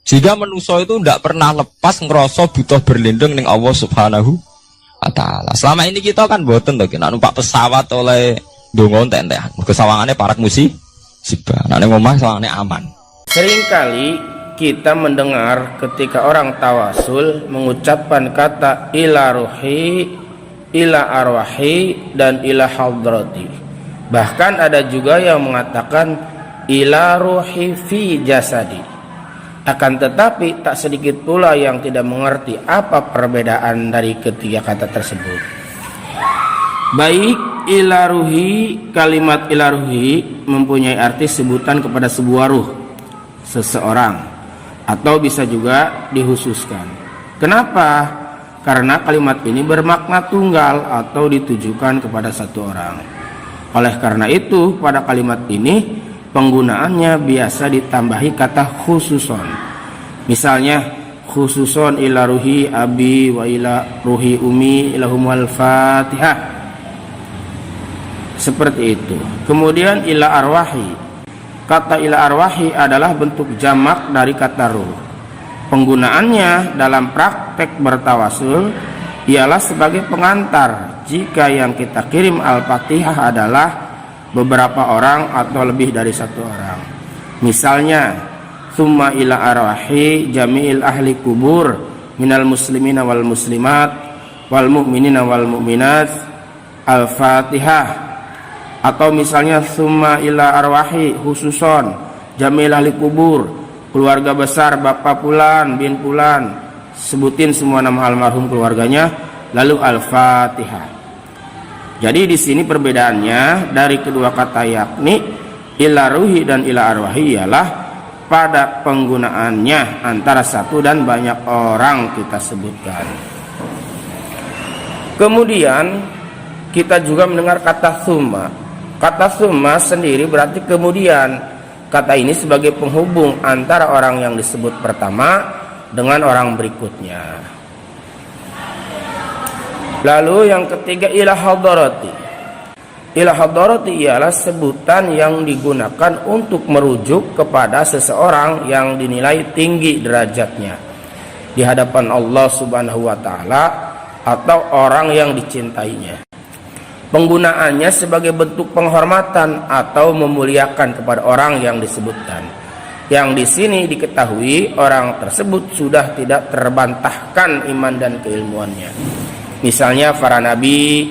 [SPEAKER 3] Jika manusia itu tidak pernah lepas ngerasa butuh berlindung ning Allah Subhanahu wa taala. Selama ini kita kan boten to nek numpak pesawat oleh ndonga entek-entekan. Kesawangannya parak musibah. Nek ning omah sawangane aman.
[SPEAKER 4] Seringkali kita mendengar ketika orang tawasul mengucapkan kata ila ruhi, ila arwahi, dan ila hadrati. Bahkan ada juga yang mengatakan ila ruhi fi jasadi. Akan tetapi tak sedikit pula yang tidak mengerti apa perbedaan dari ketiga kata tersebut. Baik ila ruhi, kalimat ila ruhi mempunyai arti sebutan kepada sebuah ruh seseorang, atau bisa juga dikhususkan. Kenapa? Karena kalimat ini bermakna tunggal atau ditujukan kepada satu orang. Oleh karena itu, pada kalimat ini penggunaannya biasa ditambahi kata khususon. Misalnya khususon ila ruhi abi wa ila ruhi umi ilahumul fatihah. Seperti itu. Kemudian ila arwahi. Kata ila arwahi adalah bentuk jamak dari kata ruh. Penggunaannya dalam praktek bertawasul ialah sebagai pengantar jika yang kita kirim Al-Fatihah adalah beberapa orang atau lebih dari satu orang. Misalnya, summa ila arwahi jami'il ahli kubur minal muslimina wal muslimat wal mu'minina wal mu'minat Al-Fatihah. Atau misalnya summa ila arwahi khususon jamil ahli kubur, keluarga besar bapak pulan bin pulan, sebutin semua nama almarhum keluarganya, lalu Al-Fatihah. Jadi di sini perbedaannya dari kedua kata yakni ila ruhi dan ila arwahi ialah pada penggunaannya antara satu dan banyak orang kita sebutkan. Kemudian kita juga mendengar kata summa. Kata summa sendiri berarti kemudian. Kata ini sebagai penghubung antara orang yang disebut pertama dengan orang berikutnya. Lalu yang ketiga ila hadarati. Ila hadarati ialah sebutan yang digunakan untuk merujuk kepada seseorang yang dinilai tinggi derajatnya di hadapan Allah Subhanahu wa taala atau orang yang dicintainya. Penggunaannya sebagai bentuk penghormatan atau memuliakan kepada orang yang disebutkan. Yang di sini diketahui orang tersebut sudah tidak terbantahkan iman dan keilmuannya. Misalnya para nabi,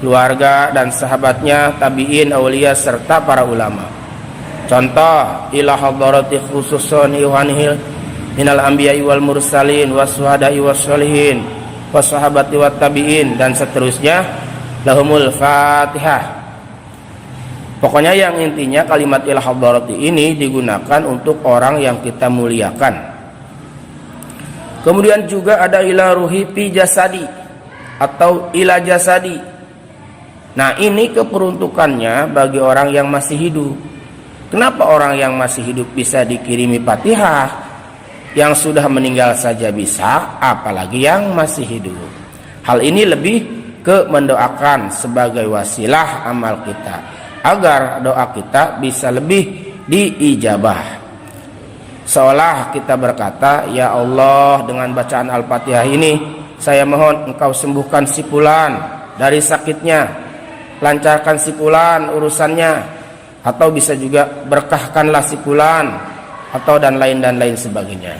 [SPEAKER 4] keluarga dan sahabatnya, tabi'in, aulia serta para ulama. Contoh, ila hadarati khususun iwanihil minal anbiya'i wal mursalin was-suhada'i was-sholihin was-sahabati wat tabi'in dan seterusnya. Lahumul Fatihah. Pokoknya yang intinya kalimat ila hadarati ini digunakan untuk orang yang kita muliakan. Kemudian juga ada ila ruhi fi jasadi atau ila jasadi. Nah, ini keperuntukannya bagi orang yang masih hidup. Kenapa orang yang masih hidup bisa dikirimi Fatihah? Yang sudah meninggal saja bisa, apalagi yang masih hidup. Hal ini lebih ke mendoakan sebagai wasilah amal kita agar doa kita bisa lebih diijabah. Seolah kita berkata, ya Allah, dengan bacaan Al-Fatihah ini saya mohon engkau sembuhkan si fulan dari sakitnya, lancarkan si fulan urusannya, atau bisa juga berkahkanlah si fulan, atau dan lain sebagainya.